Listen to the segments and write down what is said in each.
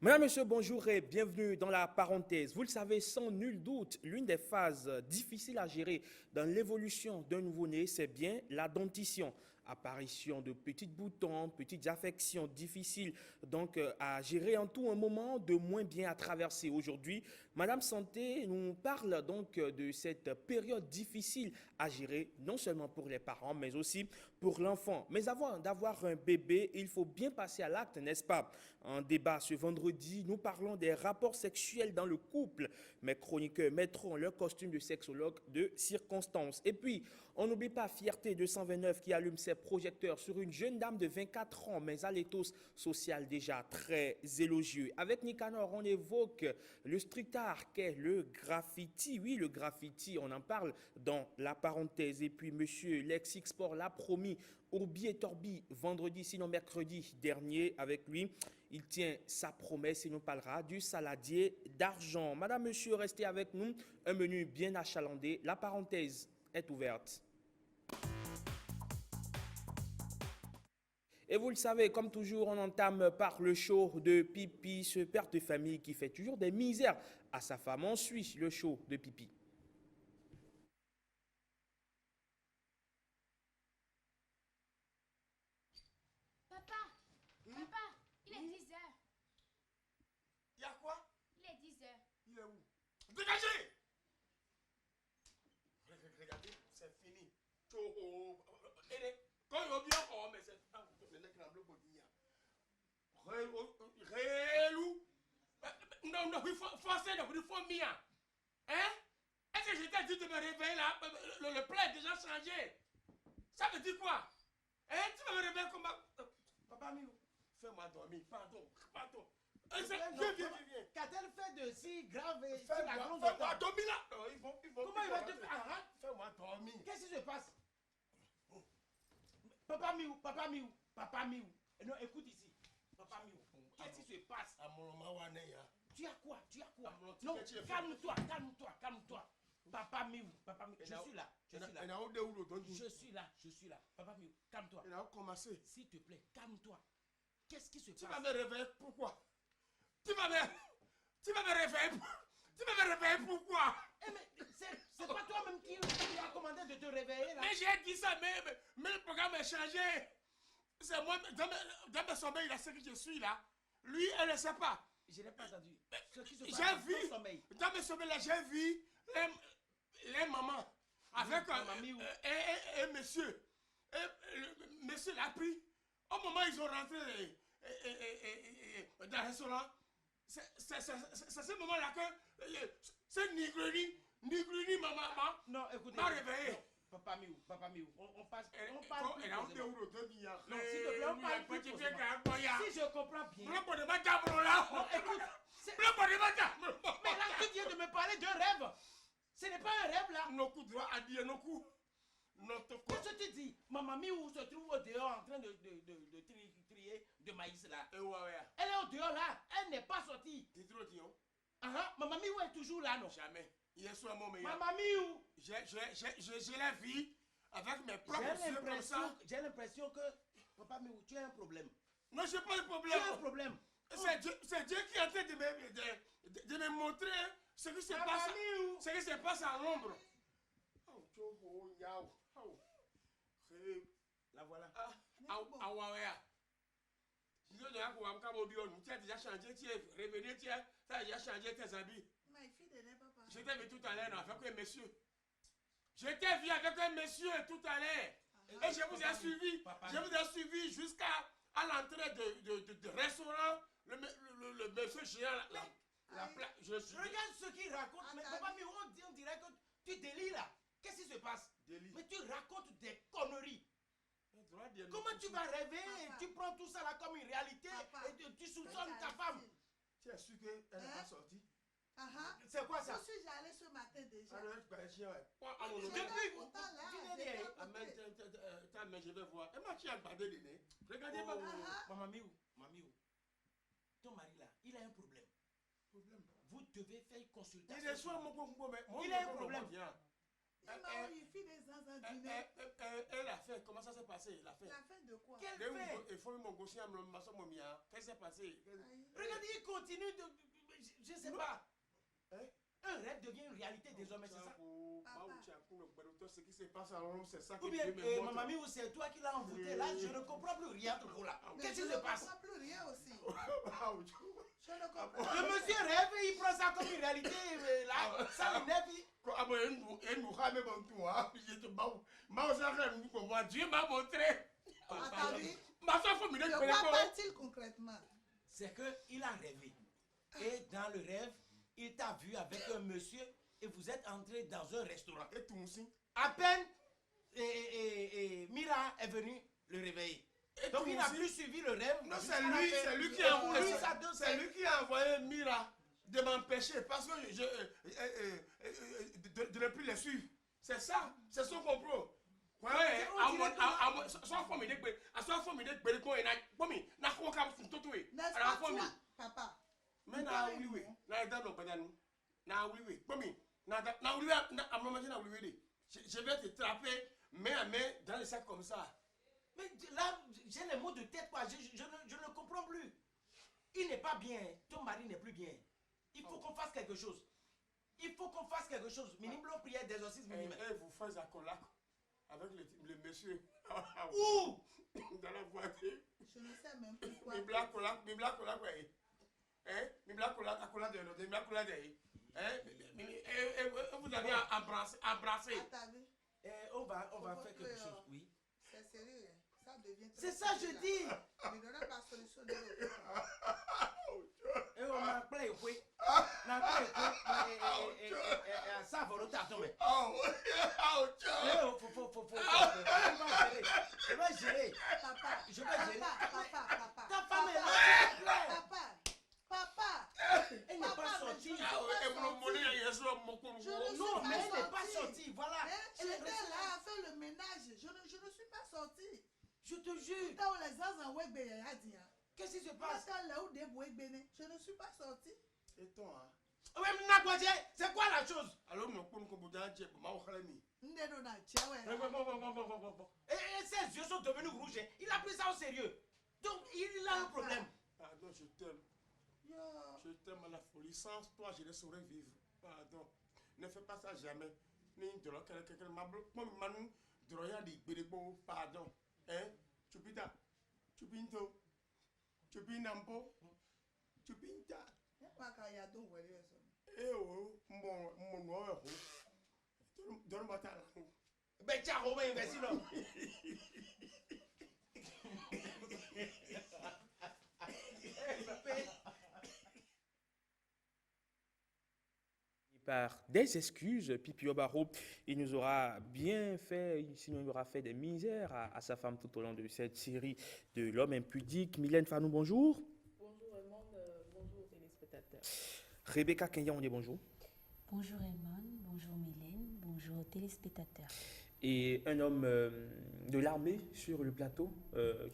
Madame, Monsieur, bonjour et bienvenue dans la parenthèse. Vous le savez sans nul doute, l'une des phases difficiles à gérer dans l'évolution d'un nouveau-né, c'est bien la dentition. Apparition de petits boutons, petites affections difficiles donc à gérer en tout un moment de moins bien à traverser. Aujourd'hui, Madame Santé nous parle donc de cette période difficile à gérer, non seulement pour les parents, mais aussi pour l'enfant. Mais avant d'avoir un bébé, il faut bien passer à l'acte, n'est-ce pas? En débat ce vendredi, nous parlons des rapports sexuels dans le couple. Mes chroniqueurs mettront leur costume de sexologue de circonstance. Et puis, on n'oublie pas Fierté 229 qui allume ses projecteurs sur une jeune dame de 24 ans, mais à l'éthos social déjà très élogieux. Avec Nicanor, on évoque le street art qu'est le graffiti. Oui, le graffiti, on en parle dans la parenthèse. Et puis, monsieur Lexixport l'a promis, Urbi et Torbi, vendredi, sinon mercredi dernier, avec lui. Il tient sa promesse et nous parlera du saladier d'argent. Madame, monsieur, restez avec nous. Un menu bien achalandé. La parenthèse est ouverte. Et vous le savez, comme toujours, on entame par le show de Pipi, ce père de famille qui fait toujours des misères à sa femme. On suit le show de Pipi. Papa, papa, il est 10 heures. Il y a quoi? Il est 10 heures. Il est où? Dégagez! Regardez, c'est fini. Quand il va bien, oh, mais c'est. Réelou? Non, non, il faut forcer, il faut mien. Hein? Est-ce que je t'ai dit de me réveiller là? Le plat est déjà changé. Ça veut dire quoi? Hein? Tu vas me réveiller comme. Papa Miou, fais-moi dormir. Pardon, pardon. Viens. Qu'a-t-elle fait de si grave et si la grande Fais-moi dormir là. Comment il va te faire? Fais-moi dormir. Qu'est-ce qui se passe? Papa Miou. Non, écoute ici. Papa Miou, qu'est-ce qui se passe? Tu as quoi? Non, calme-toi. Papa Miou, je suis là. Je suis là. Papa Miou, calme-toi. S'il te plaît, calme-toi. Qu'est-ce qui se passe? Tu vas me réveiller pourquoi? Tu vas me réveiller pourquoi? Eh mais c'est pas toi-même qui a commandé de te réveiller là. Mais j'ai dit ça, mais le programme est changé. C'est moi, dans mes sommeils, il a ce que je suis là. Lui, elle ne sait pas. Je n'ai pas entendu. Ce qui se passe J'ai dans vu, ton sommeil. dans mes sommeils là, j'ai vu les mamans avec un monsieur. Et monsieur l'a pris. Au moment où ils ont rentré dans le restaurant, c'est ce moment-là que ce Nigroni, maman, Non, écoutez. m'a réveillé. Non. Papa Miou, on parle plus Non, s'il posément. te plaît, on parle plus posément. Si je comprends bien. Non, écoute. Mais là, tu viens de me parler d'un rêve. Ce n'est pas un rêve là. Qu'est-ce que tu dis? Maman Miou se trouve au dehors en train de trier de maïs là. Elle est au dehors là. Elle n'est pas sortie. Maman Miou est toujours là, non? Jamais. Hier soir, mon meilleur. Maman Miou. Je la vis avec mes propres yeux comme ça. J'ai l'impression que, Papa Miou, tu as un problème. Non, je n'ai pas de problème. Tu as un problème. C'est Dieu qui est en train de me montrer ce qui se passe à l'ombre. La voilà. Tu as déjà changé, tu es revenu, tu as déjà changé tes habits. Je t'ai vu tout à l'heure avec un monsieur. Je t'ai vu avec un monsieur tout à l'heure. Et je vous ai suivi. Je vous ai suivi jusqu'à l'entrée de restaurant. Le monsieur géant. Regarde ce qu'il raconte. Mais Papa Miou, on dirait que tu délis là. Qu'est-ce qui se passe? Mais tu racontes des conneries. Comment tu vas rêver? Tu prends tout ça là comme une réalité et tu soupçonnes ta femme. Tu es sûr qu'elle n'est pas sortie? C'est quoi ça? Je suis allée ce matin déjà. Mais je vais voir. Et moi, tu as gardé le nez. Regardez pas. Maman Miou, ton mari là, il a un problème. Vous devez faire une consultation. Il a un problème. Elle a fait, comment ça s'est passé? La fête. La fête de quoi? Quelle fête? Il faut me gaucher à Momia. Qu'est-ce qui s'est passé? Regardez, il continue de... Je ne sais pas. Un rêve devient une réalité désormais, c'est ça? Ce qui se passe à Rome, c'est ça Ou que bien, Dieu me montre. ma mamie, ou c'est toi qui l'as envoûté. Là, je ne comprends plus rien de vous là. Qu'est-ce qui se passe? Je ne comprends plus rien aussi. Je ne Ah, comprends Le monsieur rêve et il prend ça comme une réalité. Là, ça l'énerve. Dieu m'a montré. Attendez. Ma soeur, faut me dire De que quoi parle-t-il concrètement? C'est qu'il a rêvé. Et dans le rêve, il t'a vu avec un monsieur et vous êtes entré dans un restaurant. Et tout aussi. À peine, Mira est venue le réveiller. Et Donc tout il n'a aussi. plus suivi le rêve. Non, jusqu'à c'est la lui, fin. c'est lui qui Et a envoyé, lui, ça donne- c'est lui qui a envoyé Mira de m'empêcher parce que de ne plus les suivre. C'est ça, c'est son complot. Ouais, soit faut me dire que, soit faut me dire que quoi, na quoi comme tout tout. N'est-ce pas toi, papa? Mais na oui, na dans le badani. Na oui, comme na oui, na maman na oui. Je vais te trapper main à main dans le sac comme ça. Mais là, j'ai les mots de tête, quoi. Je ne comprends plus. Il n'est pas bien. Ton mari n'est plus bien. Il faut qu'on fasse quelque chose. Il faut qu'on fasse quelque chose. Minimum prière d'exorcisme minimum. Et vous faites un colac avec le monsieur. Où? Dans la voiture. Je ne sais même plus quoi. Mi black colac, ouais. Mi black colac, mi black colac. Vous avez embrassé. Attendez. On va Faut faire que, quelque chose. Oui. C'est sérieux. Hein. Ça devient très C'est ça, je sérieux, dis. là. Ne donnez pas solution de l'autre. Et on m'a appelé, oui. On m'a appelé, ça va tomber. Je vais gérer. Papa, Je vais gérer. papa. Ta femme est là, s'il te plaît. Papa. Elle n'est pas sortie. Non, mais elle n'est pas sortie. Voilà. Elle est J'étais restée là à faire le ménage. Je ne suis pas sortie. Je te jure. Quand on les a envoyés, Qu'est-ce qui se passe? je ne suis pas sortie. Et toi, hein? Ouais, mais Nakwadje, c'est quoi la chose? Alors, nous pouvons dire Et ses yeux sont devenus rouges. Il a pris ça au sérieux. Donc, il a un problème. pardon, je t'aime. Je t'aime à la folie. Sans toi, je ne saurais vivre. Pardon. Ne fais pas ça jamais. Pardon. Hein? Chupita. Chupinto. Chupinampo. Chupinta. Eh oh, mon donne-moi ta langue. Ben, tiens, Romain, mais sinon. Par des excuses, Pipi Obaro, il nous aura bien fait, sinon il aura fait des misères à sa femme tout au long de cette série de L'homme impudique. Mylène Fanou, bonjour. Bonjour Raymond, bonjour aux téléspectateurs. Rebecca Kenyaonde, bonjour. Bonjour Raymond, bonjour Mylène, bonjour aux téléspectateurs. Et un homme de l'armée sur le plateau,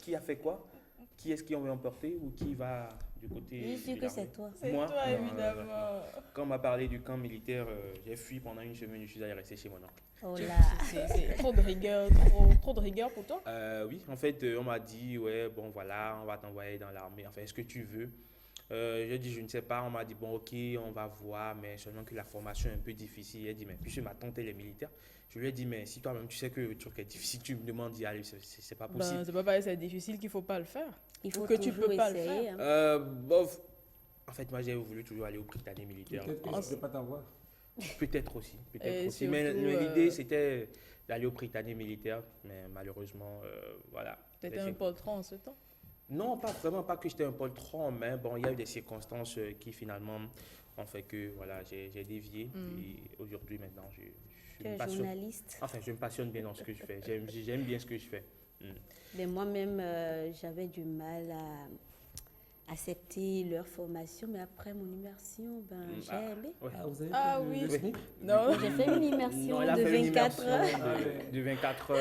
qui a fait quoi? Qui est-ce qui en veut emporter ou qui va du côté Je suis de que l'armée? c'est toi. C'est Moi, toi, non, évidemment. Quand on m'a parlé du camp militaire, j'ai fui pendant une semaine, je suis allé rester chez mon oncle. Oh là. C'est trop de rigueur, trop de rigueur pour toi. Oui, en fait, on m'a dit, ouais, bon, voilà, on va t'envoyer dans l'armée. Enfin, est-ce que tu veux? J'ai dit, je ne sais pas. On m'a dit, bon, ok, on va voir, mais seulement que la formation est un peu difficile. Elle dit, mais puisque ma tante, elle est militaire, je lui ai dit, mais si toi-même, tu sais que le truc est difficile, tu me demandes d'y aller, c'est pas possible. Ben, c'est pas parce que c'est difficile qu'il faut pas le faire. Il faut que tu toujours peux pas le essayer. faire. Hein. Bof, en fait, moi, j'ai voulu toujours aller au Britannique militaire. Peut-être que je ne peux pas t'avoir. Peut-être aussi, Et aussi. Mais surtout, l'idée, c'était d'aller au Britannique militaire, mais malheureusement, voilà. T'étais un poltron en ce temps. Non, pas vraiment, pas que j'étais un poltron, mais bon, il y a eu des circonstances qui finalement ont fait que voilà, j'ai dévié. Et aujourd'hui, maintenant, je Tu es me passionne. journaliste. Enfin, je me passionne bien dans ce que je fais. J'aime bien ce que je fais. Mais moi-même, j'avais du mal accepté leur formation, mais après mon immersion, j'ai aimé. Ouais. Ah, vous avez Ah fait oui. le SMIC? Non, J'ai fait une immersion Non, elle a de fait une 24 immersion heures. de 24 heures.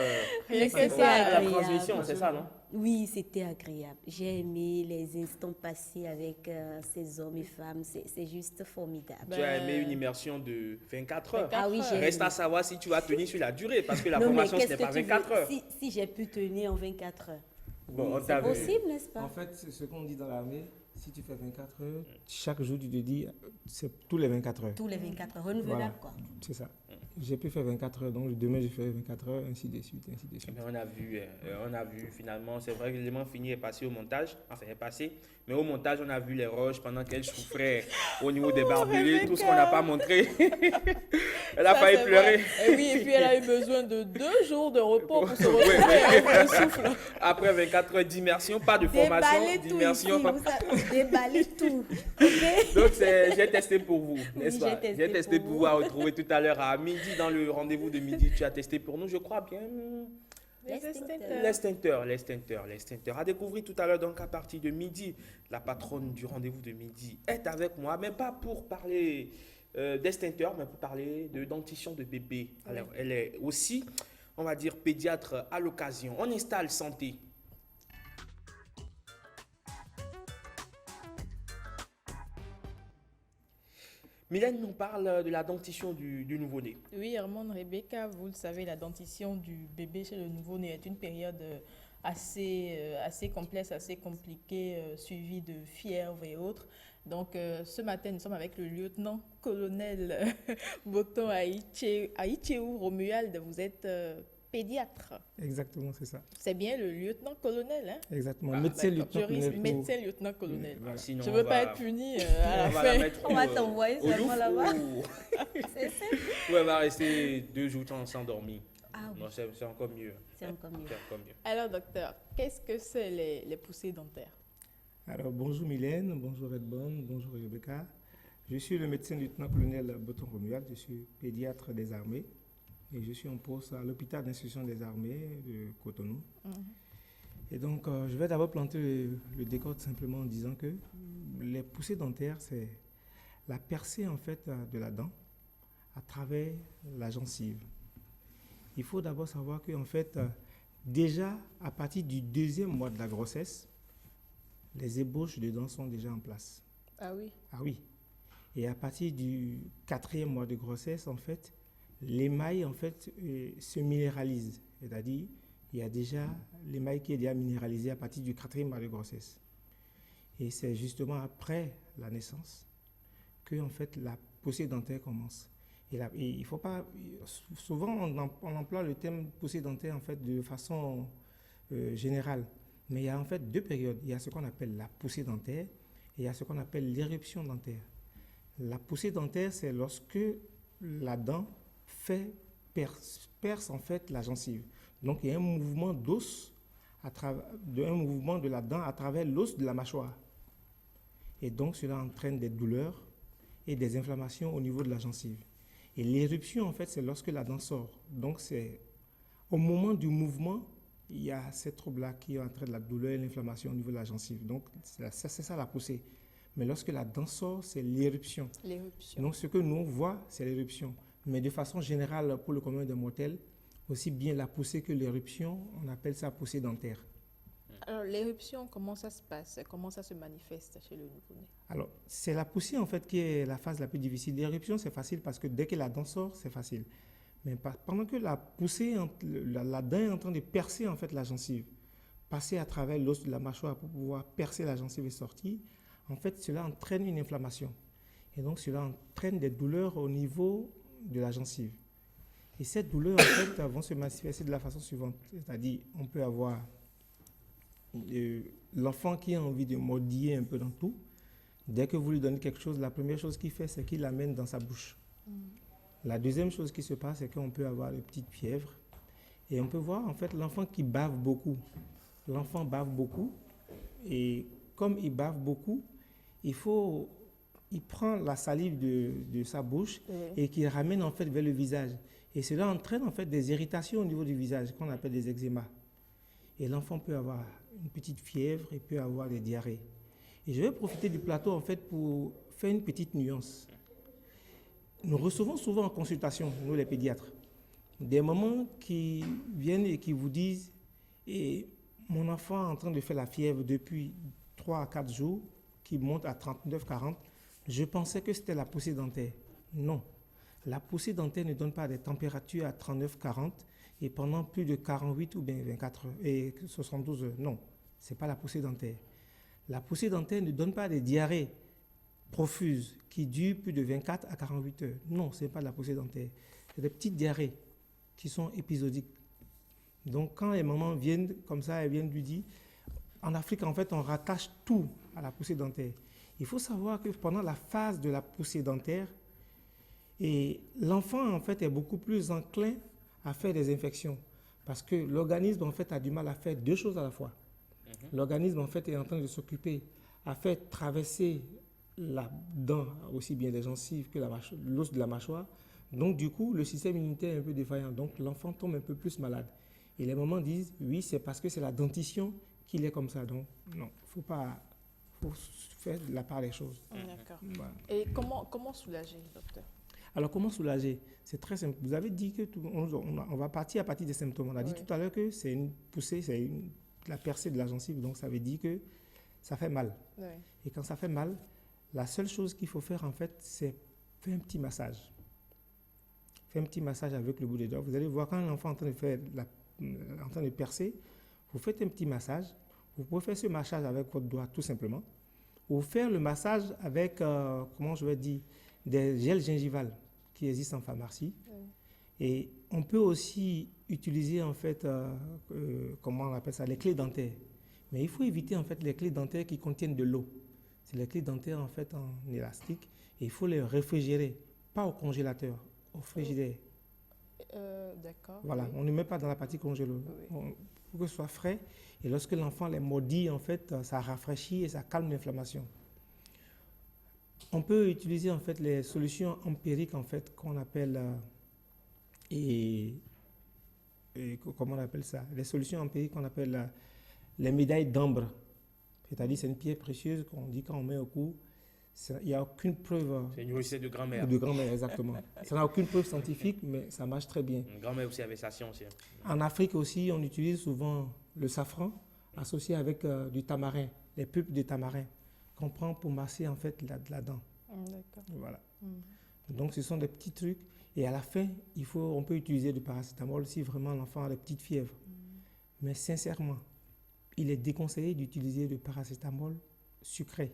rien que C'était ça. À la agréable. transmission, c'est ça, non? Oui, c'était agréable. J'ai aimé les instants passés avec ces hommes et femmes. C'est juste formidable. Ben, Tu as aimé une immersion de 24 heures. Ah oui, j'ai Reste aimé. à savoir si tu vas tenir sur la durée, parce que la Non, mais formation, ce qu'est-ce n'est pas que tu 24 veux? heures. Si j'ai pu tenir en 24 heures. Bon, on C'est t'a vu. possible, n'est-ce pas? En fait, c'est ce qu'on dit dans l'armée, si tu fais 24 heures, chaque jour tu te dis, c'est tous les 24 heures. Tous les 24 heures, renouvelable Voilà. quoi. C'est ça. J'ai pu faire 24 heures, donc demain je fais 24 heures, ainsi de suite, ainsi de suite. Mais on a vu finalement, c'est vrai que l'élément fini est passé au montage, enfin est passé, mais au montage on a vu les roches pendant qu'elle souffrait au niveau des barbelés, tout ce qu'on n'a pas montré. Elle a Ça, failli c'est pleurer. vrai. Et oui, et puis elle a eu besoin de 2 jours de repos pour se Ouais, retrouver avec le souffle. Après 24 heures d'immersion, pas de formation, Déballez tout ici, d'immersion. déballez tout. Ok? Donc j'ai testé pour vous, n'est-ce Oui, pas? j'ai J'ai testé testé pour pour vous. vous à retrouver tout à l'heure à midi dans le rendez-vous de midi. Tu as testé pour nous, je crois bien. L'extincteur. À découvrir tout à l'heure, donc à partir de midi. La patronne du rendez-vous de midi est avec moi, mais pas pour parler d'extincteur, mais pour parler de dentition de bébé. Alors, elle est aussi, on va dire, pédiatre à l'occasion. On installe santé. Mylène nous parle de la dentition du nouveau-né. Oui, Hermone, Rebecca, vous le savez, la dentition du bébé chez le nouveau-né est une période assez complexe, assez compliquée, suivie de fièvre et autres. Donc, ce matin, nous sommes avec le lieutenant-colonel Boton Aïtchéou Romuald. Vous êtes pédiatre. Exactement, c'est ça. C'est bien le lieutenant-colonel, hein? Exactement. Ah, médecin D'accord. Je lieutenant-colonel. risque médecin lieutenant-colonel. Voilà. Sinon, Je ne on veux pas va- être puni on à la va la fin. mettre On va t'envoyer au seulement Louvre là-bas. ou- C'est ça. ou elle va rester 2 jours sans dormir. Ah oui, Non, c'est encore mieux. c'est encore mieux. C'est encore mieux. Alors, docteur, qu'est-ce que c'est les poussées dentaires? Alors, bonjour Mylène, bonjour Redbone, bonjour Rebecca. Je suis le médecin lieutenant-colonel Boton Romuald, je suis pédiatre des armées et je suis en poste à l'hôpital d'instruction des armées de Cotonou. Et donc, je vais d'abord planter le décor simplement en disant que les poussées dentaires, c'est la percée en fait de la dent à travers la gencive. Il faut d'abord savoir que en fait, déjà à partir du 2e mois de la grossesse, les ébauches de dents sont déjà en place. Ah oui. Ah oui. Et à partir du 4e mois de grossesse, en fait, l'émail en fait se minéralise. C'est-à-dire, il y a déjà l'émail qui est déjà minéralisé à partir du 4e mois de grossesse. Et c'est justement après la naissance que en fait la poussée dentaire commence. Et il faut pas. Souvent, on emploie le terme poussée dentaire en fait de façon générale. Mais il y a en fait 2 périodes. Il y a ce qu'on appelle la poussée dentaire et il y a ce qu'on appelle l'éruption dentaire. La poussée dentaire, c'est lorsque la dent perce en fait la gencive. Donc il y a un mouvement d'os, un mouvement de la dent à travers l'os de la mâchoire. Et donc cela entraîne des douleurs et des inflammations au niveau de la gencive. Et l'éruption, en fait, c'est lorsque la dent sort. Donc c'est au moment du mouvement, il y a ces troubles-là qui entraînent la douleur et l'inflammation au niveau de la gencive. Donc c'est ça la poussée. Mais lorsque la dent sort, c'est l'éruption. L'éruption. Donc ce que nous on voit, c'est l'éruption. Mais de façon générale, pour le commun des mortels, aussi bien la poussée que l'éruption, on appelle ça poussée dentaire. Alors, l'éruption, comment ça se passe? Comment ça se manifeste chez le nouveau-né? Alors, c'est la poussée en fait qui est la phase la plus difficile. L'éruption, c'est facile parce que dès que la dent sort, c'est facile. Mais pendant que la poussée, la dent est en train de percer en fait la gencive, passer à travers l'os de la mâchoire pour pouvoir percer la gencive et sortir, en fait, cela entraîne une inflammation. Et donc, cela entraîne des douleurs au niveau de la gencive. Et ces douleurs, en fait, vont se manifester de la façon suivante. C'est-à-dire, on peut avoir l'enfant qui a envie de mordiller un peu dans tout. Dès que vous lui donnez quelque chose, la première chose qu'il fait, c'est qu'il l'amène dans sa bouche. La deuxième chose qui se passe, c'est qu'on peut avoir des petites fièvres. Et on peut voir, en fait, l'enfant qui bave beaucoup. L'enfant bave beaucoup. Et comme il bave beaucoup, il prend la salive de sa bouche et qu'il ramène, en fait, vers le visage. Et cela entraîne, en fait, des irritations au niveau du visage, qu'on appelle des eczémas. Et l'enfant peut avoir une petite fièvre et peut avoir des diarrhées. Et je vais profiter du plateau en fait pour faire une petite nuance. Nous recevons souvent en consultation, nous les pédiatres, des mamans qui viennent et qui vous disent et mon enfant est en train de faire la fièvre depuis 3 à 4 jours, qui monte à 39-40, je pensais que c'était la poussée dentaire. Non, la poussée dentaire ne donne pas des températures à 39-40 et pendant plus de 48 ou bien 24 heures et 72 heures. Non, ce n'est pas la poussée dentaire. La poussée dentaire ne donne pas des diarrhées profuses qui durent plus de 24 à 48 heures. Non, ce n'est pas de la poussée dentaire. C'est des petites diarrhées qui sont épisodiques. Donc, quand les mamans viennent comme ça, elles viennent lui dire, en Afrique, en fait, on rattache tout à la poussée dentaire. Il faut savoir que pendant la phase de la poussée dentaire, et l'enfant, en fait, est beaucoup plus enclin à faire des infections parce que l'organisme, en fait, a du mal à faire 2 choses à la fois. L'organisme, en fait, est en train de s'occuper à faire traverser la dent, aussi bien des gencives que l'os de la mâchoire. Donc, du coup, le système immunitaire est un peu défaillant. Donc, l'enfant tombe un peu plus malade. Et les mamans disent, oui, c'est parce que c'est la dentition qu'il est comme ça. Donc, non, il faut faire de la part des choses. D'accord. Voilà. Et comment soulager, docteur? Alors, comment soulager? C'est très simple. Vous avez dit que on va partir à partir des symptômes. On a dit tout à l'heure que c'est une poussée, la percée de la gencive. Donc, ça veut dire que ça fait mal. Oui. Et quand ça fait mal, la seule chose qu'il faut faire, en fait, c'est faire un petit massage. Faire un petit massage avec le bout des doigts. Vous allez voir quand l'enfant est en train de faire en train de percer, vous faites un petit massage. Vous pouvez faire ce massage avec votre doigt, tout simplement. Ou faire le massage avec, comment je vais dire, des gels gingivales qui existent en pharmacie. Et on peut aussi utiliser, en fait, comment on appelle ça, les clés dentaires. Mais il faut éviter, en fait, les clés dentaires qui contiennent de l'eau. C'est les clés dentaires, en fait, en élastique. Et il faut les réfrigérer, pas au congélateur, au frigidaire. D'accord. Voilà, Oui. on ne met pas dans la partie congélo. Oui. Pour que ce soit frais. Et lorsque l'enfant les mordit, en fait, ça rafraîchit et ça calme l'inflammation. On peut utiliser, en fait, les solutions empiriques, en fait, qu'on appelle... comment on appelle ça? Les solutions empiriques qu'on appelle les médailles d'ambre. C'est-à-dire, c'est une pierre précieuse qu'on dit quand on met au cou. Il n'y a aucune preuve. C'est une recette de grand-mère. De grand-mère, exactement. Ça n'a aucune preuve scientifique, mais ça marche très bien. Une grand-mère aussi avait sa science. Hein. En Afrique aussi, on utilise souvent le safran associé avec du tamarin, les pulpes de tamarin qu'on prend pour masser en fait la dent. D'accord. Voilà. Donc, ce sont des petits trucs. Et à la fin, on peut utiliser du paracétamol si vraiment l'enfant a des petites fièvres. Mais sincèrement, il est déconseillé d'utiliser du paracétamol sucré.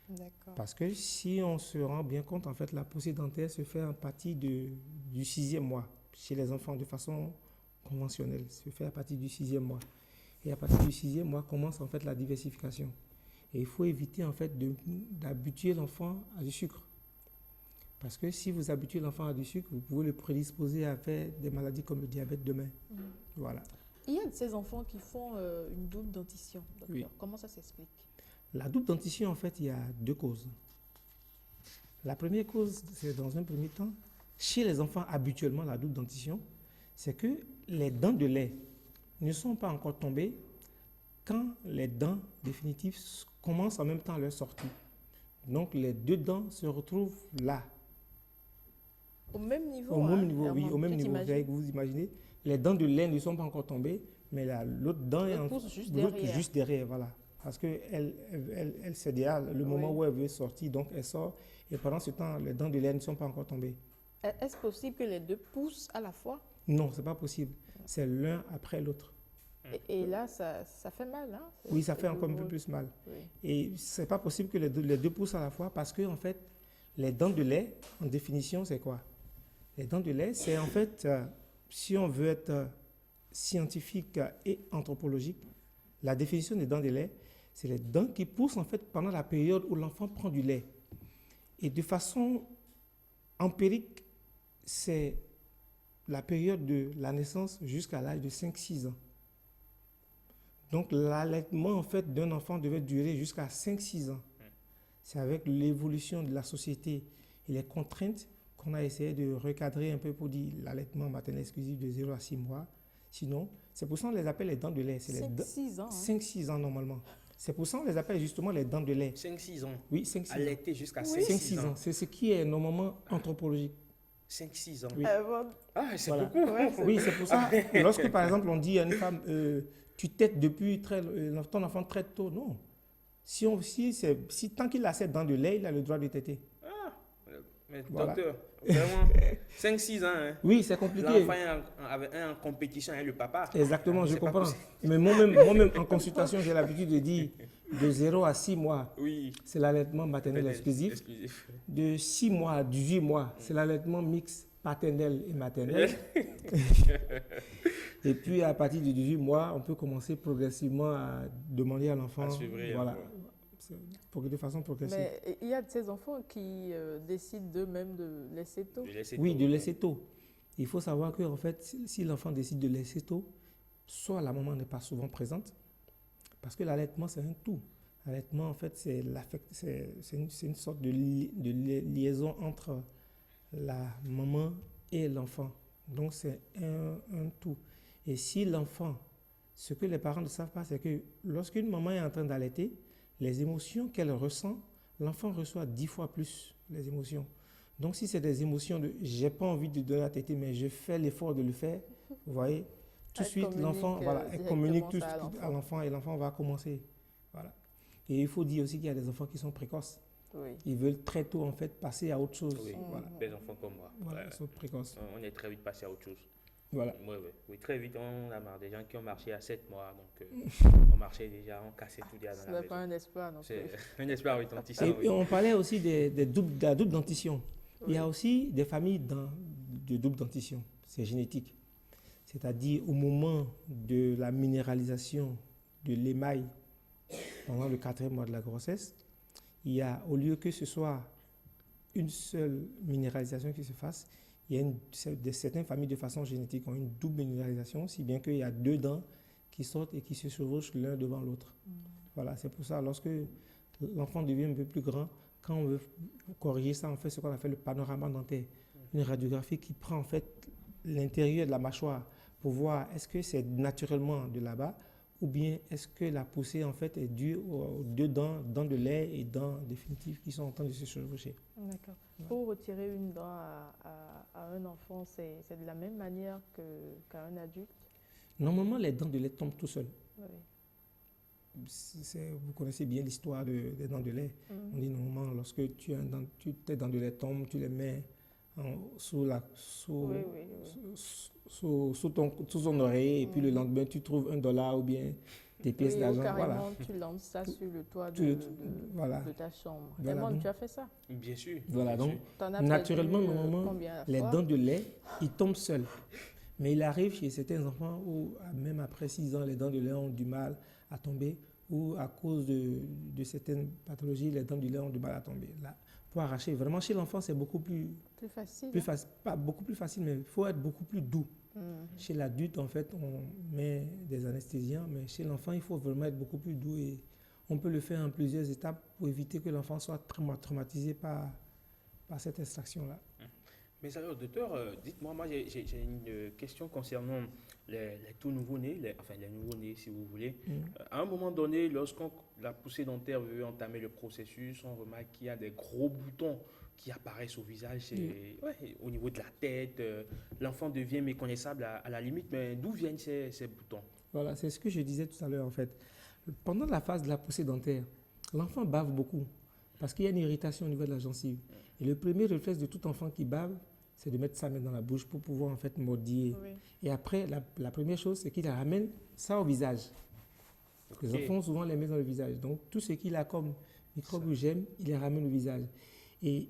D'accord. Parce que si on se rend bien compte, en fait, la poussée dentaire se fait à partir du 6e mois. Chez les enfants, de façon conventionnelle, se fait à partir du 6e mois. Et à partir du 6e mois, commence en fait la diversification. Et il faut éviter en fait d'habituer l'enfant à du sucre. Parce que si vous habituez l'enfant à du sucre, vous pouvez le prédisposer à faire des maladies comme le diabète demain. Voilà. Il y a de ces enfants qui font une double dentition, docteur. Oui. Comment ça s'explique? La double dentition, en fait, il y a 2 causes. La première cause, c'est dans un premier temps, chez les enfants habituellement, la double dentition, c'est que les dents de lait ne sont pas encore tombées quand les dents définitives commencent en même temps leur sortie. Donc, les 2 dents se retrouvent là. Au même niveau. Au hein, même niveau, oui, Herman, au même tu niveau. t'imagines? Vous imaginez, les dents de lait ne sont pas encore tombées, mais l'autre dent Elle est pousse juste l'autre derrière. juste derrière, voilà. Parce qu'elle c'est déjà le moment où elle veut sortir, donc elle sort. Et pendant ce temps, les dents de lait ne sont pas encore tombées. Est-ce possible que les deux poussent à la fois? Non, c'est pas possible. C'est l'un après l'autre. Et là, ça fait mal, hein? Oui, ça fait encore un peu douloureux. plus mal. Oui. Et c'est pas possible que les deux poussent à la fois parce que, en fait, les dents de lait, en définition, c'est quoi? Les dents de lait, c'est en fait, si on veut être scientifique et anthropologique, la définition des dents de lait, c'est les dents qui poussent en fait pendant la période où l'enfant prend du lait. Et de façon empirique, c'est la période de la naissance jusqu'à l'âge de 5-6 ans. Donc l'allaitement en fait d'un enfant devait durer jusqu'à 5-6 ans. C'est avec l'évolution de la société et les contraintes qu'on a essayé de recadrer un peu pour dire l'allaitement maternel exclusif de 0 à 6 mois. Sinon, c'est pour ça qu'on les appelle les dents de lait. C'est 5-6 ans. Hein. 5-6 ans normalement. C'est pour ça qu'on les appelle justement les dents de lait. 5-6 ans. Oui, 5-6 ans. Allaiter jusqu'à 5-6 ans. ans. C'est ce qui est normalement anthropologique. 5-6 ans. Oui. Ah, c'est Voilà. beaucoup. Oui, c'est pour ça. Lorsque, par exemple, on dit à une femme, tu tètes depuis ton enfant très tôt, non. Si tant qu'il a cette dent de lait, il a le droit de téter. Ah, mais Voilà. docteur, vraiment, 5-6 ans. Hein. Oui, c'est compliqué. L'enfant est en compétition avec le papa. Exactement, je C'est pas comprends. possible. Mais moi-même, en consultation, j'ai l'habitude de dire de 0 à 6 mois, Oui. c'est l'allaitement maternel exclusif. De 6 mois à 18 mois, c'est l'allaitement mixte paternel et maternel. Et puis, à partir de 18 mois, on peut commencer progressivement à demander à l'enfant. À suivre, Voilà. De façon progressive. Mais il y a de ces enfants qui décident d'eux-mêmes de laisser tôt. Oui, de laisser tôt. Il faut savoir que, en fait, si l'enfant décide de laisser tôt, soit la maman n'est pas souvent présente, parce que l'allaitement, c'est un tout. L'allaitement, en fait, c'est une sorte de liaison entre la maman et l'enfant. Donc, c'est un tout. Et si l'enfant, ce que les parents ne savent pas, c'est que lorsqu'une maman est en train d'allaiter, les émotions qu'elle ressent, l'enfant reçoit 10 fois plus les émotions. Donc, si c'est des émotions de « j'ai pas envie de donner à téter, mais je fais l'effort de le faire », vous voyez, tout de suite, l'enfant, elle communique tout à l'enfant et l'enfant va commencer. Voilà. Et il faut dire aussi qu'il y a des enfants qui sont précoces. Oui. Ils veulent très tôt, en fait, passer à autre chose. Oui, Voilà. des enfants comme moi. Voilà, ils sont précoces. On est très vite passé à autre chose. Voilà. Oui, très vite, on a marre des gens qui ont marché à 7 mois. Donc, on marchait déjà, on cassait tout déjà dans Ce la n'est maison. pas un espoir non plus. C'est un espoir retentissant. Et on parlait aussi de la double dentition. Oui. Il y a aussi des familles de double dentition. C'est génétique. C'est-à-dire au moment de la minéralisation de l'émail pendant le 4e mois de la grossesse, il y a, au lieu que ce soit une seule minéralisation qui se fasse, il y a certaines familles de façon génétique ont une double minéralisation, si bien qu'il y a 2 dents qui sortent et qui se chevauchent l'un devant l'autre. Voilà, c'est pour ça, lorsque l'enfant devient un peu plus grand, quand on veut corriger ça, on fait ce qu'on appelle le panorama dentaire, une radiographie qui prend en fait l'intérieur de la mâchoire pour voir est-ce que c'est naturellement de là-bas ou bien est-ce que la poussée en fait est due aux 2 dents de lait et dents définitives qui sont en train de se chevaucher. D'accord. Pour retirer une dent à un enfant, c'est de la même manière qu'à un adulte? Normalement, les dents de lait tombent tout seuls. Oui. Vous connaissez bien l'histoire des dents de lait. On dit normalement, lorsque tes dents de lait tombent, tu les mets sous ton oreille et puis le lendemain, tu trouves $1 ou bien des pièces d'argent. Carrément, Voilà. tu lances ça sur le toit de ta chambre. Voilà, Edmond, donc. tu as fait ça? Bien sûr. Voilà, bien donc sûr. T'en as naturellement, perdu, normalement, combien à la les fois? dents de lait, ils tombent seuls. Mais il arrive chez certains enfants où, même après 6 ans, les dents de lait ont du mal à tomber ou à cause de certaines pathologies, les dents de lait ont du mal à tomber. Là, pour arracher, vraiment, chez l'enfant, c'est beaucoup plus facile. pas beaucoup plus facile, mais il faut être beaucoup plus doux. Chez l'adulte, en fait, on met des anesthésiants, mais chez l'enfant, il faut vraiment être beaucoup plus doux et on peut le faire en plusieurs étapes pour éviter que l'enfant soit traumatisé par cette extraction-là. Mais alors, docteur, dites-moi, moi j'ai une question concernant les tout nouveau-nés, les nouveau-nés si vous voulez. À un moment donné, lorsqu'on la poussée dentaire veut entamer le processus, on remarque qu'il y a des gros boutons qui apparaissent au visage, au niveau de la tête. L'enfant devient méconnaissable à la limite, mais d'où viennent ces boutons? Voilà, c'est ce que je disais tout à l'heure en fait. Pendant la phase de la poussée dentaire, l'enfant bave beaucoup parce qu'il y a une irritation au niveau de la gencive. Et le premier réflexe de tout enfant qui bave, c'est de mettre sa main dans la bouche pour pouvoir en fait mordiller. Oui. Et après, la première chose, c'est qu'il ramène ça au visage. Les enfants souvent les mettent dans le visage. Donc tout ce qu'il a comme microbes ou germes, il les ramène au visage. Et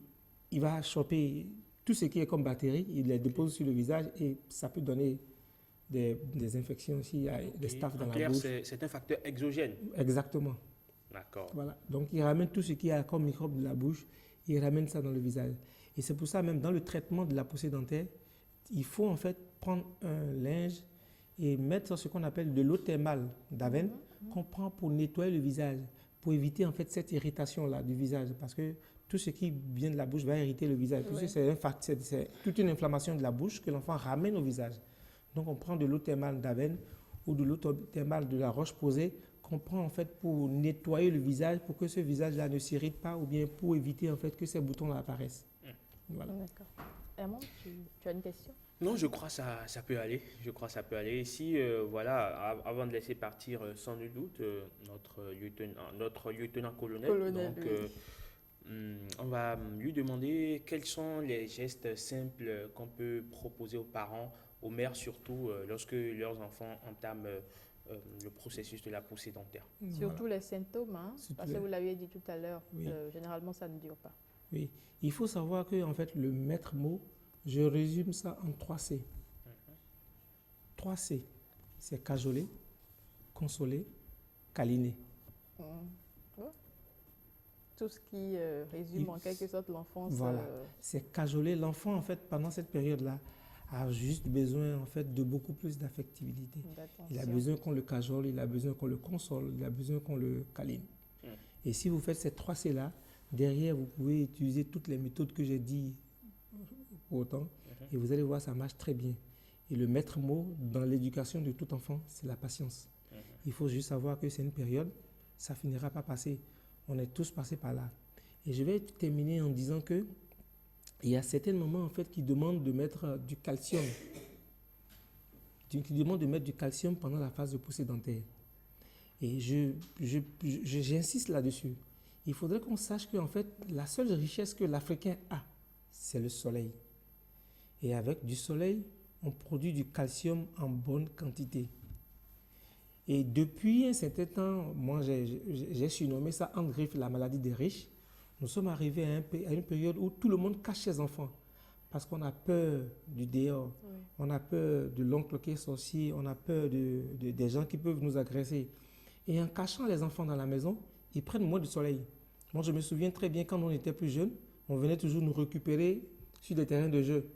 il va choper tout ce qui est comme bactéries, il les dépose sur le visage et ça peut donner des infections aussi, des staphes dans la bouche. C'est un facteur exogène. Exactement. D'accord. Voilà. Donc il ramène tout ce qui a comme microbes de la bouche, il ramène ça dans le visage. Et c'est pour ça même dans le traitement de la poussée dentaire, il faut en fait prendre un linge et mettre ce qu'on appelle de l'eau thermale d'Aven qu'on prend pour nettoyer le visage, pour éviter en fait cette irritation-là du visage. Parce que tout ce qui vient de la bouche va irriter le visage. Oui. C'est toute une inflammation de la bouche que l'enfant ramène au visage. Donc on prend de l'eau thermale d'Aven ou de l'eau thermale de la Roche-Posay qu'on prend en fait pour nettoyer le visage, pour que ce visage-là ne s'irrite pas ou bien pour éviter en fait que ces boutons-là apparaissent. Voilà. D'accord. Herman, tu as une question? Non, je crois que ça peut aller. Je crois que ça peut aller. Ici, voilà, avant de laisser partir sans nul doute notre lieutenant-colonel. Donc, on va lui demander quels sont les gestes simples qu'on peut proposer aux parents, aux mères surtout, lorsque leurs enfants entament le processus de la poussée dentaire. Surtout les symptômes, hein, parce que vous l'aviez dit tout à l'heure, Oui. Généralement ça ne dure pas. Oui, il faut savoir que en fait, le maître mot, je résume ça en 3 C. 3 C, c'est cajoler, consoler, câliner. Ouais. Tout ce qui résume en quelque sorte l'enfance. Voilà, c'est cajoler. L'enfant, en fait, pendant cette période-là, a juste besoin, en fait, de beaucoup plus d'affectivité. Il a besoin qu'on le cajole, il a besoin qu'on le console, il a besoin qu'on le câline. Et si vous faites ces 3 C-là, derrière, vous pouvez utiliser toutes les méthodes que j'ai dit pour autant, et vous allez voir, ça marche très bien. Et le maître mot dans l'éducation de tout enfant, c'est la patience. Il faut juste savoir que c'est une période, ça finira par passer. On est tous passés par là. Et je vais terminer en disant que il y a certains moments en fait qui demandent de mettre du calcium. Qui demandent de mettre du calcium pendant la phase de poussée dentaire. Et j'insiste là-dessus. Il faudrait qu'on sache que en fait, la seule richesse que l'Africain a, c'est le soleil. Et avec du soleil, on produit du calcium en bonne quantité. Et depuis un certain temps, moi j'ai surnommé ça en griffe la maladie des riches. Nous sommes arrivés à une période où tout le monde cache ses enfants parce qu'on a peur du dehors, on a peur de l'oncle qui est sorcier, on a peur des gens qui peuvent nous agresser. Et en cachant les enfants dans la maison, ils prennent moins de soleil. Moi, je me souviens très bien quand on était plus jeunes, on venait toujours nous récupérer sur des terrains de jeu.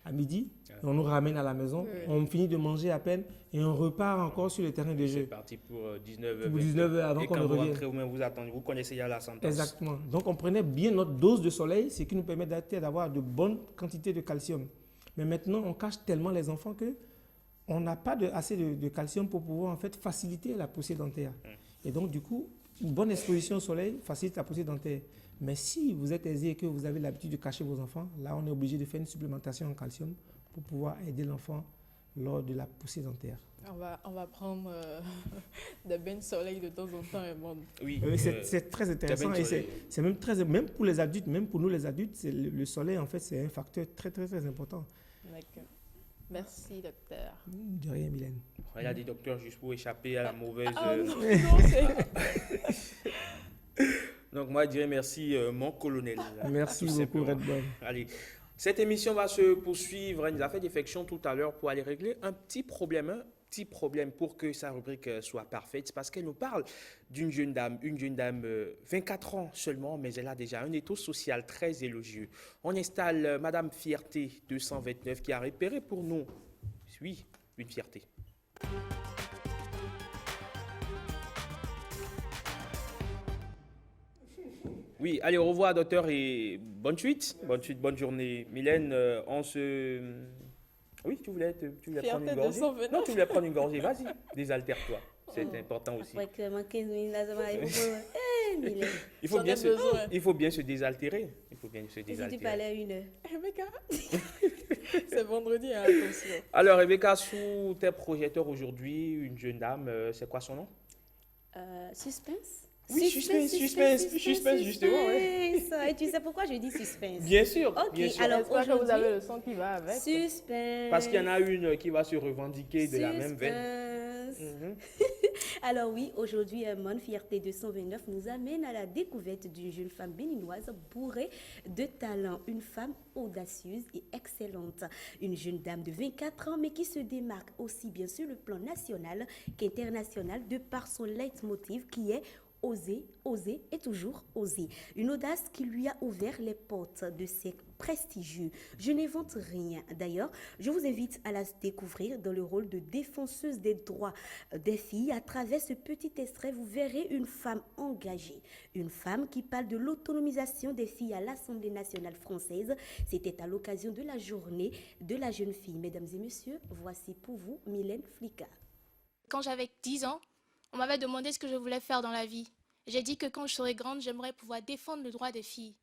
À midi, on nous ramène à la maison, on finit de manger à peine et on repart encore sur le terrain de jeu. C'est parti pour 19h. Pour 19h avant qu'on ne revienne. Et quand vous rentrez, vous attendez, vous connaissez déjà la sentence. Exactement. Donc on prenait bien notre dose de soleil, ce qui nous permet d'avoir de bonnes quantités de calcium. Mais maintenant, on cache tellement les enfants que on n'a pas assez de calcium pour pouvoir en fait faciliter la poussée dentaire. Et donc du coup, une bonne exposition au soleil facilite la poussée dentaire. Mais si vous êtes aisé et que vous avez l'habitude de cacher vos enfants, là on est obligé de faire une supplémentation en calcium pour pouvoir aider l'enfant lors de la poussée dentaire. On va prendre des bains de soleil de temps en temps. Oui, c'est très intéressant et c'est même pour les adultes, même pour nous les adultes, le soleil en fait c'est un facteur très très très important. D'accord. Merci docteur. De rien Mylène. Il a dit docteur juste pour échapper à la mauvaise... Non, Donc moi je dirais merci mon colonel. Merci beaucoup Redbone. Allez, cette émission va se poursuivre. Il nous a fait défection tout à l'heure pour aller régler un petit problème pour que sa rubrique soit parfaite. C'est parce qu'elle nous parle d'une jeune dame, 24 ans seulement, mais elle a déjà un étau social très élogieux. On installe Madame Fierté 229 qui a repéré pour nous, oui, une fierté. Oui, allez, au revoir, docteur, et bonne suite, bonne journée. Mylène, on se... Oui, tu voulais prendre une gorgée? Non, tu voulais prendre une gorgée, vas-y, désaltère-toi, c'est important aussi. Après que ma 15 minutes, là, ça va aller Mylène. Il faut bien se désaltérer. Si tu parlais à 1 heure. Rebecca, c'est vendredi, hein, attention. Alors, Rebecca, sous tes projecteurs aujourd'hui, une jeune dame, c'est quoi son nom? Suspense. Oui, suspense, justement. Ouais. Et tu sais pourquoi je dis suspense? Bien sûr. Ok, bien sûr. alors J'espère que vous avez le son qui va avec. Suspense. Parce qu'il y en a une qui va se revendiquer de la même veine. Alors oui, aujourd'hui, Mon Fierté 229 nous amène à la découverte d'une jeune femme béninoise bourrée de talent. Une femme audacieuse et excellente. Une jeune dame de 24 ans, mais qui se démarque aussi bien sur le plan national qu'international de par son leitmotiv qui est oser, oser et toujours oser. Une audace qui lui a ouvert les portes de ses prestigieux. Je n'invente rien. D'ailleurs, je vous invite à la découvrir dans le rôle de défenseuse des droits des filles. À travers ce petit extrait, vous verrez une femme engagée. Une femme qui parle de l'autonomisation des filles à l'Assemblée nationale française. C'était à l'occasion de la journée de la jeune fille. Mesdames et messieurs, voici pour vous Mylène Flicka. Quand j'avais 10 ans, On m'avait demandé ce que je voulais faire dans la vie. J'ai dit que quand je serai grande, j'aimerais pouvoir défendre le droit des filles.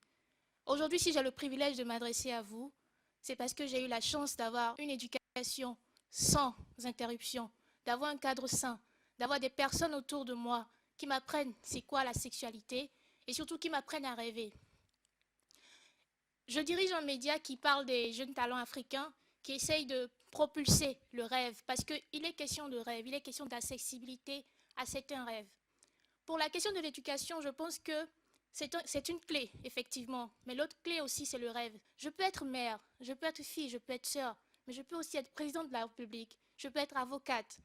Aujourd'hui, si j'ai le privilège de m'adresser à vous, c'est parce que j'ai eu la chance d'avoir une éducation sans interruption, d'avoir un cadre sain, d'avoir des personnes autour de moi qui m'apprennent c'est quoi la sexualité et surtout qui m'apprennent à rêver. Je dirige un média qui parle des jeunes talents africains, qui essaye de propulser le rêve, parce qu'il est question de rêve, il est question d'accessibilité à certains rêves. Pour la question de l'éducation, je pense que c'est une clé, effectivement, mais l'autre clé aussi, c'est le rêve. Je peux être mère, je peux être fille, je peux être sœur, mais je peux aussi être présidente de la République, je peux être avocate,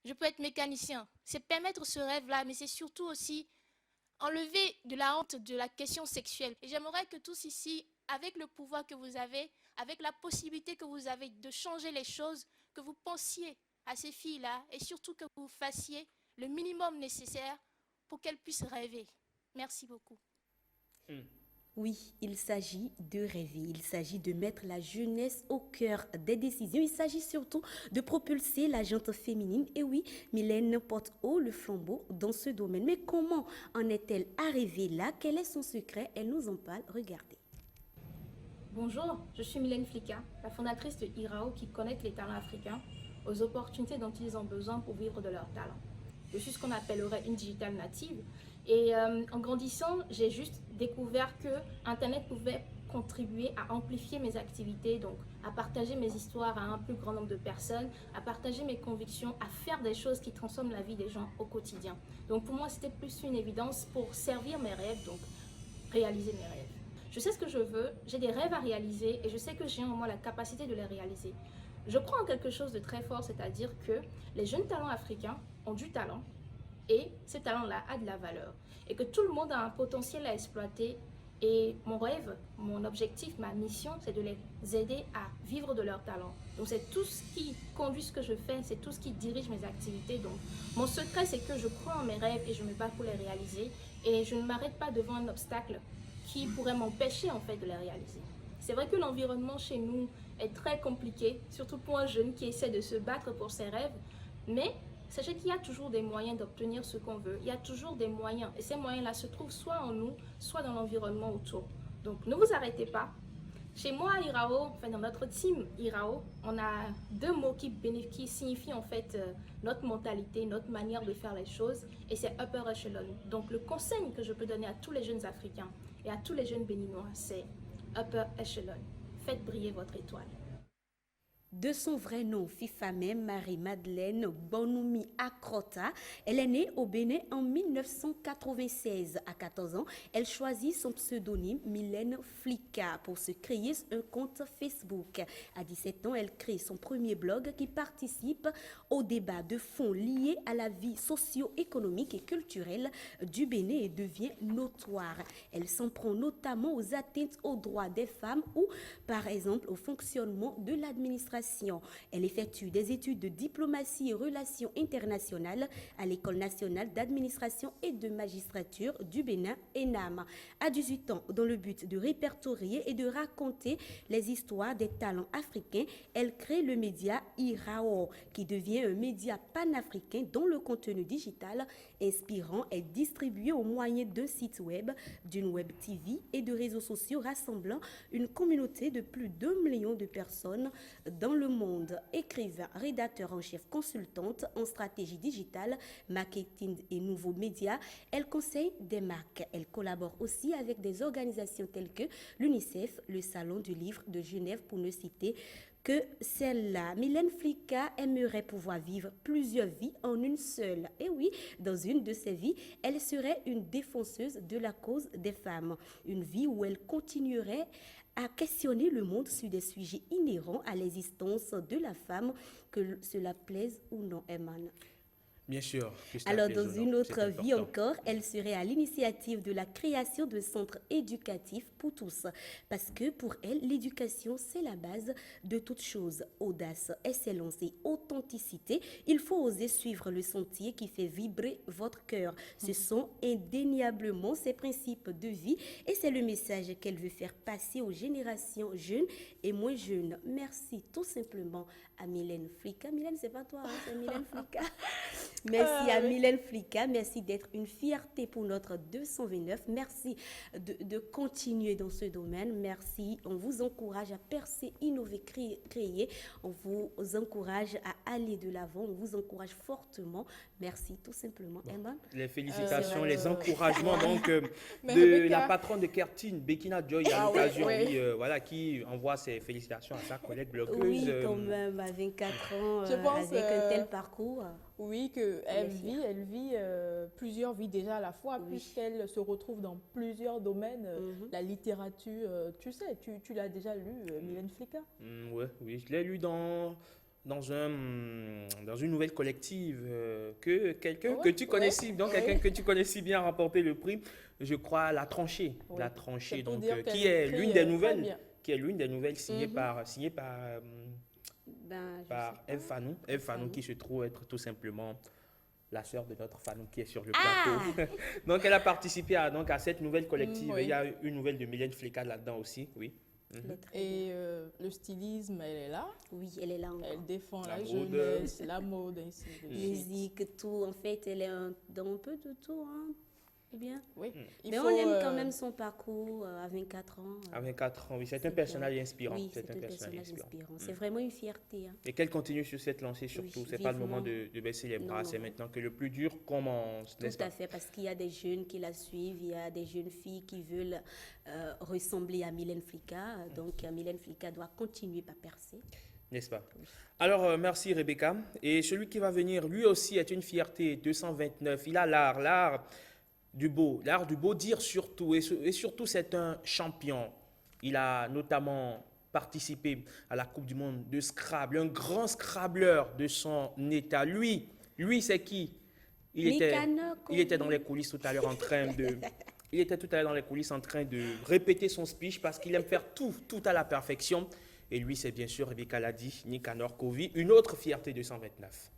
je peux être mécanicien. C'est permettre ce rêve-là, mais c'est surtout aussi enlever de la honte de la question sexuelle. Et j'aimerais que tous ici, avec le pouvoir que vous avez, avec la possibilité que vous avez de changer les choses, que vous pensiez à ces filles-là et surtout que vous fassiez le minimum nécessaire pour qu'elles puissent rêver. Merci beaucoup. Oui, il s'agit de rêver, il s'agit de mettre la jeunesse au cœur des décisions, il s'agit surtout de propulser la gente féminine. Et oui, Mylène porte haut le flambeau dans ce domaine. Mais comment en est-elle arrivée là? Quel est son secret? Elle nous en parle, regardez. Bonjour, je suis Mylène Flika, la fondatrice de IRAO qui connecte les talents africains aux opportunités dont ils ont besoin pour vivre de leurs talents. Je suis ce qu'on appellerait une digitale native et en grandissant, j'ai juste découvert que Internet pouvait contribuer à amplifier mes activités, donc à partager mes histoires à un plus grand nombre de personnes, à partager mes convictions, à faire des choses qui transforment la vie des gens au quotidien. Donc pour moi, c'était plus une évidence pour servir mes rêves, donc réaliser mes rêves. Je sais ce que je veux, j'ai des rêves à réaliser et je sais que j'ai en moi la capacité de les réaliser. Je crois en quelque chose de très fort, c'est-à-dire que les jeunes talents africains ont du talent et ce talent-là a de la valeur et que tout le monde a un potentiel à exploiter. Et mon rêve, mon objectif, ma mission, c'est de les aider à vivre de leur talent. Donc c'est tout ce qui conduit ce que je fais, c'est tout ce qui dirige mes activités. Donc mon secret, c'est que je crois en mes rêves et je me bats pour les réaliser et je ne m'arrête pas devant un obstacle qui pourrait m'empêcher en fait de les réaliser. C'est vrai que l'environnement chez nous est très compliqué, surtout pour un jeune qui essaie de se battre pour ses rêves, mais sachez qu'il y a toujours des moyens d'obtenir ce qu'on veut, il y a toujours des moyens, et ces moyens-là se trouvent soit en nous, soit dans l'environnement autour. Donc ne vous arrêtez pas. Chez moi, IRAO, enfin dans notre team IRAO, on a deux mots qui signifient en fait notre mentalité, notre manière de faire les choses, et c'est upper echelon. Donc le conseil que je peux donner à tous les jeunes Africains et à tous les jeunes Béninois, c'est upper echelon. Faites briller votre étoile. De son vrai nom, Fifamé Marie-Madeleine Bonoumi Akrota, elle est née au Bénin en 1996. À 14 ans, elle choisit son pseudonyme Mylène Flika pour se créer un compte Facebook. À 17 ans, elle crée son premier blog qui participe au débat de fond lié à la vie socio-économique et culturelle du Bénin et devient notoire. Elle s'en prend notamment aux atteintes aux droits des femmes ou, par exemple, au fonctionnement de l'administration. Elle effectue des études de diplomatie et relations internationales à l'École nationale d'administration et de magistrature du Bénin, ENAM. À 18 ans, dans le but de répertorier et de raconter les histoires des talents africains, elle crée le média IRAO, qui devient un média panafricain dont le contenu digital inspirant est distribué au moyen d'un site web, d'une web TV et de réseaux sociaux rassemblant une communauté de plus d'1 million de personnes dans le monde. Écrivain, rédacteur en chef, consultante en stratégie digitale, marketing et nouveaux médias, elle conseille des marques. Elle collabore aussi avec des organisations telles que l'UNICEF, le Salon du Livre de Genève pour ne citer que celle-là. Mylène Flika aimerait pouvoir vivre plusieurs vies en une seule. Et oui, dans une de ces vies, elle serait une défenseuse de la cause des femmes. Une vie où elle continuerait à questionner le monde sur des sujets inhérents à l'existence de la femme, que cela plaise ou non, Eman. Bien sûr. Alors, dans une autre vie encore, elle serait à l'initiative de la création de centres éducatifs pour tous. Parce que pour elle, l'éducation, c'est la base de toute chose. Audace, excellence et authenticité, il faut oser suivre le sentier qui fait vibrer votre cœur. Ce sont indéniablement ses principes de vie et c'est le message qu'elle veut faire passer aux générations jeunes et moins jeunes. Merci tout simplement à Mylène Flika. Mylène, c'est pas toi, hein, c'est Mylène Flika. Merci à Mylène Flika. Merci d'être une fierté pour notre 229. Merci de continuer dans ce domaine. Merci. On vous encourage à percer, innover, créer. On vous encourage à aller de l'avant. On vous encourage fortement. Merci, tout simplement. Emma? Les félicitations, les encouragements donc de Rebecca, la patronne de Kertine, Bekina Joy, à l'occasion, voilà, qui envoie ses félicitations à sa collègue blogueuse. Oui, quand même, à 24 ans, Je pense, avec un tel parcours. oui, qu'elle vit plusieurs vies déjà à la fois, puisqu'elle se retrouve dans plusieurs domaines. La littérature, tu sais, tu l'as déjà lu, Mylène Flika? Oui, je l'ai lu dans une nouvelle collective que quelqu'un que tu connais si, donc quelqu'un que tu connais si bien a remporté le prix, je crois, La Tranchée. Oui. La Tranchée, C'est pour donc dire qui qu'elle est écrit l'une des très nouvelles, bien. signée par Ben, je par sais Eve pas. Fanou, qui se trouve être tout simplement la sœur de notre Fanou qui est sur le Ah! plateau. Donc elle a participé à cette nouvelle collective. Oui. Il y a une nouvelle de Mylène Flika là-dedans aussi, oui. Elle est très Et le stylisme, elle est là. Oui, elle est là encore. Elle défend La la mode. jeunesse, la mode, ainsi de suite. Musique, tout. En fait, elle est dans un peu de tout. Hein. Eh bien. Oui. Il Mais faut, on aime quand même son parcours à 24 ans. À 24 ans, oui, c'est un C'est personnage inspirant. Oui, c'est un personnage inspirant. C'est vraiment une fierté. Hein. Et qu'elle continue sur cette lancée surtout. Oui, c'est pas le vivement. moment de baisser les bras, Non, c'est non. maintenant que le plus dur commence, Tout n'est-ce à pas? fait, parce qu'il y a des jeunes qui la suivent, il y a des jeunes filles qui veulent ressembler à Mylène Flika. Donc, Mylène Flika doit continuer par percer. N'est-ce pas? Alors, merci Rebecca. Et celui qui va venir, lui aussi, est une fierté. 229, il a l'art du beau dire surtout. Et surtout, c'est un champion. Il a notamment participé à la Coupe du Monde de Scrabble, un grand Scrabbleur de son état. Lui, c'est qui? Il était dans les coulisses tout à l'heure en train de... Il était tout à l'heure dans les coulisses en train de répéter son speech parce qu'il aime faire tout à la perfection. Et lui, c'est bien sûr, Rebecca l'a dit, Nicanor Kovi, une autre fierté 229.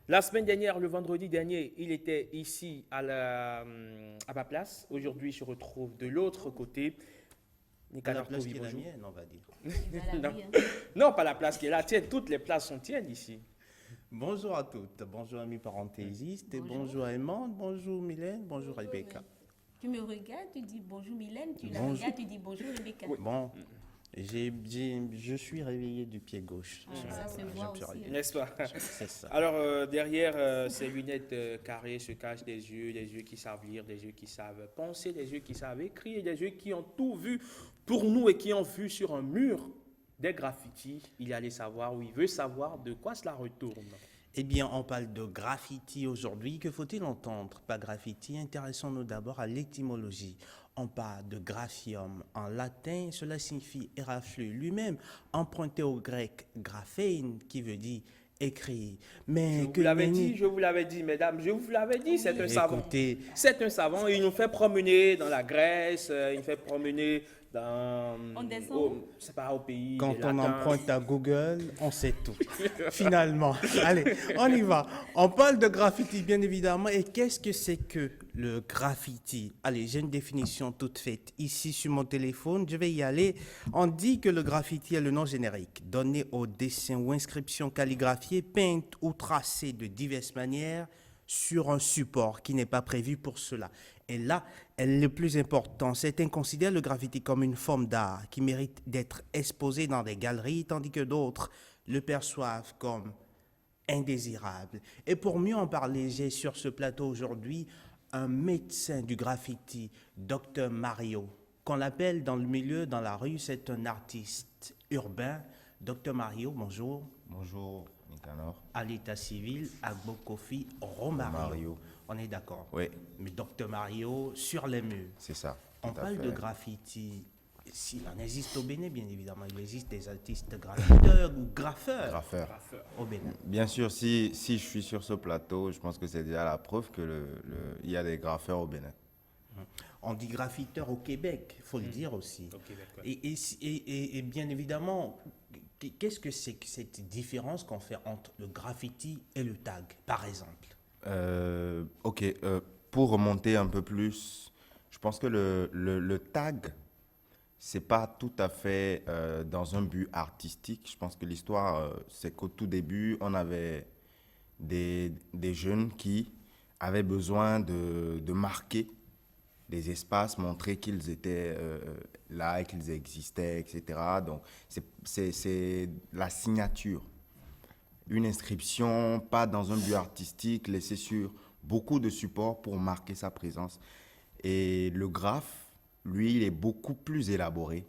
La semaine dernière, le vendredi dernier, il était ici à ma place. Aujourd'hui, il se retrouve de l'autre côté. La Nicanor place Kovi, qui est la bonjour. mienne, on va dire. Non, pas la place qui est là. Tiens, toutes les places sont tiennes ici. Bonjour à toutes, bonjour amis parenthésistes, et bonjour Aimante, bonjour Mylène, bonjour Rebecca. Tu me regardes, tu dis bonjour Mylène, tu la Bonjour. regardes, tu dis bonjour Rebecca. Bon, je suis réveillé du pied gauche. ça se voit me suis aussi, réveillé. N'est-ce pas? C'est ça. Alors, derrière ces lunettes carrées se cachent des yeux qui savent lire, des yeux qui savent penser, des yeux qui savent écrire, des yeux qui ont tout vu pour nous et qui ont vu sur un mur des graffitis. Il allait savoir, ou il veut savoir de quoi cela retourne. Eh bien, on parle de graffiti aujourd'hui. Que faut-il entendre par graffiti? Intéressons-nous d'abord à l'étymologie. On parle de graphium. En latin, cela signifie éraflure. Lui-même, emprunté au grec graphein, qui veut dire écrit. Mais Je vous l'avais dit, mesdames, je vous l'avais dit, c'est un savant. Écoutez, C'est un savant, il nous fait promener dans la Grèce, il nous fait promener On descend. c'est pas au pays quand des on Latins. emprunte à Google, on sait tout. Finalement, allez, on y va. On parle de graffiti, bien évidemment. Et qu'est-ce que c'est que le graffiti? Allez, j'ai une définition toute faite ici sur mon téléphone. Je vais y aller. On dit que le graffiti est le nom générique donné aux dessins ou inscriptions calligraphiées, peintes ou tracées de diverses manières sur un support qui n'est pas prévu pour cela. Et là, le plus important, certains considèrent le graffiti comme une forme d'art qui mérite d'être exposée dans des galeries, tandis que d'autres le perçoivent comme indésirable. Et pour mieux en parler, j'ai sur ce plateau aujourd'hui un médecin du graffiti, Dr Mario, qu'on l'appelle dans le milieu, dans la rue, c'est un artiste urbain. Dr Mario, bonjour. Bonjour, Nicanor. À l'état civil, Agbo Kofi Romario. Romario. On est d'accord. Oui, Mais Dr Mario, sur les murs. c'est ça. On tout à parle fait. de graffiti. S'il en existe au Bénin, bien évidemment, il existe des artistes graffiteurs ou graffeurs Graffeur. au Bénin. Bien sûr, si je suis sur ce plateau, je pense que c'est déjà la preuve que il y a des graffeurs au Bénin. On dit graffiteur au Québec, il faut le dire aussi. Au Québec, ouais. Et bien évidemment, qu'est-ce que c'est que cette différence qu'on fait entre le graffiti et le tag, par exemple? Pour remonter un peu plus, je pense que le tag, c'est pas tout à fait dans un but artistique. Je pense que l'histoire, c'est qu'au tout début, on avait des jeunes qui avaient besoin de marquer des espaces, montrer qu'ils étaient là, qu'ils existaient, etc. Donc, c'est la signature. Une inscription, pas dans un but artistique, laissée sur beaucoup de supports pour marquer sa présence. Et le graphe, lui, il est beaucoup plus élaboré.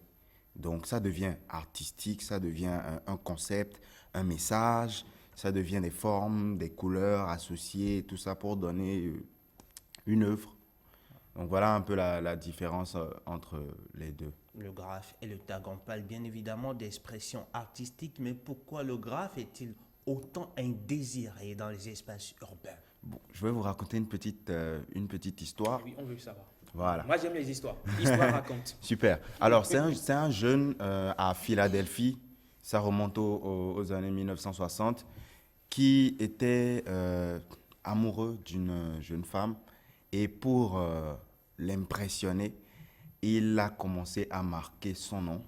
Donc, ça devient artistique, ça devient un concept, un message, ça devient des formes, des couleurs associées, tout ça pour donner une œuvre. Donc, voilà un peu la différence entre les deux. Le graphe et le tag, on parle bien évidemment d'expression artistique, mais pourquoi le graphe est-il autant indésiré dans les espaces urbains? Bon, je vais vous raconter une petite histoire. Oui, on veut savoir. Voilà. Moi, j'aime les histoires. L'histoire raconte. Super. Alors, c'est un jeune à Philadelphie, ça remonte aux années 1960, qui était amoureux d'une jeune femme. Et pour l'impressionner, il a commencé à marquer son nom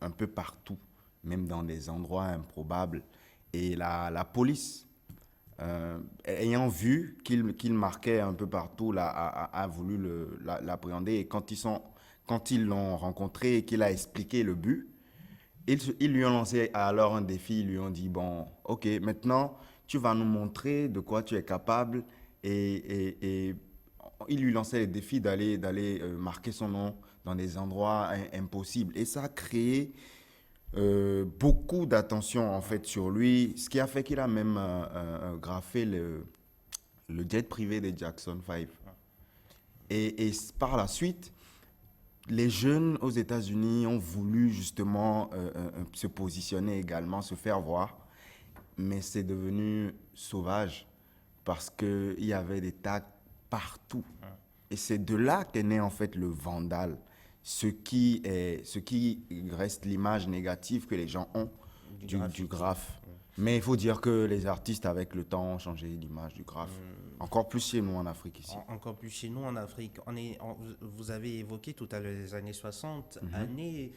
un peu partout, même dans des endroits improbables. Et la police, ayant vu qu'il marquait un peu partout, a voulu l'appréhender. Et quand ils l'ont rencontré et qu'il a expliqué le but, ils lui ont lancé alors un défi. Ils lui ont dit, bon, ok, maintenant, tu vas nous montrer de quoi tu es capable. Et il lui lançait le défi d'aller marquer son nom dans des endroits impossibles. Et ça a créé beaucoup d'attention en fait sur lui, ce qui a fait qu'il a même graffé le jet privé des Jackson 5. Et par la suite, les jeunes aux États-Unis ont voulu justement se positionner également, se faire voir, mais c'est devenu sauvage parce qu'il y avait des tags partout. Et c'est de là qu'est né en fait le vandal. Ce qui reste l'image négative que les gens ont du graphe. Mais il faut dire que les artistes, avec le temps, ont changé l'image du graphe. Encore plus chez nous en Afrique ici. Encore plus chez nous en Afrique. Vous avez évoqué tout à l'heure les années 60, années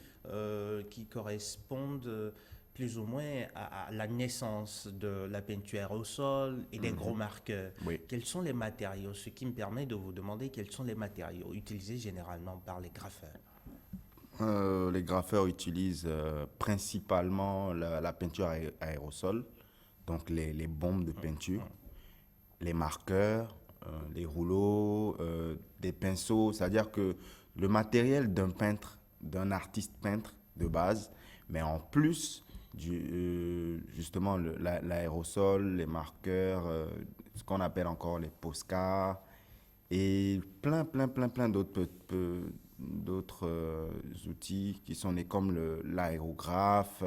qui correspondent plus ou moins à la naissance de la peinture aérosol et des gros marqueurs. Oui. Quels sont les matériaux? Ce qui me permet de vous demander quels sont les matériaux utilisés généralement par les graffeurs. Les graffeurs utilisent principalement la peinture aérosol, donc les bombes de peinture, les marqueurs, les rouleaux, des pinceaux. C'est-à-dire que le matériel d'un peintre, d'un artiste peintre de base, mais en plus, justement l'aérosol, les marqueurs, ce qu'on appelle encore les Posca et plein d'autres outils qui sont nés comme l'aérographe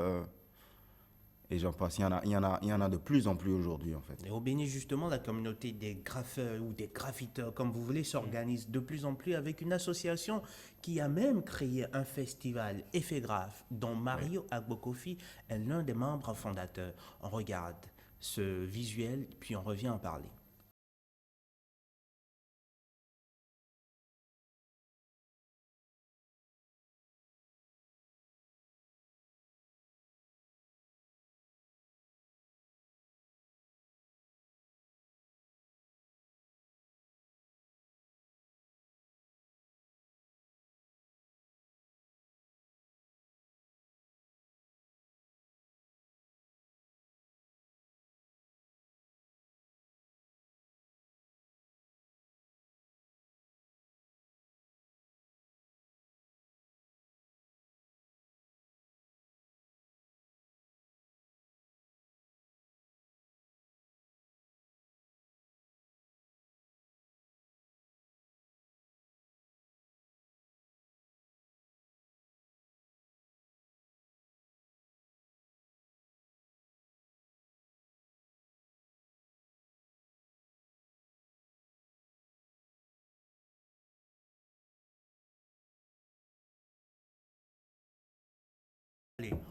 et j'en passe. Il y en a de plus en plus aujourd'hui en fait. Et au Bénin, justement, la communauté des graffeurs ou des graffiteurs, comme vous voulez, s'organise de plus en plus avec une association qui a même créé un festival Effet Graphe, dont Mario Agbokofi est l'un des membres fondateurs. On regarde ce visuel, puis on revient en parler.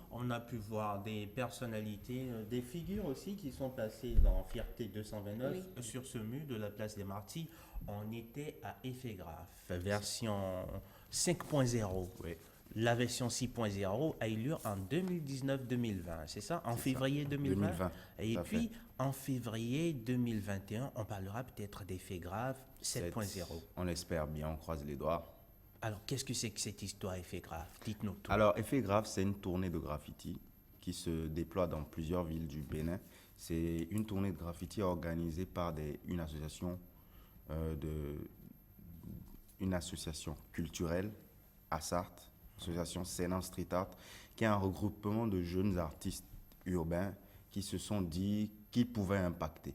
On a pu voir des personnalités, des figures aussi qui sont placées dans Fierté 229 sur ce mur de la place des Martyrs. On était à Effet Graphe, version 5.0. Oui. La version 6.0 a eu lieu en 2019-2020, c'est ça? En février 2020. 2020, Et tout à puis, fait. en février 2021, on parlera peut-être des faits graves 7.0. On l'espère bien, on croise les doigts. Alors, qu'est-ce que c'est que cette histoire effet grave? Dites-nous tout. Alors, Effet Grave, c'est une tournée de graffiti qui se déploie dans plusieurs villes du Bénin. C'est une tournée de graffiti organisée par une association une association culturelle à Sarthe, l'association Sénan Street Art, qui est un regroupement de jeunes artistes urbains qui se sont dit qu'ils pouvaient impacter.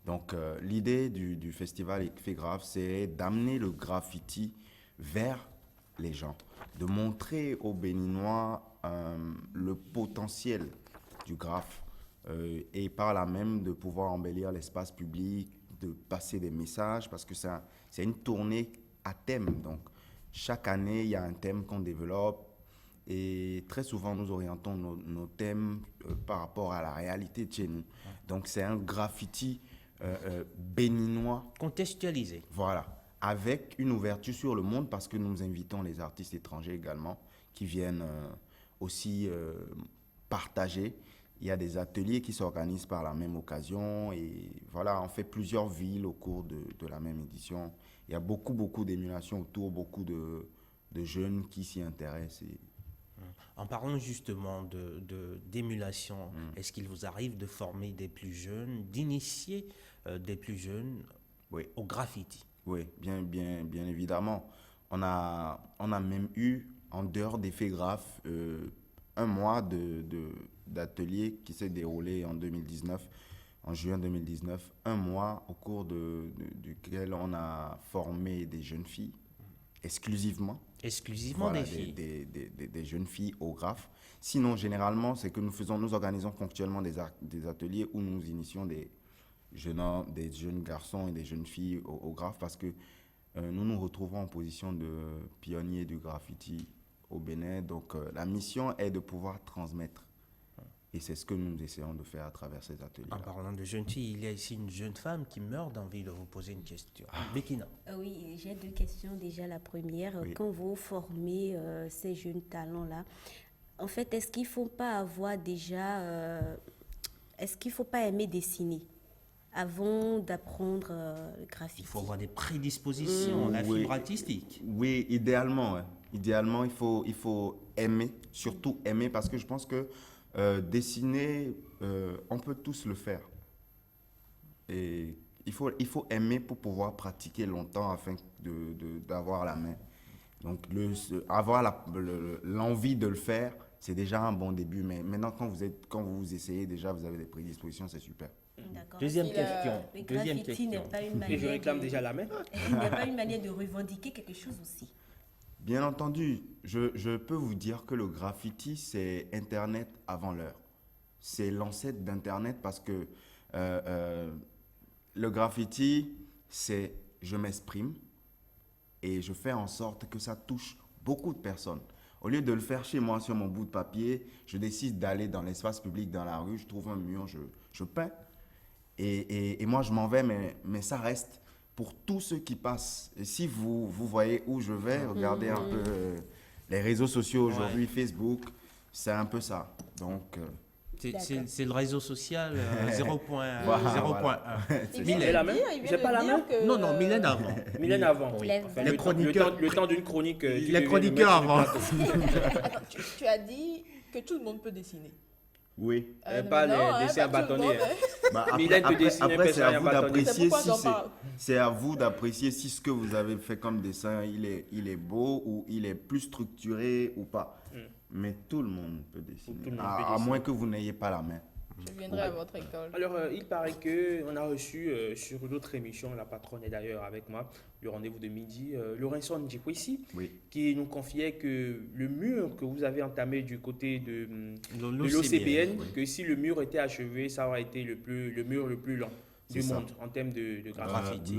Donc, l'idée du festival Effet Grave, c'est d'amener le graffiti vers les gens, de montrer aux Béninois le potentiel du graphe et par là même de pouvoir embellir l'espace public, de passer des messages, parce que c'est une tournée à thème. Donc, chaque année, il y a un thème qu'on développe et très souvent, nous orientons nos thèmes par rapport à la réalité de chez nous. Donc, c'est un graffiti béninois. Contextualisé. Voilà, avec une ouverture sur le monde parce que nous invitons les artistes étrangers également qui viennent aussi partager. Il y a des ateliers qui s'organisent par la même occasion et voilà, on fait plusieurs villes au cours de la même édition. Il y a beaucoup d'émulation autour, beaucoup de jeunes qui s'y intéressent. En parlant justement d'émulation, est-ce qu'il vous arrive de former des plus jeunes, d'initier des plus jeunes au graffiti? Oui, bien évidemment. On a même eu, en dehors des faits graves, un mois d'atelier qui s'est déroulé en 2019, en juin 2019, un mois au cours duquel on a formé des jeunes filles exclusivement. Exclusivement Voilà, des filles. Des jeunes filles au graphe. Sinon, généralement, c'est que nous organisons ponctuellement des ateliers où nous initions des jeunes garçons et des jeunes filles au graphe parce que nous nous retrouvons en position de pionniers du graffiti au Bénin. Donc, la mission est de pouvoir transmettre. Et c'est ce que nous essayons de faire à travers ces ateliers. En parlant de jeunes filles, il y a ici une jeune femme qui meurt d'envie de vous poser une question. Bekina. Oui, j'ai deux questions déjà. La première, Oui. quand vous formez ces jeunes talents-là, en fait, est-ce qu'il ne faut pas avoir déjà... est-ce qu'il ne faut pas aimer dessiner avant d'apprendre le graffiti? Il faut avoir des prédispositions, la Oui. fibre artistique. Oui, idéalement. Ouais. Idéalement, il faut aimer, surtout aimer, parce que je pense que dessiner, on peut tous le faire. Et il faut aimer pour pouvoir pratiquer longtemps afin d'avoir la main. Donc, avoir l'envie de le faire, c'est déjà un bon début. Mais maintenant, quand vous essayez, déjà, vous avez des prédispositions, c'est super. D'accord. Deuxième Parce que question. Le Deuxième graffiti n'est question. pas une Et manière je réclame déjà la main. il n'est pas une manière de revendiquer quelque chose aussi. Bien entendu, je peux vous dire que le graffiti, c'est Internet avant l'heure. C'est l'ancêtre d'Internet parce que le graffiti, c'est je m'exprime et je fais en sorte que ça touche beaucoup de personnes. Au lieu de le faire chez moi sur mon bout de papier, je décide d'aller dans l'espace public, dans la rue, je trouve un mur, je peins. Et moi, je m'en vais, mais ça reste pour tous ceux qui passent. Et si vous voyez où je vais, regardez un peu les réseaux sociaux aujourd'hui, Facebook, c'est un peu ça. Donc, C'est le réseau social 0.1. Voilà. J'ai la main. J'ai pas la main. Non, Mylène avant. Mylène avant. Oui. Enfin, Les le temps- chroniqueurs- le temps d'une chronique. tu Les devais le chroniqueurs mettre sur le avant. plateau. Tu as dit que tout le monde peut dessiner. oui. Pas les non, dessins pas tout le bâtonnés. monde, hein. Bah, Mylène peut dessiner, après, c'est à personne vous n'a bâtonné. d'apprécier C'est pourquoi si j'en parle. c'est à vous d'apprécier si ce que vous avez fait comme dessin, il est beau ou il est plus structuré ou pas. Mais tout le monde peut dessiner. Tout le monde à peut à dessiner. moins que vous n'ayez pas la main. Je viendrai à votre école. Alors, il paraît qu'on a reçu sur d'autres émissions, la patronne est d'ailleurs avec moi, le rendez-vous de midi, Lorenzo Ndjikwesi, Oui. qui nous confiait que le mur que vous avez entamé du côté de l'OCBN, l'OCBN, oui. que si le mur était achevé, ça aurait été le mur le plus long du C'est ça. monde en termes de graffiti.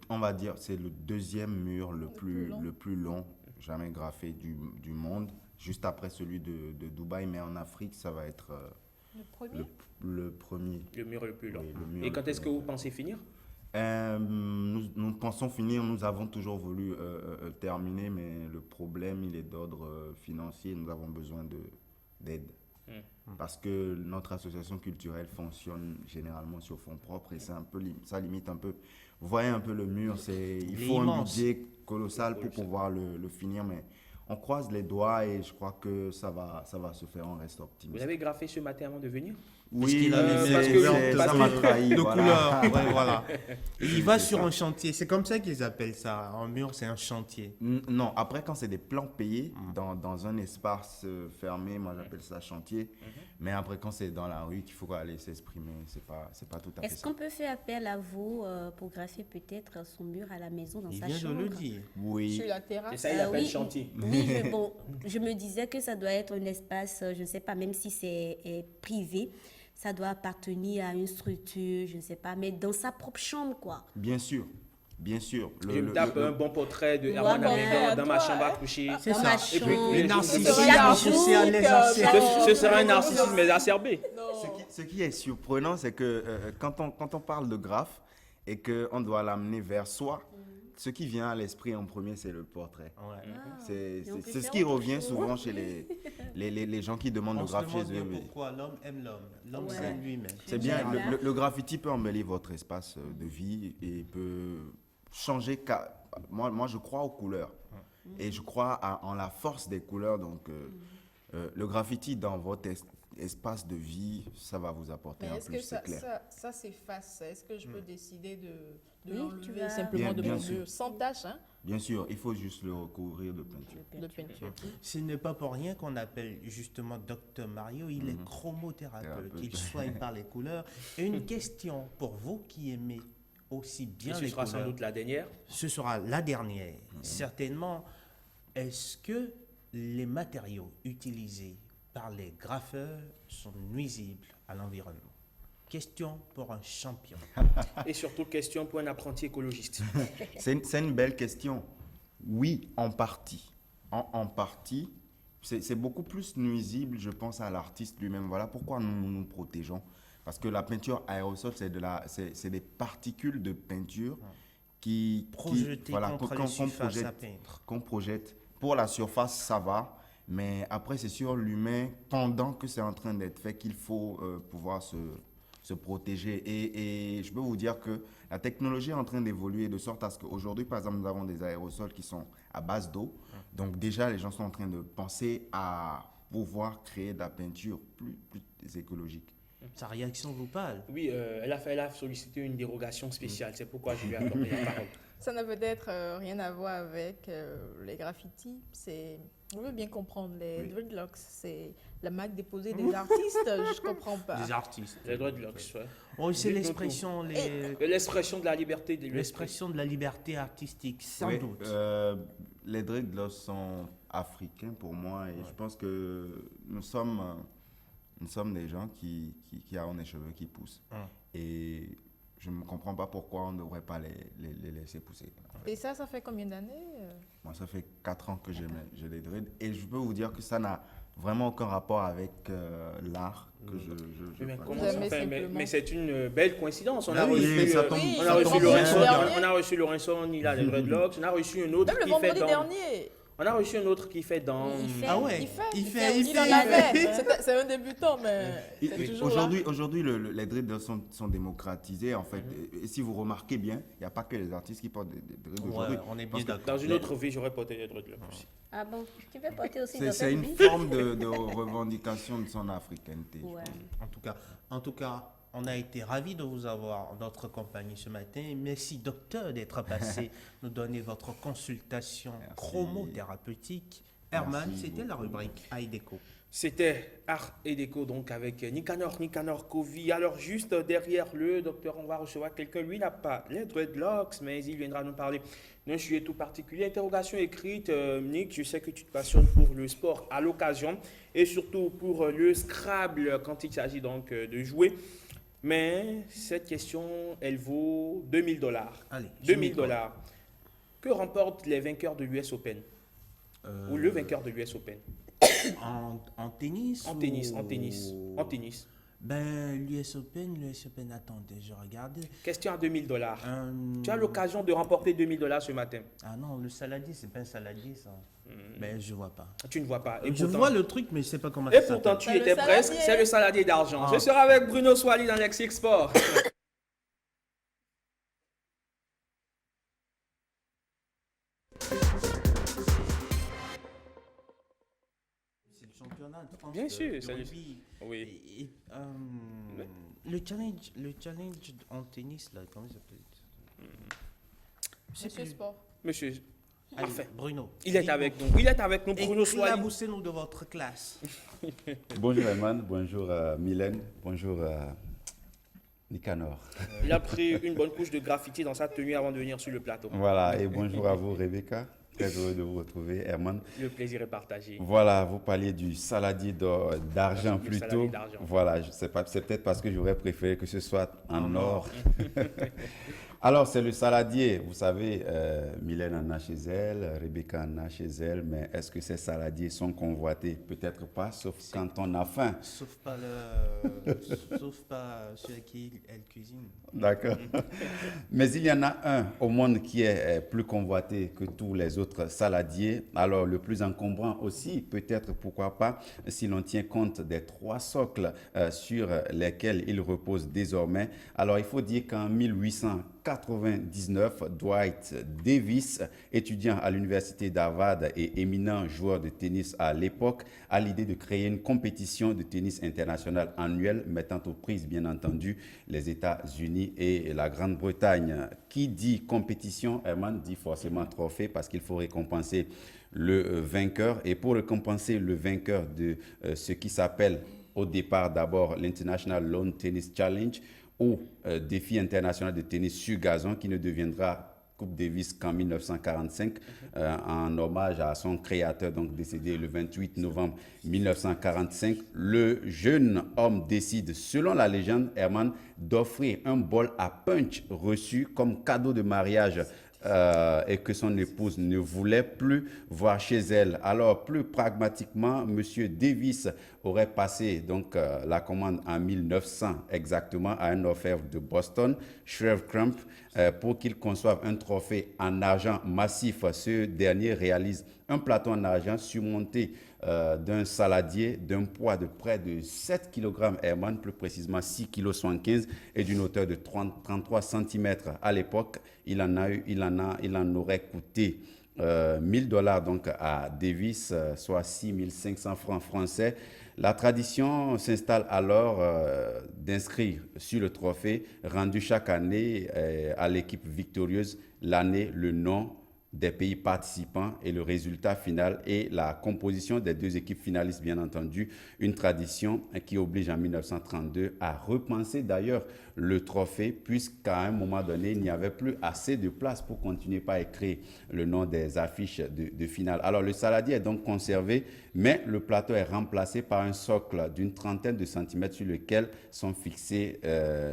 On va dire c'est le deuxième mur plus long. le plus long jamais graffé du monde, juste après celui de Dubaï, mais en Afrique, ça va être Le premier. le premier. Le mur le plus long. Oui, le mur Et le quand plus est-ce que long. vous pensez finir? Nous pensons finir, nous avons toujours voulu terminer, mais le problème, il est d'ordre financier. Nous avons besoin d'aide. Parce que notre association culturelle fonctionne généralement sur fonds propres et c'est un peu, ça limite un peu. Vous voyez un peu le mur, il faut un budget colossal pour pouvoir le finir, mais on croise les doigts et je crois que ça va se faire, on reste optimiste. Vous avez graffé ce matin avant de venir? Oui, ça m'a trahi. De Voilà. couleur, ouais, voilà. Il va sur un chantier, c'est comme ça qu'ils appellent ça. Un mur, c'est un chantier. Non, après, quand c'est des plans payés dans un espace fermé, moi j'appelle ça chantier. Mais après, quand c'est dans la rue qu'il faut aller s'exprimer, c'est pas tout à fait ça. Est-ce qu'on peut faire appel à vous pour graffer peut-être son mur à la maison, dans Il sa vient chambre? de le dire. Oui. Sur la terrasse. Et ça, il appelle oui, chantier. Oui, je me disais que ça doit être un espace, je ne sais pas, même si c'est privé, ça doit appartenir à une structure, je ne sais pas, mais dans sa propre chambre, quoi. Bien sûr. Bien sûr. Je me tape un bon portrait de Herman bon, Amédor dans ma toi, chambre à coucher. C'est Dans ça. ma Et puis, chambre. Le les- narcissisme J'avoue poussé à l'exercer. Ce sera un narcissisme exacerbé. Ce qui est surprenant, c'est que quand on parle de graphe et qu'on doit l'amener vers soi, ce qui vient à l'esprit en premier, c'est le portrait. Ouais. Mais on peut C'est ce faire qui autre revient chose. souvent chez les gens qui demandent On le se graphe demande chez bien eux. pourquoi l'homme aime l'homme. L'homme, Ouais. c'est lui-même. C'est bien, Voilà. le graffiti peut embellir votre espace de vie et peut changer. Moi, je crois aux couleurs et je crois en la force des couleurs. Donc, le graffiti dans votre espace de vie, ça va vous apporter Mais un est-ce plus, que c'est clair. ça s'efface? Est-ce que je peux décider de Oui, l'enlever tu vas- simplement de Bien mon sûr. mur, sans tâche, hein, Bien sûr, il faut juste le recouvrir de peinture. de peinture? Ce n'est pas pour rien qu'on appelle justement Dr Mario, il est chromothérapeute, Thérapeute. il soigne par les couleurs. Et une question pour vous qui aimez aussi Et bien ce les sera couleurs. sans doute la dernière. Ce sera la dernière. Certainement, est-ce que les matériaux utilisés par les graffeurs sont nuisibles à l'environnement? Question pour un champion. Et surtout, question pour un apprenti écologiste. C'est une belle question. Oui, en partie. En partie, c'est beaucoup plus nuisible, je pense, à l'artiste lui-même. Voilà pourquoi nous protégeons. Parce que la peinture aérosol, c'est des particules de peinture Projeté contre les surfaces à peindre. qu'on projette. Pour la surface, ça va. Mais après, c'est sur l'humain, pendant que c'est en train d'être fait, qu'il faut pouvoir se protéger. Et je peux vous dire que la technologie est en train d'évoluer de sorte à ce qu'aujourd'hui, par exemple, nous avons des aérosols qui sont à base d'eau. Donc déjà, les gens sont en train de penser à pouvoir créer de la peinture plus écologique. Sa réaction vous parle. Oui, elle a sollicité une dérogation spéciale. C'est pourquoi je lui ai accordé la parole. Ça n'a peut-être rien à voir avec les graffitis. On veut bien comprendre, les dreadlocks, c'est la marque déposée des artistes, je comprends pas. Des artistes. Les dreadlocks, ouais. Oh, c'est Dites-nous l'expression, L'expression de la liberté. l'expression de la liberté artistique, sans Oui, doute. les dreadlocks sont africains pour moi et je pense que nous sommes des gens qui ont des cheveux qui poussent. Et je ne comprends pas pourquoi on ne devrait pas les laisser pousser. Et ça fait combien d'années? Moi, ça fait 4 ans que j'ai des dreads et je peux vous dire que ça n'a vraiment aucun rapport avec l'art que je Mais pratique. comment ça fait? Mais c'est une belle coïncidence. On a Oui, reçu, ça tombe- on ça a reçu tombe Lorenzo, bien. on a reçu Lorenzo, il a les dreadlocks. On a reçu un autre Même le qui fait vendredi dans... dernier. On a reçu un autre qui fait dans... Ah ouais, Il en avait. C'est un débutant, mais c'est Oui, toujours là. aujourd'hui, les dreads sont démocratisés en fait. Et si vous remarquez bien, il n'y a pas que les artistes qui portent des dreads aujourd'hui. on est bien Parce que d'accord. Dans une autre vie, j'aurais porté des dreadlocks aussi. Ah bon, tu peux porter aussi dans C'est cette une vie? forme de revendication de son africanité. je Ouais. pense. En tout cas, on a été ravis de vous avoir en notre compagnie ce matin. Merci, docteur, d'être passé nous donner votre consultation Merci. chromothérapeutique. Herman, Merci c'était la beaucoup. rubrique Aïdeco. C'était Art et Déco, donc avec Nicanor Kovi. Alors, juste derrière le docteur, on va recevoir quelqu'un. Lui n'a pas les dreadlocks, mais il viendra nous parler d'un sujet tout particulier. Interrogation écrite. Nick, je sais que tu te passionnes pour le sport à l'occasion et surtout pour le Scrabble quand il s'agit donc de jouer. Mais cette question, elle vaut $2000. Allez, 2000 $. Que remportent les vainqueurs de l'US Open? Ou le vainqueur de l'US Open? En tennis En ou- tennis. Ben, l'US Open, attendez, je regarde. Question à $2000. Tu as l'occasion de remporter $2000 ce matin. Ah non, le saladier, c'est pas un saladier, ça. Ben, je vois pas. Tu ne vois pas. Je vois le truc, mais je sais pas comment Et ça pourtant, s'appelle. tu étais presque. C'est le saladier d'argent. Ah. Je serai avec Bruno Swali dans Lexique Sport. C'est le championnat de France. Bien sûr, de c'est le- rugby. Oui. Le challenge en tennis, là, comment ça s'appelle? Monsieur Sport. Monsieur. Allez, Parfait. Bruno. Il est avec nous. Il est avec nous, Bruno Swali. Éclaboussez-nous de votre classe. Bonjour Herman, bonjour Mylène, bonjour Nicanor. Il a pris une bonne couche de graffiti dans sa tenue avant de venir sur le plateau. Voilà, et bonjour à vous Rebecca. Très heureux de vous retrouver, Herman. Le plaisir est partagé. Voilà, vous parliez du saladier d'argent Du plutôt. saladier d'argent. Voilà, je sais pas, c'est peut-être parce que j'aurais préféré que ce soit en or. Alors, c'est le saladier. Vous savez, Mylène en a chez elle, Rebecca en a chez elle, mais est-ce que ces saladiers sont convoités? Peut-être pas, sauf quand on a faim. Sauf pas ceux qui elle cuisine. D'accord. Mais il y en a un au monde qui est plus convoité que tous les autres saladiers. Alors, le plus encombrant aussi, peut-être, pourquoi pas, si l'on tient compte des 3 socles sur lesquels il repose désormais. Alors, il faut dire qu'en 1899, Dwight Davis, étudiant à l'université d'Harvard et éminent joueur de tennis à l'époque, a l'idée de créer une compétition de tennis internationale annuelle mettant aux prises, bien entendu, les États-Unis et la Grande-Bretagne. Qui dit compétition, Herman, dit forcément trophée parce qu'il faut récompenser le vainqueur. Et pour récompenser le vainqueur de ce qui s'appelle au départ d'abord l'International Lawn Tennis Challenge, ou défi international de tennis sur gazon qui ne deviendra Coupe Davis qu'en 1945 en hommage à son créateur, donc décédé le 28 novembre 1945. Le jeune homme décide, selon la légende, Herman, d'offrir un bol à punch reçu comme cadeau de mariage et que son épouse ne voulait plus voir chez elle. Alors, plus pragmatiquement, M. Davis aurait passé donc la commande en 1900 exactement à un orfèvre de Boston, Shreve Crump, pour qu'il conçoive un trophée en argent massif. Ce dernier réalise un plateau en argent surmonté d'un saladier d'un poids de près de 7 kg, Herman, plus précisément 6,75 kg et d'une hauteur de 33 cm. À l'époque, il en aurait coûté $1,000 donc à Davis, soit 6 500 francs français. La tradition s'installe alors d'inscrire sur le trophée rendu chaque année à l'équipe victorieuse l'année, le nom des pays participants et le résultat final et la composition des 2 équipes finalistes, bien entendu, une tradition qui oblige en 1932 à repenser d'ailleurs le trophée puisqu'à un moment donné, il n'y avait plus assez de place pour continuer par écrire le nom des affiches de finale. Alors le saladier est donc conservé, mais le plateau est remplacé par un socle d'une trentaine de centimètres sur lequel sont fixées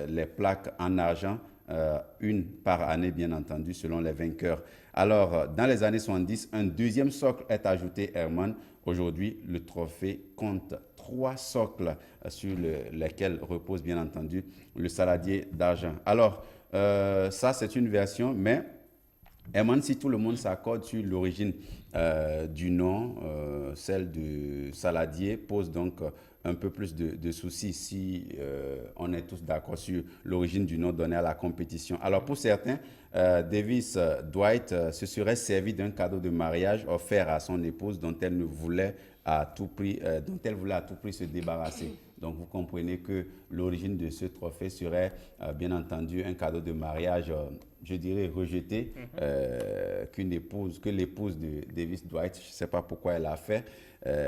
les plaques en argent, une par année bien entendu selon les vainqueurs. Alors, dans les années 70, un deuxième socle est ajouté, Herman. Aujourd'hui, le trophée compte 3 socles sur lesquels repose bien entendu le saladier d'argent. Alors, ça c'est une version, mais Herman, si tout le monde s'accorde sur l'origine du nom, celle de saladier pose donc un peu plus de soucis si on est tous d'accord sur l'origine du nom donné à la compétition. Alors pour certains, Davis Dwight se serait servi d'un cadeau de mariage offert à son épouse dont elle voulait à tout prix se débarrasser. Donc vous comprenez que l'origine de ce trophée serait bien entendu un cadeau de mariage, je dirais rejeté, que l'épouse de Davis Dwight, je ne sais pas pourquoi elle a fait,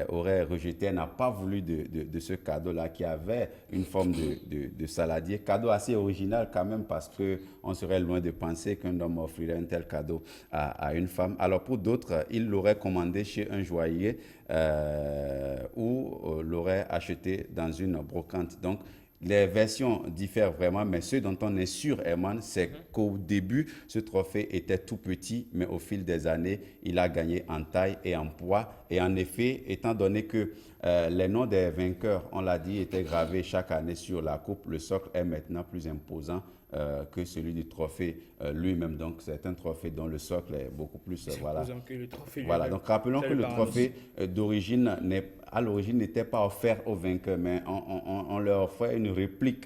aurait rejeté. Elle n'a pas voulu de ce cadeau-là qui avait une forme de saladier. Cadeau assez original quand même parce qu'on serait loin de penser qu'un homme offrirait un tel cadeau à une femme. Alors pour d'autres, il l'aurait commandé chez un joaillier ou l'aurait acheté dans une brocante. Donc, les versions diffèrent vraiment, mais ce dont on est sûr, Herman, c'est qu'au début, ce trophée était tout petit, mais au fil des années, il a gagné en taille et en poids. Et en effet, étant donné que les noms des vainqueurs, on l'a dit, étaient gravés chaque année sur la coupe. Le socle est maintenant plus imposant que celui du trophée lui-même. Donc, c'est un trophée dont le socle est beaucoup plus... voilà. Que le trophée Voilà, donc rappelons que le trophée d'origine, à l'origine, n'était pas offert aux vainqueurs, mais on leur offrait une réplique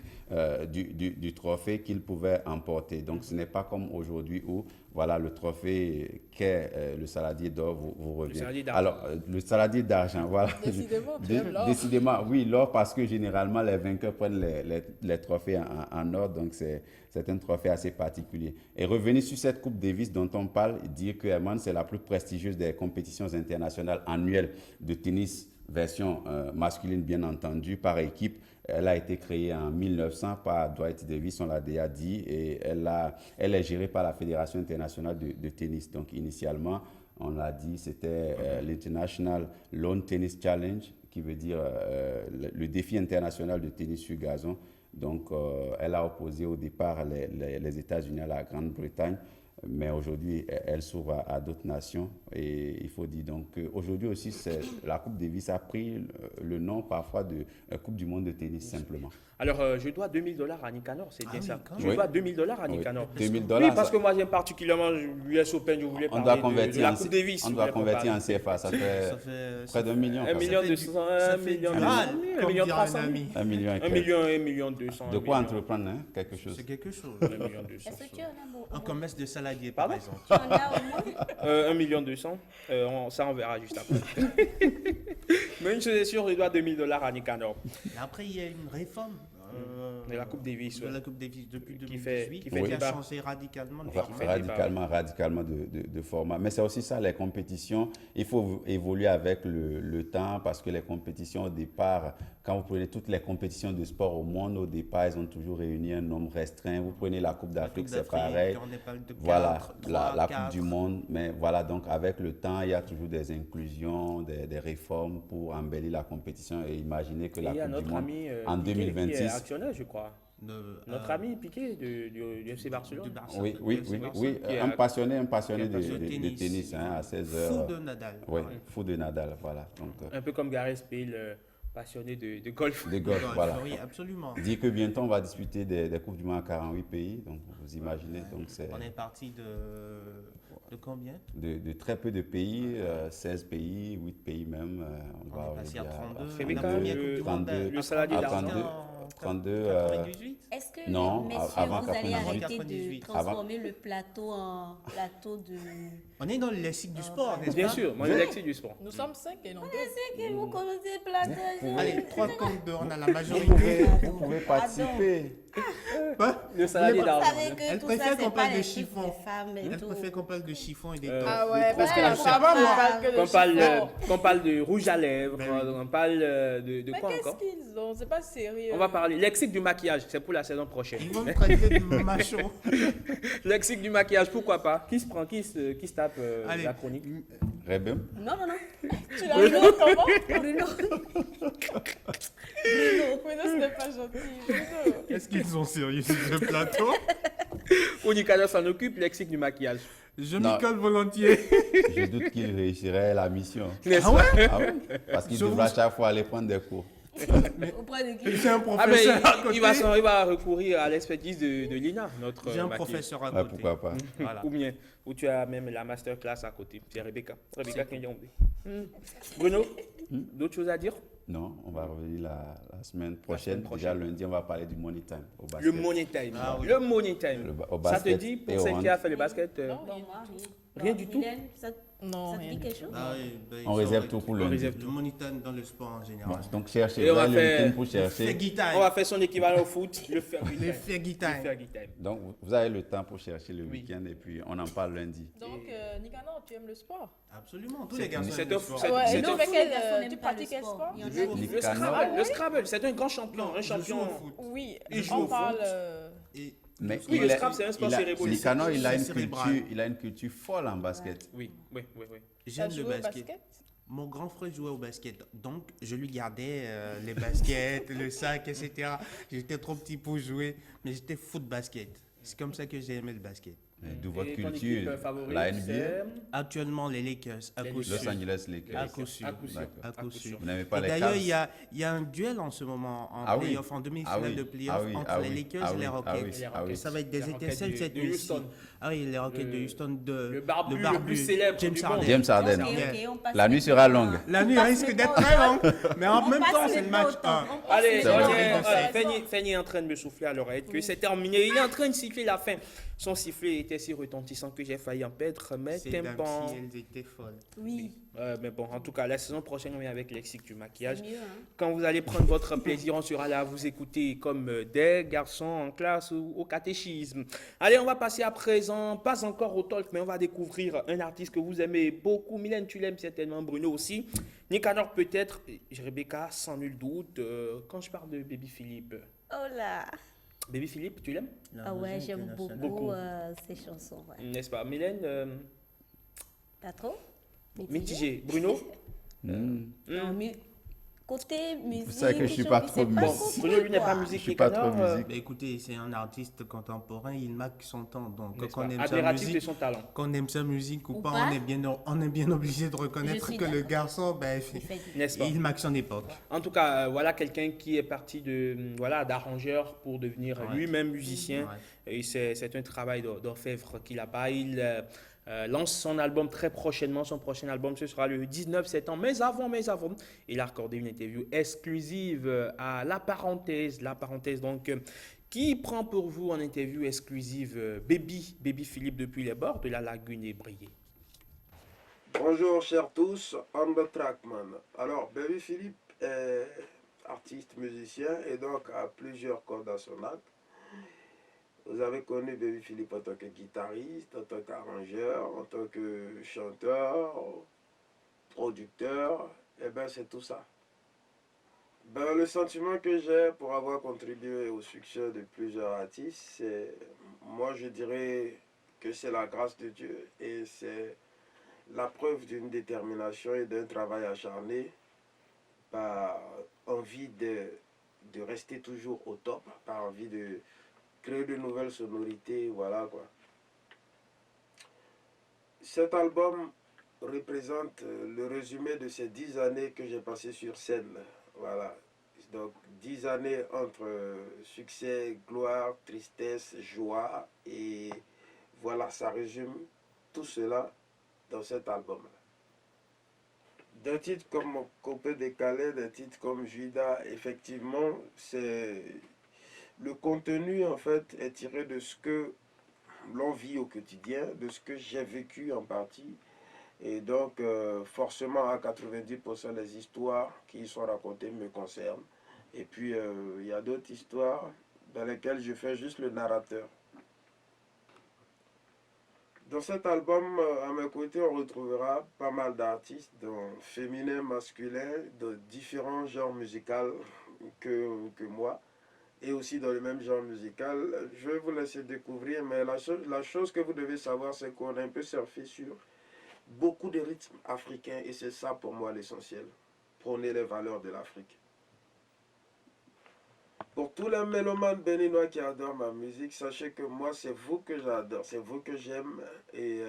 du trophée qu'ils pouvaient emporter. Donc, ce n'est pas comme aujourd'hui où, voilà, le trophée qu'est le saladier d'or vous revient. Le saladier d'argent. Alors, le saladier d'argent, voilà. Décidément, tu aimes l'or. Décidément, oui, l'or, parce que généralement, les vainqueurs prennent les trophées en or, donc c'est un trophée assez particulier. Et revenir sur cette Coupe Davis dont on parle, dire que Herman, c'est la plus prestigieuse des compétitions internationales annuelles de tennis, version masculine bien entendu, par équipe. Elle a été créée en 1900 par Dwight Davis, on l'a déjà dit, et elle est gérée par la Fédération internationale de tennis. Donc initialement, on l'a dit, c'était l'International Lawn Tennis Challenge, qui veut dire le défi international de tennis sur gazon. Donc elle a opposé au départ les États-Unis à la Grande-Bretagne, mais aujourd'hui, elle s'ouvre à d'autres nations. Et il faut dire donc qu'aujourd'hui aussi, la Coupe Davis a pris le nom parfois de Coupe du monde de tennis, simplement. Alors, je dois $2000 à Nicanor, c'est bien ça. Je Oui. dois $2000 à Nicanor. Oui, $2000. Oui, parce que moi, j'aime particulièrement l'US Open, je voulais parler de la Coupe Davis. On doit convertir en CFA, ça fait près d'1 million. 1 million 200, 1 million 300 1 million et 1 million 200. De quoi entreprendre, hein, quelque chose. C'est quelque chose. 1 million 200. Est-ce que tu en as Un commerce de saladier, par exemple. Tu en as au moins 1 million 200, ça on verra juste après. Mais une chose est sûre, je dois $2000 à Nicanor. Et après, il y a une réforme de la Coupe Davis. de la Coupe Davis depuis Qui fait 2018 débat. qui a changé radicalement. Radicalement de format. Mais c'est aussi ça, les compétitions. Il faut évoluer avec le temps parce que les compétitions au départ, quand vous prenez toutes les compétitions de sport au monde, au départ, elles ont toujours réuni un nombre restreint. Vous prenez la Coupe d'Afrique, c'est pareil. Voilà, la Coupe du Monde. Mais voilà, donc avec le temps, il y a toujours des inclusions, des réformes pour embellir la compétition et imaginer que la Coupe du Monde en 2026... actionnaire, je crois. Notre ami Piqué du FC Barcelone. Oui, un passionné de tennis hein, à 16 heures. Fou de Nadal. Oui, fou de Nadal, voilà. Donc, un peu comme Gareth Bale, passionné de golf. De golf, voilà. Oui, absolument. Dit que bientôt on va disputer des Coupes du Monde à 48 pays, donc vous imaginez. Donc on est parti de combien? De très peu de pays, 16 pays, 8 pays même. On va passer à 32. Rebecca, le saladier d'argent. 32. Est-ce que non, messieurs, avant vous allez 98. arrêter de transformer le plateau en plateau de... On est dans le lexique du sport, n'est-ce pas? Bien sûr, moi, le lexique du sport. Nous sommes 5 et non 2. C'est que vous connaissez le plateau. Allez, 3 contre 2, on a la majorité. Vous pouvez participer. Le saladier d'argent. Elle préfère qu'on parle de chiffon. Elle préfère qu'on parle de chiffon et des tops. Ah ouais, parce que la ça femme va, ne moi. parle que de Qu'on parle de rouge à lèvres, on parle de Mais quoi qu'est-ce encore? qu'ils ont? C'est pas sérieux. On va parler lexique du maquillage, c'est pour la saison prochaine. Ils vont me traiter de macho. Lexique du maquillage, pourquoi pas? Qui se tape Allez. la chronique? Rebeu. Non. Tu l'as vu comment? Bruno. Bruno, ce n'est pas gentil. Bruno. Est-ce qu'ils sont sérieux sur ce plateau? Unicado s'en occupe, lexique du maquillage. Je Non. m'y colle volontiers. Je doute qu'il réussirait la mission. N'est-ce Ah ouais? Ah oui, parce qu'il devra chaque fois aller prendre des cours. Auprès de qui? J'ai un Ah ben, professeur à côté. il va recourir à l'expertise de Lina, notre J'ai un maquilleuse. professeur à Ouais, côté. pourquoi pas. Voilà. Ou bien, où tu as même la masterclass à côté. C'est Rebecca. Rebecca qui est en Bruno, d'autres choses à dire? Non, on va revenir la semaine prochaine. prochaine. Déjà lundi, on va parler du money time au basket. Le money time. Ah oui. Le money time. Au Ça te basket dit, et pour au celle hand. qui a fait le basket, Non, moi, Rien du tout? Mylène, ça Non, te rien dit du quelque chose? Ah oui, ben, On réserve tout pour lundi. réserve Le money time dans le sport en général. Bon, donc cherchez, Et on va vous avez le faire- week-end pour chercher. Faggy time. on va faire son équivalent au foot, le Fergie Le time. Faggy Le time. Fergie time. Donc vous avez le temps pour chercher le week-end et puis on en parle lundi. Donc, Nicanor, tu aimes le sport? Absolument. Tous les garçons c'est aiment le un- sport. c'est- Ouais, c'est et non, un- mais tous les garçons tu n'aiment pas pratiques le quel sport. sport? Il y en a Le Scrabble, le Scrabble, c'est un grand champion, un Je joue champion. au foot. Oui, Il joue on au parle... foot. Et Mais Oui, le Scrabble, c'est un sport cérébral. Nicanor, il a C'est une cérébral. culture, il a une culture folle en basket. Oui. j'aime T'as le joué au basket. Mon grand frère jouait au basket, donc je lui gardais les baskets, le sac, etc. J'étais trop petit pour jouer, mais j'étais foot basket. C'est comme ça que j'ai aimé le basket. D'où votre Et ton culture, équipe favorite, la NBA, c'est Actuellement, les Lakers, à coup sûr. Los Angeles Lakers. À coup sûr. À coup sûr. D'accord. À coup sûr. Vous n'aimez pas Et les d'ailleurs, Cavs? il y a un duel en ce moment en Ah oui. playoff, en demi-finale Ah oui. de playoff Ah oui. entre Ah les oui. Lakers Ah et les oui. Rockets. Ah oui. Ah oui. Ça va être Les des Rockets étincelles cette de nuit. Houston. Ah oui, les Rockets de Houston, le barbu le plus barbu, célèbre James du Harden. monde. James Harden. Ok, ok, on passe La nuit maintenant sera à- longue. La nuit passe risque d'être maintenant très au longue, mais en On même passe temps, c'est le maintenant match au temps. 1. On passe Allez, C'est vrai. Fanny est en train de me souffler à l'oreille que c'est terminé. Il est en train de siffler la fin. Son sifflet était si retentissant que j'ai failli en perdre mes Ces dames, tympans. si elles étaient folles. Oui, Mais bon, en tout cas, la saison prochaine, on vient avec lexique du maquillage. c'est mieux. Hein. Quand vous allez prendre votre plaisir, on sera là à vous écouter comme des garçons en classe ou au catéchisme. Allez, on va passer à présent, pas encore au talk, mais on va découvrir un artiste que vous aimez beaucoup. Mylène, tu l'aimes certainement, Bruno aussi. Nicanor peut-être, Rebecca, sans nul doute. Quand je parle de Baby Philippe, Oh là. Baby Philippe, tu l'aimes? Ah ouais, j'aime beaucoup ces chansons. Ouais. N'est-ce pas? Mylène, Pas trop? mitigé. Bruno? Non, mais côté musique. C'est vrai que je suis pas trop Bon, musique. Bruno, lui n'est pas Je musique. suis pas trop Nicanor, musique. Bah, écoutez, c'est un artiste contemporain, il marque son temps. Donc, n'est-ce qu'on pas? aime sa Admiratif de musique, son talent. qu'on aime sa musique ou Ou pas, pas. on est bien obligé de reconnaître suis que le d'accord. garçon, ben, Il fait du- N'est-ce pas? il marque son époque. En tout cas, voilà quelqu'un qui est parti de d'arrangeur pour devenir Ouais. lui-même musicien. Ouais. Et c'est un travail d'orfèvre qu'il a pas. Il lance son album très prochainement. Son prochain album, ce sera le 19 septembre. Mais avant, il a accordé une interview exclusive à La Parenthèse. La Parenthèse, donc, qui prend pour vous en interview exclusive Baby Philippe depuis les bords de la lagune ébriée. Bonjour chers tous, on the trackman. Alors, Baby Philippe est artiste, musicien et donc a plusieurs cordes à son arc. Vous avez connu Baby Philippe en tant que guitariste, en tant qu'arrangeur, en tant que chanteur, producteur, et bien c'est tout ça. Ben, le sentiment que j'ai pour avoir contribué au succès de plusieurs artistes, c'est, moi je dirais que c'est la grâce de Dieu et c'est la preuve d'une détermination et d'un travail acharné par envie de rester toujours au top, par envie de créer de nouvelles sonorités, voilà quoi. Cet album représente le résumé de ces 10 années que j'ai passées sur scène, voilà. Donc 10 années entre succès, gloire, tristesse, joie, et voilà, ça résume tout cela dans cet album-là. D'un titre comme Copé décalé, d'un titre comme Judas, effectivement, c'est le contenu en fait est tiré de ce que l'on vit au quotidien, de ce que j'ai vécu en partie. Et donc, forcément, à 90%, les histoires qui y sont racontées me concernent. Et puis, il y a d'autres histoires dans lesquelles je fais juste le narrateur. Dans cet album, à mes côtés, on retrouvera pas mal d'artistes, dont féminins, masculins, de différents genres musicaux que moi, et aussi dans le même genre musical. Je vais vous laisser découvrir, mais la chose que vous devez savoir, c'est qu'on a un peu surfé sur beaucoup de rythmes africains, et c'est ça pour moi l'essentiel. Prôner les valeurs de l'Afrique. Pour tous les mélomanes béninois qui adorent ma musique, sachez que moi, c'est vous que j'adore, c'est vous que j'aime, et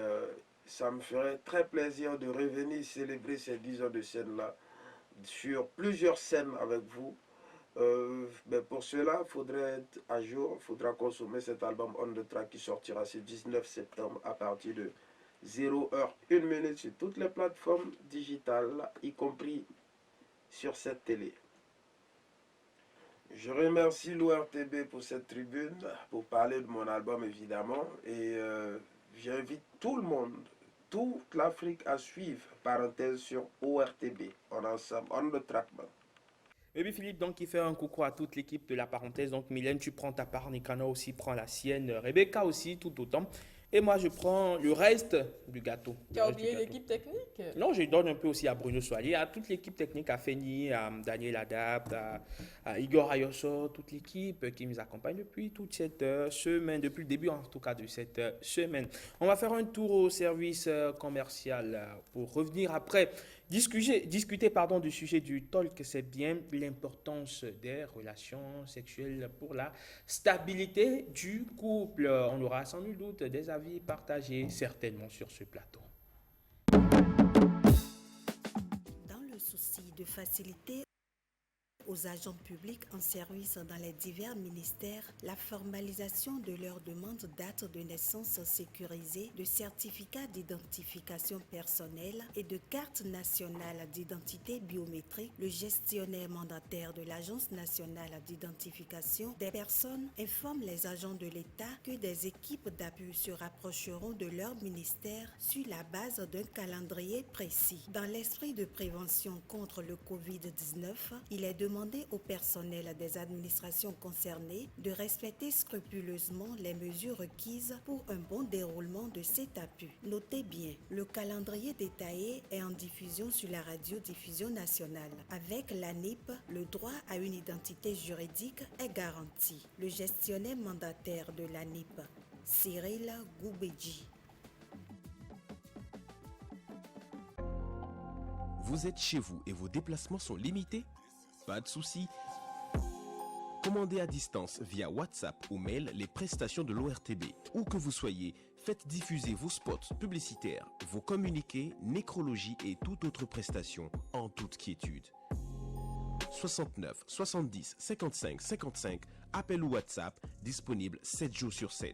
ça me ferait très plaisir de revenir célébrer ces 10 ans de scène-là, sur plusieurs scènes avec vous. Mais pour cela, il faudrait être à jour, il faudra consommer cet album On The Track qui sortira ce 19 septembre à partir de 0h01 sur toutes les plateformes digitales, y compris sur cette télé. Je remercie l'ORTB pour cette tribune, pour parler de mon album évidemment, et j'invite tout le monde, toute l'Afrique à suivre, parenthèse sur ORTB, on ensemble, On The Track. Baby Philippe, donc, qui fait un coucou à toute l'équipe de La Parenthèse. Donc, Mylène, tu prends ta part, Nicanor aussi prend la sienne, Rebecca aussi, tout autant. Et moi, je prends le reste du gâteau. Tu as oublié l'équipe technique? Non, je donne un peu aussi à Bruno Soalier, à toute l'équipe technique, à Feni, à Daniel Adapt, à Igor Ayoso, toute l'équipe qui nous accompagne depuis toute cette semaine, depuis le début en tout cas de cette semaine. On va faire un tour au service commercial pour revenir après Discuter du sujet du talk, c'est bien l'importance des relations sexuelles pour la stabilité du couple. On aura sans nul doute des avis partagés certainement sur ce plateau. Dans le souci de faciliter aux agents publics en service dans les divers ministères la formalisation de leurs demandes d'actes de naissance sécurisées, de certificats d'identification personnelle et de cartes nationales d'identité biométrique. Le gestionnaire mandataire de l'Agence nationale d'identification des personnes informe les agents de l'État que des équipes d'appui se rapprocheront de leur ministère sur la base d'un calendrier précis. Dans l'esprit de prévention contre le Covid-19, il est demandé au personnel des administrations concernées de respecter scrupuleusement les mesures requises pour un bon déroulement de cet appui. Notez bien, le calendrier détaillé est en diffusion sur la radiodiffusion nationale. Avec l'ANIP, le droit à une identité juridique est garanti. Le gestionnaire mandataire de l'ANIP, Cyril Goubedji. Vous êtes chez vous et vos déplacements sont limités? Pas de souci. Commandez à distance via WhatsApp ou mail les prestations de l'ORTB. Où que vous soyez, faites diffuser vos spots publicitaires, vos communiqués, nécrologie et toute autre prestation en toute quiétude. 69 70 55 55, appel ou WhatsApp, disponible 7 jours sur 7.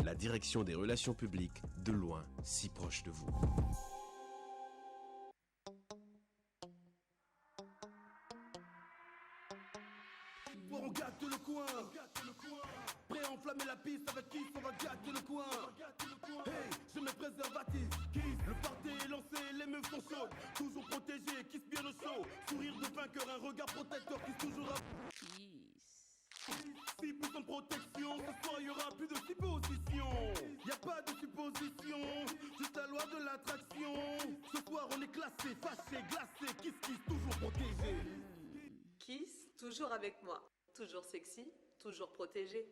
La direction des relations publiques, de loin, si proche de vous. On gâte le coin, prêt à enflammer la piste avec qui on va gâter le coin. Hey, je mets préservatif, kiss, le party est lancé, les meufs sont chaudes, toujours protégés, kiss bien le show, sourire de vainqueur, un regard protecteur, kiss toujours à... 6% de protection, ce soir y'aura plus de supposition. Y a pas de supposition, juste la loi de l'attraction. Ce soir on est classé, fâché, glacé, kiss, toujours protégé. Kiss, toujours avec moi. Toujours sexy, toujours protégé.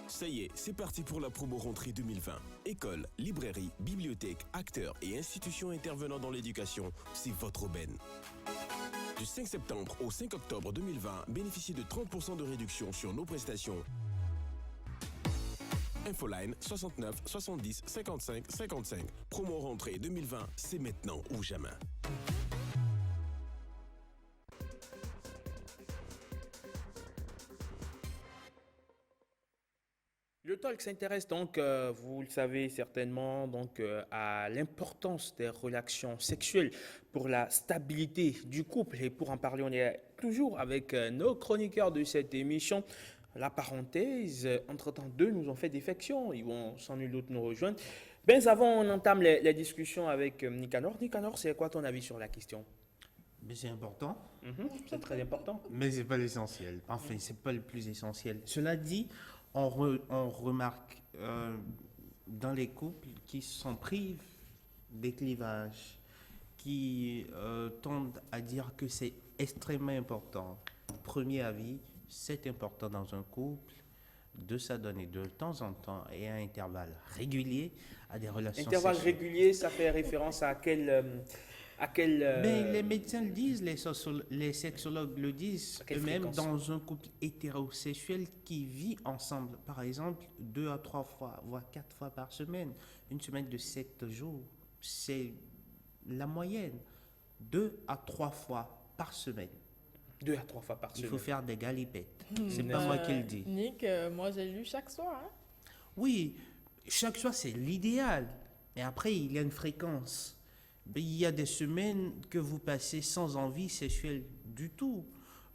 Ça y est, c'est parti pour la promo rentrée 2020. Écoles, librairies, bibliothèques, acteurs et institutions intervenant dans l'éducation, c'est votre aubaine. Du 5 septembre au 5 octobre 2020, bénéficiez de 30% de réduction sur nos prestations. Infoline 69 70 55 55. Promo rentrée 2020, c'est maintenant ou jamais. Le talk s'intéresse donc, vous le savez certainement, à l'importance des relations sexuelles pour la stabilité du couple. Et pour en parler, on est toujours avec nos chroniqueurs de cette émission. La parenthèse, entre-temps, deux nous ont fait défection. Ils vont sans nul doute nous rejoindre. Ben avant, on entame les discussions avec Nicanor. Nicanor, c'est quoi ton avis sur la question? Mais c'est important. C'est très important. Mais c'est pas l'essentiel. Enfin, c'est pas le plus essentiel. Cela dit, on remarque dans les couples qui s'en privent des clivages, qui tendent à dire que c'est extrêmement important. Premier avis, c'est important dans un couple de s'adonner de temps en temps et à intervalles réguliers à des relations Intervalles sexuelles. réguliers, ça fait référence à quel... Mais les médecins le disent, les sexologues le disent, même dans un couple hétérosexuel qui vit ensemble, par exemple, 2 à 3 fois, voire 4 fois par semaine, une semaine de 7 jours, c'est la moyenne, 2 à 3 fois par semaine. 2 à 3 fois par semaine. Il faut faire des galipettes. C'est pas moi qui le dis. Nick, moi j'ai lu chaque soir. Hein? Oui, chaque soir c'est l'idéal. Et après, il y a une fréquence. Il y a des semaines que vous passez sans envie sexuelle du tout.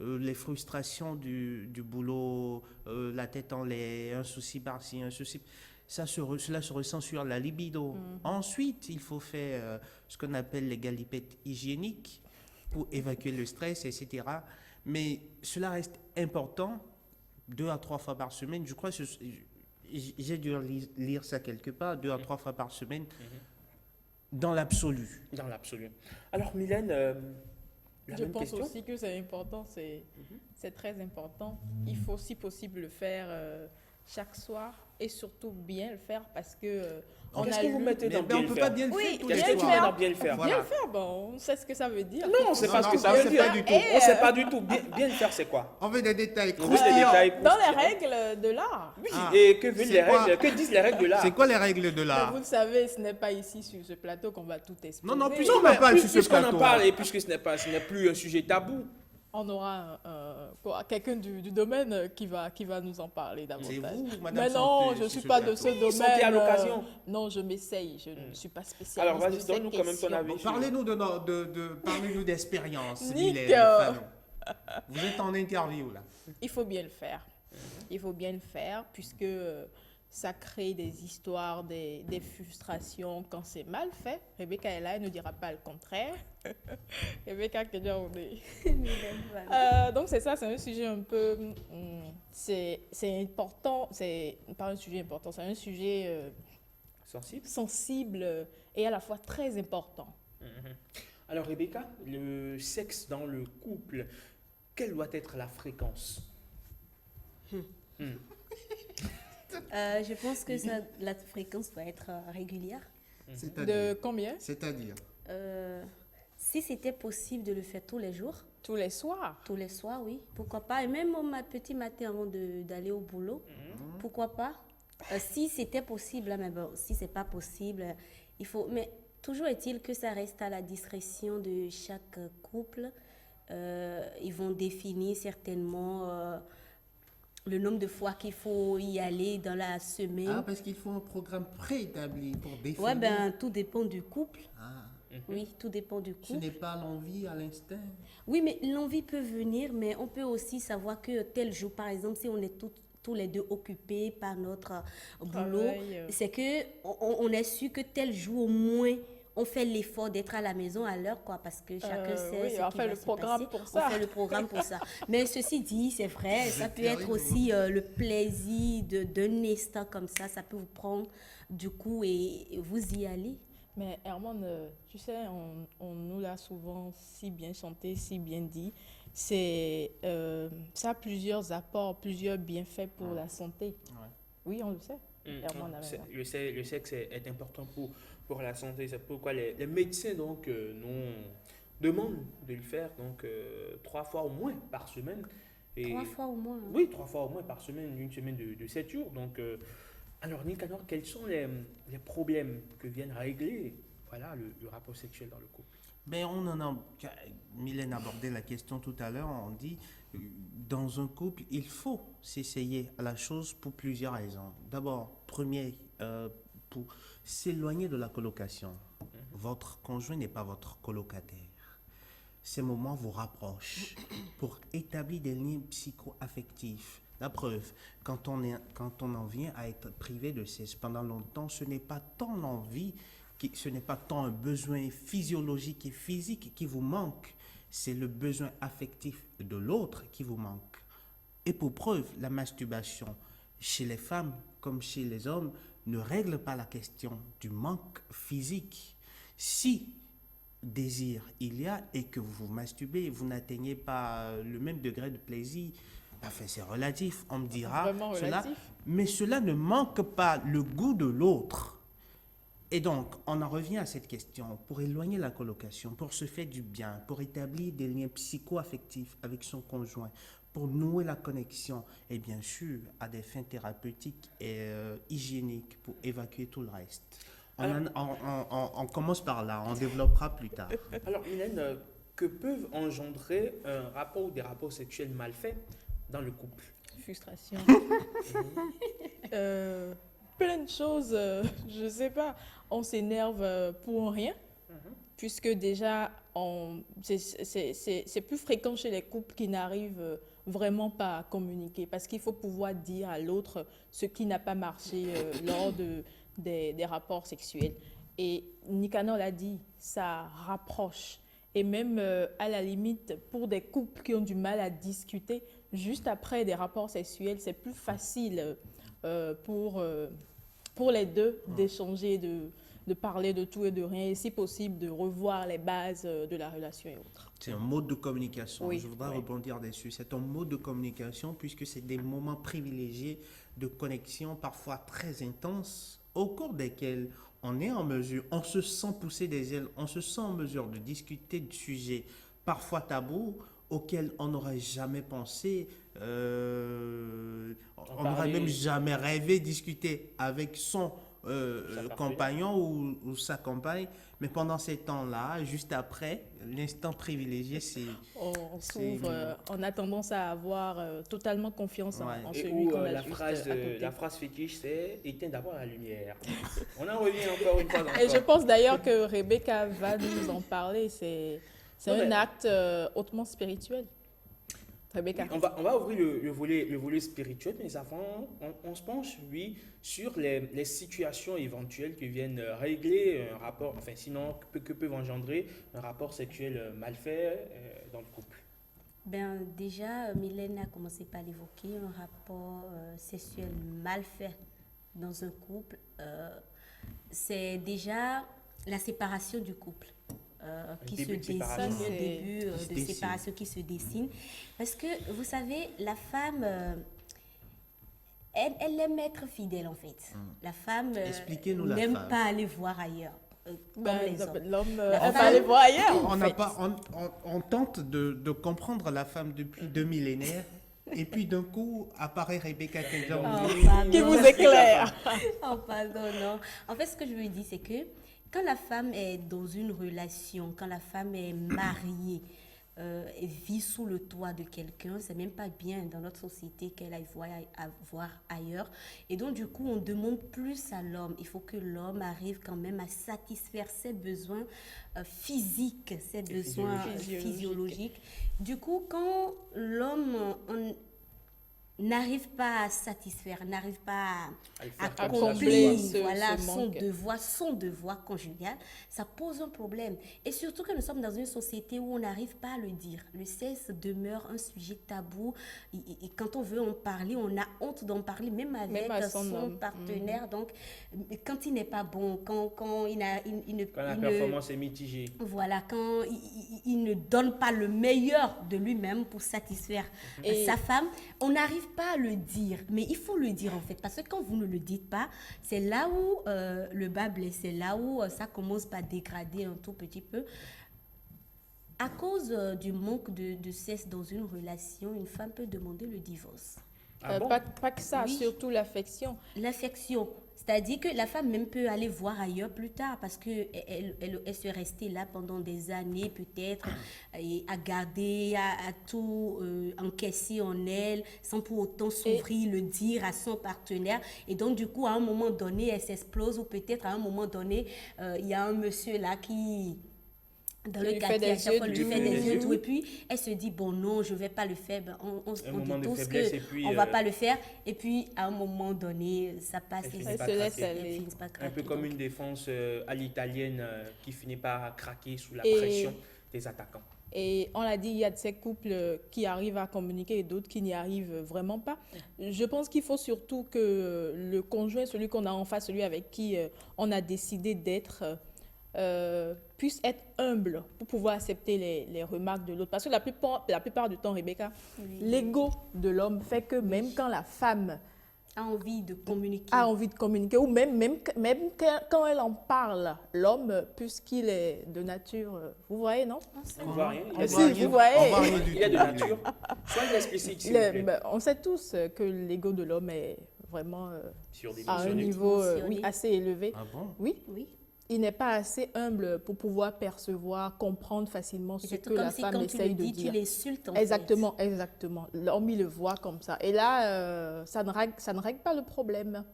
Les frustrations du boulot, la tête en l'air, un souci par-ci, un souci... Cela se ressent sur la libido. Ensuite, il faut faire ce qu'on appelle les galipettes hygiéniques pour évacuer le stress, etc. Mais cela reste important, 2 à 3 fois par semaine. Je crois que j'ai dû lire ça quelque part, 2 à 3 fois par semaine. Dans l'absolu. Dans l'absolu. Alors, Mylène, je pense aussi que c'est important, c'est très important. Il faut, si possible, le faire chaque soir et surtout bien le faire parce que on Qu'est-ce a que vous lu- mettez dans Mais bien on le peut faire? pas bien le Oui, faire tous bien les Qu'est-ce que le tu soirs. mets dans faire. bien le faire? Bien le faire, bon, on sait ce que ça veut dire. Non, on ne sait pas ce que ça on veut sait dire. pas du tout. On ne sait pas du tout. Bien le faire, c'est quoi? On veut des détails On veut des croustillants. détails Dans les croustillants. règles de l'art. Oui, Ah. et que veulent C'est les quoi? règles? Que disent les règles de l'art? C'est quoi les règles de Mais l'art? vous le savez, ce n'est pas ici sur ce plateau qu'on va tout exposer. Non, non, plus Non, on mais en parle sur ce puisqu'on en plateau. parle et puisque ce n'est plus un sujet tabou. On aura quelqu'un du domaine qui va nous en parler davantage. C'est vous, Madame Mais non, Santé, je ne sur suis ce pas de plateau. ce Oui, domaine. Santé à l'occasion. Non, je m'essaye, je ne suis pas spécialiste. Alors, vas-y, de ces donne-nous quand même ton questions. avis. Bon, parlez-nous parlez-nous d'expérience, Nick, Mylène Fanon. Vous êtes en interview là. Il faut bien le faire. Il faut bien le faire puisque ça crée des histoires, des frustrations quand c'est mal fait. Rebecca est là, elle ne dira pas le contraire. Rebecca, que Dieu en ait. Donc c'est ça, c'est un sujet un peu... c'est important, c'est pas un sujet important, c'est un sujet sensible et à la fois très important. Alors, Rebecca, le sexe dans le couple, quelle doit être la fréquence? Je pense que la fréquence doit être régulière. De combien? C'est-à-dire Si c'était possible de le faire tous les jours. Tous les soirs? Tous les soirs, oui. Pourquoi pas. Et même au petit matin avant d'aller au boulot. Pourquoi pas. Si c'était possible, mais bon, si c'est pas possible, il faut... Mais toujours est-il que ça reste à la discrétion de chaque couple. Ils vont définir certainement... le nombre de fois qu'il faut y aller dans la semaine. Ah, parce qu'il faut un programme préétabli pour définir. Ouais, ben, tout dépend du couple. Ah. Oui, tout dépend du Ce couple. n'est pas l'envie à l'instinct. Oui, mais l'envie peut venir, mais on peut aussi savoir que tel jour, par exemple, si on est tous les deux occupés par notre boulot, c'est que on est sûr que tel jour au moins on fait l'effort d'être à la maison à l'heure, quoi, parce que chacun sait ce qui va se passer. On fait le programme pour ça. Mais ceci dit, c'est vrai, ça peut être aussi le plaisir d'un instant comme ça peut vous prendre du coup et vous y allez. Mais Herman, tu sais, on nous l'a souvent si bien chanté, si bien dit. Ça a plusieurs apports, plusieurs bienfaits pour la santé. Ouais. Oui, on le sait. Herman le sexe est important pour la santé. C'est pourquoi les médecins donc, nous demandent de le faire donc, 3 fois au moins par semaine. Et 3 fois au moins. Hein. Oui, 3 fois au moins par semaine, une semaine de 7 jours. Donc, alors, Nicanor, quels sont les problèmes que viennent régler le rapport sexuel dans le couple? Ben, Mylène abordait la question tout à l'heure, on dit, dans un couple, il faut s'essayer à la chose pour plusieurs raisons. D'abord, premier, pour s'éloigner de la colocation. Votre conjoint n'est pas votre colocataire. Ces moments vous rapprochent pour établir des liens psycho-affectifs. La preuve, quand on en vient à être privé de sexe pendant longtemps, ce n'est pas tant l'envie, ce n'est pas tant un besoin physiologique et physique qui vous manque, c'est le besoin affectif de l'autre qui vous manque. Et pour preuve, la masturbation chez les femmes comme chez les hommes ne règle pas la question du manque physique. Si désir il y a et que vous vous masturbez, vous n'atteignez pas le même degré de plaisir, enfin c'est relatif, on me dira cela, mais cela ne manque pas le goût de l'autre. Et donc, on en revient à cette question, pour éloigner la colocation, pour se faire du bien, pour établir des liens psycho-affectifs avec son conjoint, pour nouer la connexion, et bien sûr, à des fins thérapeutiques et hygiéniques, pour évacuer tout le reste. On commence par là, on développera plus tard. Alors, Mylène, que peuvent engendrer un rapport ou des rapports sexuels mal faits dans le couple? Frustration. Plein de choses, je ne sais pas. On s'énerve pour rien, puisque déjà, c'est plus fréquent chez les couples qui n'arrivent vraiment pas à communiquer, parce qu'il faut pouvoir dire à l'autre ce qui n'a pas marché lors des rapports sexuels. Et Nicanor l'a dit, ça rapproche. Et même à la limite, pour des couples qui ont du mal à discuter, juste après des rapports sexuels, c'est plus facile pour les deux d'échanger, de parler de tout et de rien, et si possible, de revoir les bases de la relation et autres. C'est un mode de communication. Oui, Je voudrais oui. rebondir dessus. C'est un mode de communication puisque c'est des moments privilégiés de connexion, parfois très intenses, au cours desquels on est en mesure, on se sent pousser des ailes, on se sent en mesure de discuter de sujets parfois tabous auxquels on n'aurait jamais pensé, on n'aurait même jamais rêvé discuter avec son compagnon ou sa compagne. Mais pendant ces temps-là, juste après, l'instant privilégié, c'est... On a tendance à avoir totalement confiance en Et celui où qu'on a la juste phrase, à côté. la phrase fétiche, c'est « éteins d'abord la lumière ». On en revient encore une fois. Et je pense d'ailleurs que Rebecca va nous en parler. C'est Non, un mais- acte hautement spirituel. Rebecca. On va ouvrir le volet spirituel, mais avant, on se penche, oui, sur les situations éventuelles qui viennent régler un rapport, enfin sinon, que peuvent engendrer un rapport sexuel mal fait dans le couple. Ben, déjà, Mylène a commencé par l'évoquer, un rapport sexuel mal fait dans un couple. C'est déjà la séparation du couple. Qui se dessine, un début de séparation qui se dessine. Parce que, vous savez, la femme, elle aime être fidèle, en fait. La femme Expliquez-nous la n'aime femme. pas aller voir ailleurs. L'homme La aime femme- aller voir ailleurs. On, en n'a fait. pas, on tente de comprendre la femme depuis 2 millénaires. Et puis d'un coup, apparaît Rebecca Kenza. Qui vous éclaire. Oh, pardon, non. En fait, ce que je veux dire, c'est que quand la femme est dans une relation, quand la femme est mariée, et vit sous le toit de quelqu'un, c'est même pas bien dans notre société qu'elle aille voir ailleurs. Et donc, du coup, on demande plus à l'homme. Il faut que l'homme arrive quand même à satisfaire ses besoins physiques, ses besoins physiologiques. Du coup, quand l'homme n'arrive pas à satisfaire, n'arrive pas à accomplir voilà, son devoir conjugal, ça pose un problème. Et surtout que nous sommes dans une société où on n'arrive pas à le dire. Le sexe demeure un sujet tabou. Et quand on veut en parler, on a honte d'en parler, même avec son partenaire. Donc, quand il n'est pas bon, quand il ne... Quand la performance est mitigée. Voilà, quand il ne donne pas le meilleur de lui-même pour satisfaire sa femme, on n'arrive pas à le dire, mais il faut le dire en fait, parce que quand vous ne le dites pas, c'est là où le bas blesse, c'est là où ça commence par dégrader un tout petit peu. À cause du manque de sexe dans une relation, une femme peut demander le divorce. Pas que ça, surtout l'affection. L'affection. C'est-à-dire que la femme même peut aller voir ailleurs plus tard parce qu'elle se restée là pendant des années peut-être et à garder, à tout encaisser en elle sans pour autant s'ouvrir, le dire à son partenaire. Et donc du coup, à un moment donné, elle s'explose ou peut-être à un moment donné, il y a un monsieur là qui... dans le quartier, à chaque fois, lui fait des yeux, tout. Et puis, elle se dit, bon, non, je ne vais pas le faire. Ben, on dit tous qu'on ne va pas le faire. Et puis, à un moment donné, ça passe. Elle se laisse aller. Un peu comme une défense à l'italienne qui finit par craquer sous la pression des attaquants. Et on l'a dit, il y a de ces couples qui arrivent à communiquer et d'autres qui n'y arrivent vraiment pas. Je pense qu'il faut surtout que le conjoint, celui qu'on a en face, celui avec qui on a décidé d'être... puisse être humble pour pouvoir accepter les remarques de l'autre. Parce que la plupart du temps, Rebecca, l'ego de l'homme fait que même quand la femme a envie de communiquer, ou même quand elle en parle, l'homme, puisqu'il est de nature, vous voyez, non? On ne voit rien. Vous voyez. Il est de nature. Soyez explicite, s'il vous plaît. On sait tous que l'ego de l'homme est vraiment à un niveau assez élevé. Ah bon? Oui. Il n'est pas assez humble pour pouvoir percevoir, comprendre facilement ce que la femme essaye de dire. Tu l'insultes en exactement. L'homme, il le voit comme ça. Et là, ça ne règle pas le problème.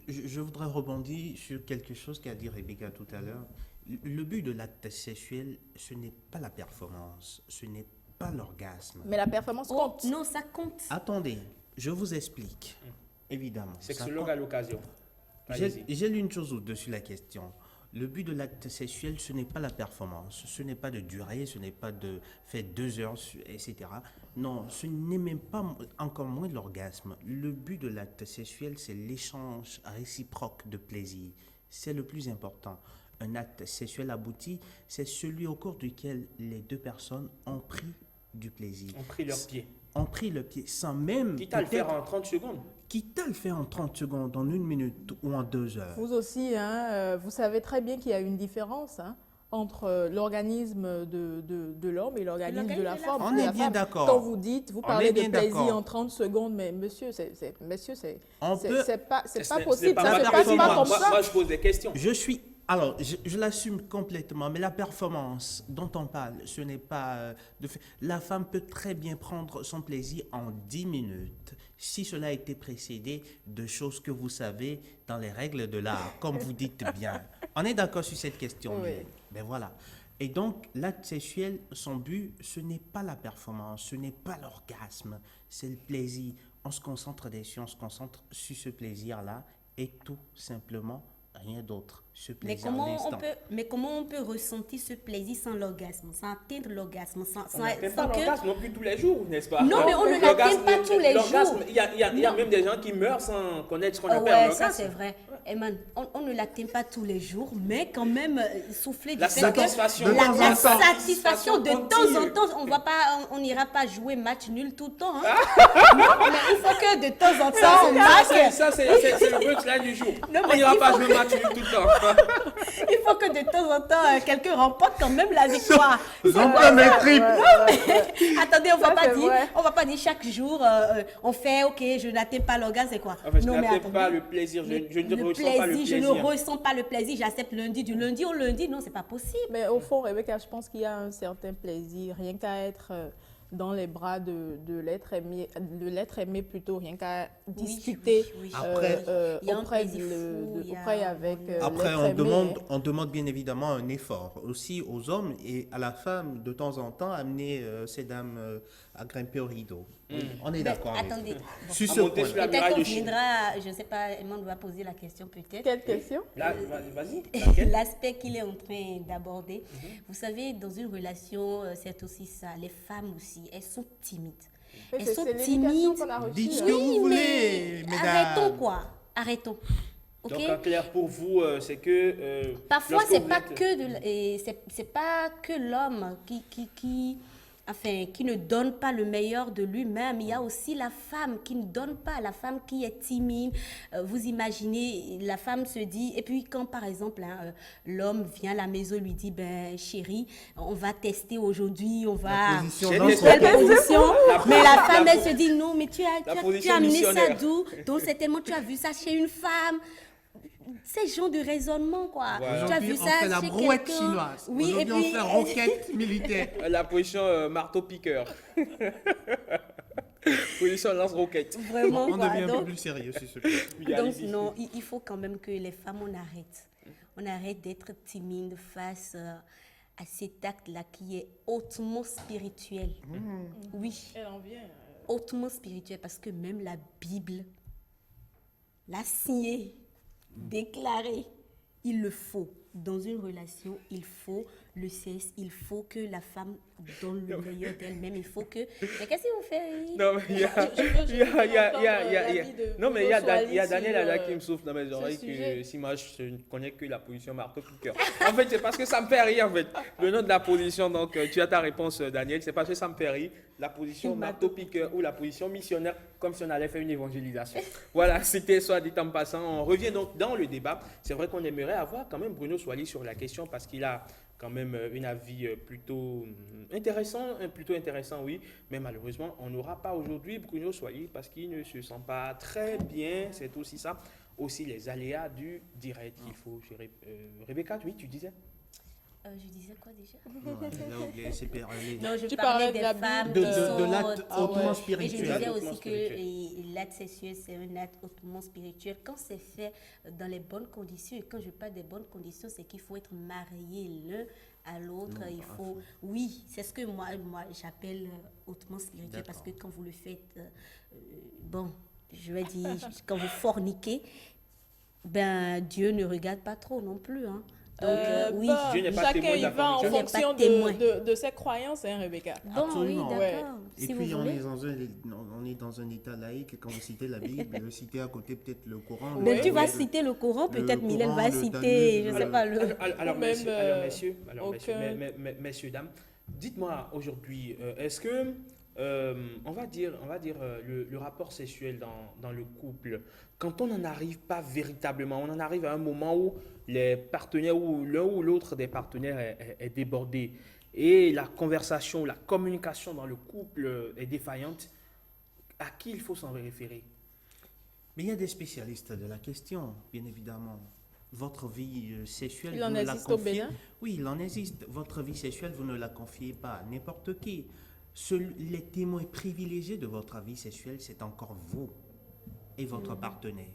Je voudrais rebondir sur quelque chose qu'a dit Rebecca tout à l'heure. Le but de l'acte sexuel, ce n'est pas la performance, ce n'est pas l'orgasme. Mais la performance compte. Non, ça compte. Attendez, je vous explique. Évidemment. Sexologue à l'occasion. J'ai lu une chose au-dessus de la question. Le but de l'acte sexuel, ce n'est pas la performance, ce n'est pas de durer, ce n'est pas de faire 2 heures, etc. Non, ce n'est même pas, encore moins l'orgasme. Le but de l'acte sexuel, c'est l'échange réciproque de plaisir. c'est le plus important. Un acte sexuel abouti, c'est celui au cours duquel les deux personnes ont pris du plaisir. Ont pris leur pied. Ont pris le pied sans même... Quitte à le faire en 30 secondes. Quitte à le faire en 30 secondes, en 1 minute ou en 2 heures. Vous aussi, hein, vous savez très bien qu'il y a une différence entre l'organisme de l'homme et l'organisme de la femme. On est bien d'accord. Quand vous dites, vous parlez de plaisir en 30 secondes, mais monsieur, c'est pas possible. Ça se passe pas comme ça. Moi, je pose des questions. Alors, je l'assume complètement, mais la performance dont on parle, ce n'est pas de fait. La femme peut très bien prendre son plaisir en 10 minutes, si cela a été précédé de choses que vous savez dans les règles de l'art, comme vous dites bien. On est d'accord sur cette question. Oui. Ben voilà. Et donc, l'acte sexuel, son but, ce n'est pas la performance, ce n'est pas l'orgasme, c'est le plaisir. On se concentre dessus, on se concentre sur ce plaisir-là et tout simplement rien d'autre. Ce plaisir Mais comment on peut ressentir ce plaisir sans l'orgasme, sans atteindre l'orgasme, On n'atteint pas l'orgasme non plus tous les jours, n'est-ce pas? Non, mais on ne l'atteint pas tous les jours. Il y a même des gens qui meurent sans connaître ce qu'on appelle l'orgasme. Ça c'est vrai. Eman, on ne l'atteint pas tous les jours, mais quand même souffler du la fait satisfaction. La satisfaction de temps en temps, on n'ira pas jouer match nul tout le temps. Hein. Non, mais il faut que de temps en temps on marque. Ça c'est le punchline du jour. On n'ira pas jouer match nul tout le temps. Il faut que de temps en temps, quelqu'un remporte quand même la victoire. Attendez, on va pas dire chaque jour, on fait, ok, je n'atteins pas l'orgasme, c'est quoi? Je n'atteins pas le plaisir, je ne ressens pas le plaisir. Je ne ressens pas le plaisir, j'accepte lundi, du lundi au lundi, non, c'est pas possible. Mais au fond, Rebecca, je pense qu'il y a un certain plaisir, rien qu'à être dans les bras de l'être aimé plutôt, rien qu'à discuter Après, avec après l'être aimé. on demande bien évidemment un effort aussi aux hommes et à la femme de temps en temps amener ces dames à grimper au rideau. On est d'accord avec attendez. Sur ce point. Peut-être qu'on viendra, je ne sais pas, Emmanuel va poser la question peut-être. Quelle question? Vas-y. L'aspect qu'il est en train d'aborder. Vous savez, dans une relation, c'est aussi ça. Les femmes aussi, elles sont timides. Oui, elles sont timides. Dites ce que vous voulez, mesdames. Arrêtons. Okay? Donc en clair pour vous, c'est que parfois c'est pas que l'homme qui ne donne pas le meilleur de lui-même. Il y a aussi la femme qui ne donne pas, la femme qui est timide. Vous imaginez, la femme se dit, et puis quand par exemple l'homme vient à la maison, lui dit, ben chérie, on va tester aujourd'hui, on va... Quelle position? Mais la femme, elle se dit, non, mais tu as amené ça d'où? Donc certainement tu as vu ça chez une femme. C'est genre de raisonnement, quoi. Voilà. Tu as vu ça on fait la chez brouette quelqu'un. chinoise. Oui, aujourd'hui, on fait roquette militaire. La position marteau-piqueur. Position lance-roquette. Vraiment, on devient un peu plus sérieux sur ce point. Donc, non, il faut quand même que les femmes, on arrête. On arrête d'être timide face à cet acte-là qui est hautement spirituel. Oui. Elle en vient. Hautement spirituel, parce que même la Bible l'a signé. Déclarer, il le faut. Dans une relation, il faut le sexe, il faut que la femme donne le meilleur d'elle-même, il faut que... Mais qu'est-ce que vous faites? Non, mais il y a Daniel là qui me souffle dans mes oreilles que si moi je ne connais que la position marteau-piqueur. En fait, c'est parce que ça me fait rire en fait. Le nom de la position, donc tu as ta réponse Daniel, c'est parce que ça me fait rire. La position marteau-piqueur ou la position missionnaire, comme si on allait faire une évangélisation. Voilà, c'était soit dit en passant. On revient donc dans le débat. C'est vrai qu'on aimerait avoir quand même Bruno Soilly sur la question parce qu'il a quand même un avis plutôt intéressant, oui. Mais malheureusement, on n'aura pas aujourd'hui Bruno Soilly parce qu'il ne se sent pas très bien. C'est aussi ça, aussi les aléas du direct qu'il faut gérer. Rebecca, oui, tu disais? Je disais quoi déjà? Non, je parlais des femmes de l'acte hautement spirituel. Et je disais aussi que l'acte sexuel, c'est un acte hautement spirituel. Quand c'est fait dans les bonnes conditions, et quand je parle des bonnes conditions, c'est qu'il faut être marié l'un à l'autre. Il faut... Oui, c'est ce que moi j'appelle hautement spirituel, parce que quand vous le faites, je vais dire, quand vous forniquez, ben Dieu ne regarde pas trop non plus, hein. Oui, Dieu n'est pas chacun témoin de y la va en conviction. fonction de ses croyances, hein, Rebecca. Bon, Absolument. oui, d'accord. Et Si puis vous on voulez. est dans un état laïque, et quand vous citez la Bible, vous citez à côté peut-être le Coran. Mais tu vas le- citer le Coran, le peut-être Mylène va Coran, le citer, Talmud, je sais pas, le... Alors, Ou même, messieurs, dames, dites-moi aujourd'hui, est-ce que, on va dire le rapport sexuel dans le couple, quand on n'en arrive pas véritablement, on en arrive à un moment où les partenaires, ou l'un ou l'autre des partenaires est débordé, et la conversation, la communication dans le couple est défaillante, à qui il faut s'en référer? Mais il y a des spécialistes de la question, bien évidemment. Votre vie sexuelle, Il en vous ne la existe au confiez... Bénin? Oui, il en existe. Votre vie sexuelle, vous ne la confiez pas à n'importe qui. Les témoins privilégiés de votre vie sexuelle, c'est encore vous et votre partenaire.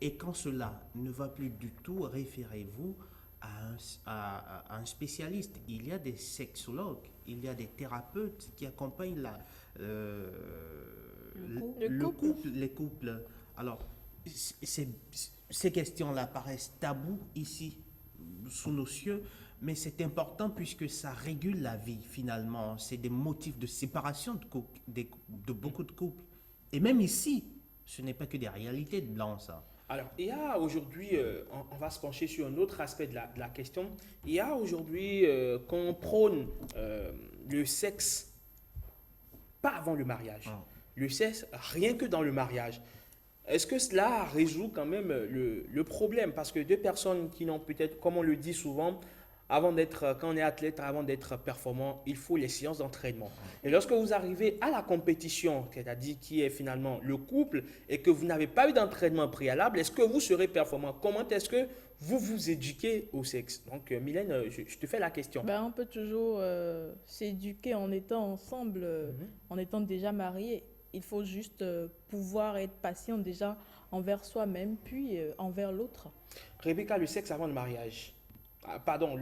Et quand cela ne va plus du tout, référez-vous à un spécialiste. Il y a des sexologues, il y a des thérapeutes qui accompagnent les couples. Alors, ces questions-là paraissent tabous ici, sous nos cieux, mais c'est important puisque ça régule la vie finalement. C'est des motifs de séparation de beaucoup de couples. Et même ici, ce n'est pas que des réalités de blanc, ça. Alors, il y a aujourd'hui, on va se pencher sur un autre aspect de la question. Il y a aujourd'hui qu'on prône le sexe pas avant le mariage. Le sexe rien que dans le mariage. Est-ce que cela résout quand même le problème? Parce que deux personnes qui n'ont peut-être, comme on le dit souvent, quand on est athlète, avant d'être performant, il faut les séances d'entraînement. Et lorsque vous arrivez à la compétition, c'est-à-dire qui est finalement le couple, et que vous n'avez pas eu d'entraînement préalable, est-ce que vous serez performant? Comment est-ce que vous vous éduquez au sexe? Donc, Mylène, je te fais la question. On peut toujours s'éduquer en étant ensemble, en étant déjà mariés. Il faut juste pouvoir être patient déjà envers soi-même, puis envers l'autre. Rebecca, le sexe avant le mariage. Pardon,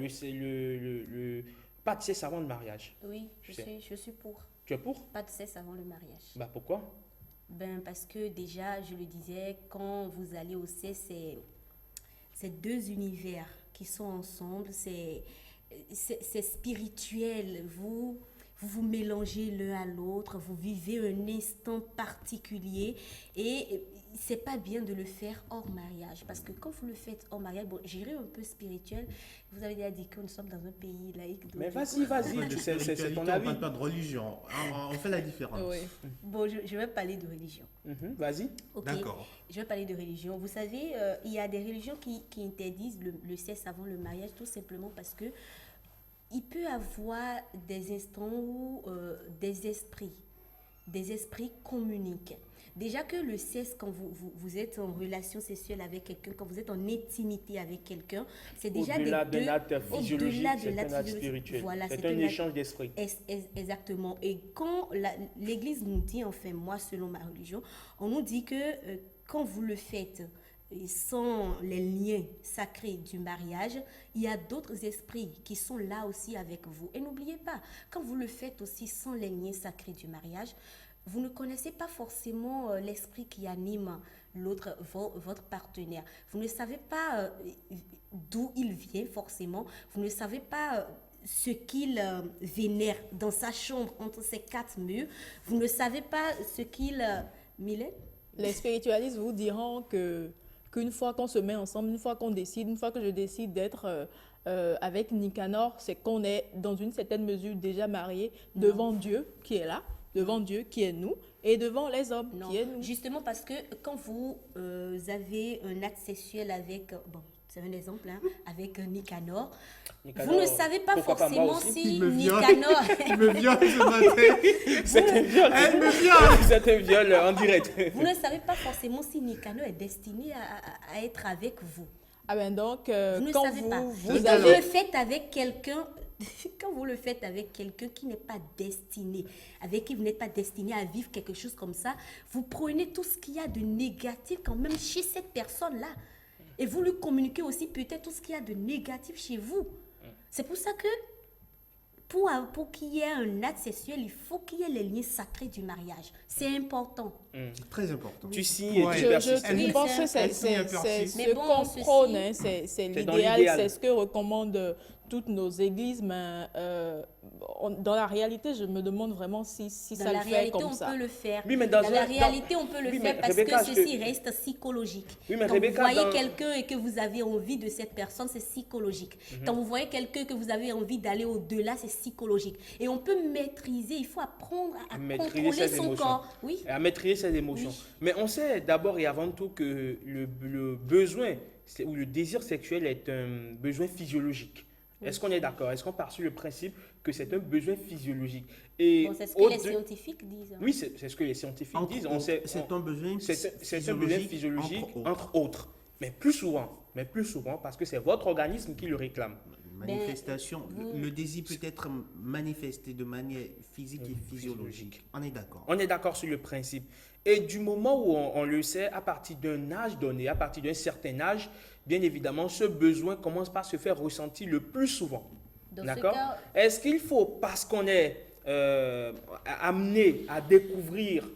pas de sexe avant le mariage. Oui, je suis pour. Tu es pour? Pas de sexe avant le mariage. Pourquoi? Parce que déjà, je le disais, quand vous allez au sexe, c'est deux univers qui sont ensemble, c'est spirituel. Vous vous mélangez l'un à l'autre, vous vivez un instant particulier et c'est pas bien de le faire hors mariage parce que quand vous le faites hors mariage, bon, j'irai un peu spirituel, vous avez déjà dit que nous sommes dans un pays laïque. Mais vas-y, c'est ton avis. On ne parle pas de religion, on fait la différence. Oui. Bon, je vais parler de religion. Vas-y. Okay. D'accord. Je vais parler de religion. Vous savez, il y a des religions qui interdisent le sexe avant le mariage tout simplement parce que il peut avoir des instants où des esprits communiquent. Déjà que le sexe, quand vous êtes en relation sexuelle avec quelqu'un, quand vous êtes en intimité avec quelqu'un, c'est déjà au-delà d'un acte physiologique, c'est un acte spirituel. Voilà, c'est un échange d'esprit. Exactement. Et quand l'Église nous dit, enfin moi, selon ma religion, on nous dit que quand vous le faites sans les liens sacrés du mariage, il y a d'autres esprits qui sont là aussi avec vous. Et n'oubliez pas, quand vous le faites aussi sans les liens sacrés du mariage, vous ne connaissez pas forcément l'esprit qui anime votre partenaire. Vous ne savez pas d'où il vient forcément. Vous ne savez pas ce qu'il vénère dans sa chambre entre ses quatre murs. Vous ne savez pas ce qu'il... Mylène? Les spiritualistes vous diront qu'une fois qu'on se met ensemble, une fois que je décide d'être avec Nicanor, c'est qu'on est dans une certaine mesure déjà mariés devant Dieu qui est là, devant Dieu qui est nous et devant les hommes qui est nous. Justement parce que quand vous avez un acte sexuel avec, c'est un exemple, avec Nicanor, vous ne savez pas forcément si Nicanor... Il me viole ce matin. C'est un viol en direct. Vous ne savez pas forcément si Nicanor est destiné à être avec vous. Donc, vous ne savez pas. Vous le faites avec quelqu'un... Quand vous le faites avec quelqu'un qui n'est pas destiné, avec qui vous n'êtes pas destiné à vivre quelque chose comme ça, vous prenez tout ce qu'il y a de négatif quand même chez cette personne-là. Et vous lui communiquez aussi peut-être tout ce qu'il y a de négatif chez vous. C'est pour ça que pour qu'il y ait un acte sexuel, il faut qu'il y ait les liens sacrés du mariage. C'est important. Très important. Tu signes et tu Je pense que c'est ce qu'on prône, hein, c'est l'idéal, c'est ce que recommandent toutes nos églises, mais dans la réalité, je me demande vraiment si ça le fait comme ça. Dans la réalité, on peut le faire. Oui, mais dans la réalité, on peut le faire parce Rebecca, que ceci reste psychologique. Oui, mais quand Rebecca, vous voyez quelqu'un et que vous avez envie de cette personne, c'est psychologique. Quand vous voyez quelqu'un que vous avez envie d'aller au-delà, c'est psychologique. Et on peut maîtriser, il faut apprendre à contrôler son corps. Oui. À maîtriser ses émotions. Oui. Mais on sait d'abord et avant tout que le besoin ou le désir sexuel est un besoin physiologique. Est-ce qu'on est d'accord? Est-ce qu'on part sur le principe que c'est un besoin physiologique? Et c'est ce que les scientifiques disent. Oui, c'est ce que les scientifiques disent. C'est un besoin physiologique, entre autres. Mais plus souvent, parce que c'est votre organisme qui le réclame. Manifestation, le désir peut être manifesté de manière physique et physiologique. On est d'accord. On est d'accord sur le principe. Et du moment où on le sait, à partir d'un âge donné, à partir d'un certain âge, bien évidemment, ce besoin commence par se faire ressentir le plus souvent. D'accord? Est-ce qu'il faut, parce qu'on est amené à découvrir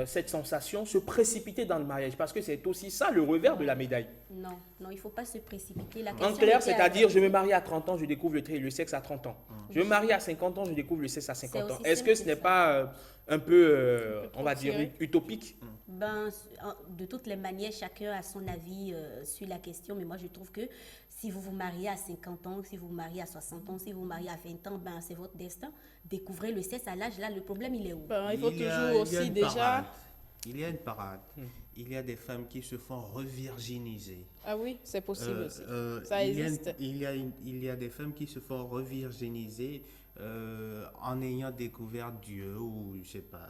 cette sensation, se précipiter dans le mariage? Parce que c'est aussi ça le revers de la médaille. Non, il ne faut pas se précipiter. En clair, c'est-à-dire, je me marie à 30 ans, je découvre le sexe à 30 ans. Je me marie à 50 ans, je découvre le sexe à 50 ans. Est-ce que ce n'est pas un peu, on va dire, utopique? De toutes les manières, chacun a son avis sur la question, mais moi je trouve que si vous vous mariez à 50 ans, si vous vous mariez à 60 ans, si vous vous mariez à 20 ans, c'est votre destin. Découvrez le sexe à l'âge, là, le problème, il est où? Il faut toujours aussi déjà... Il y a une parade. Il y a des femmes qui se font revirginiser. Ah oui, c'est possible aussi. Ça existe. Il y a des femmes qui se font revirginiser en ayant découvert Dieu ou je sais pas...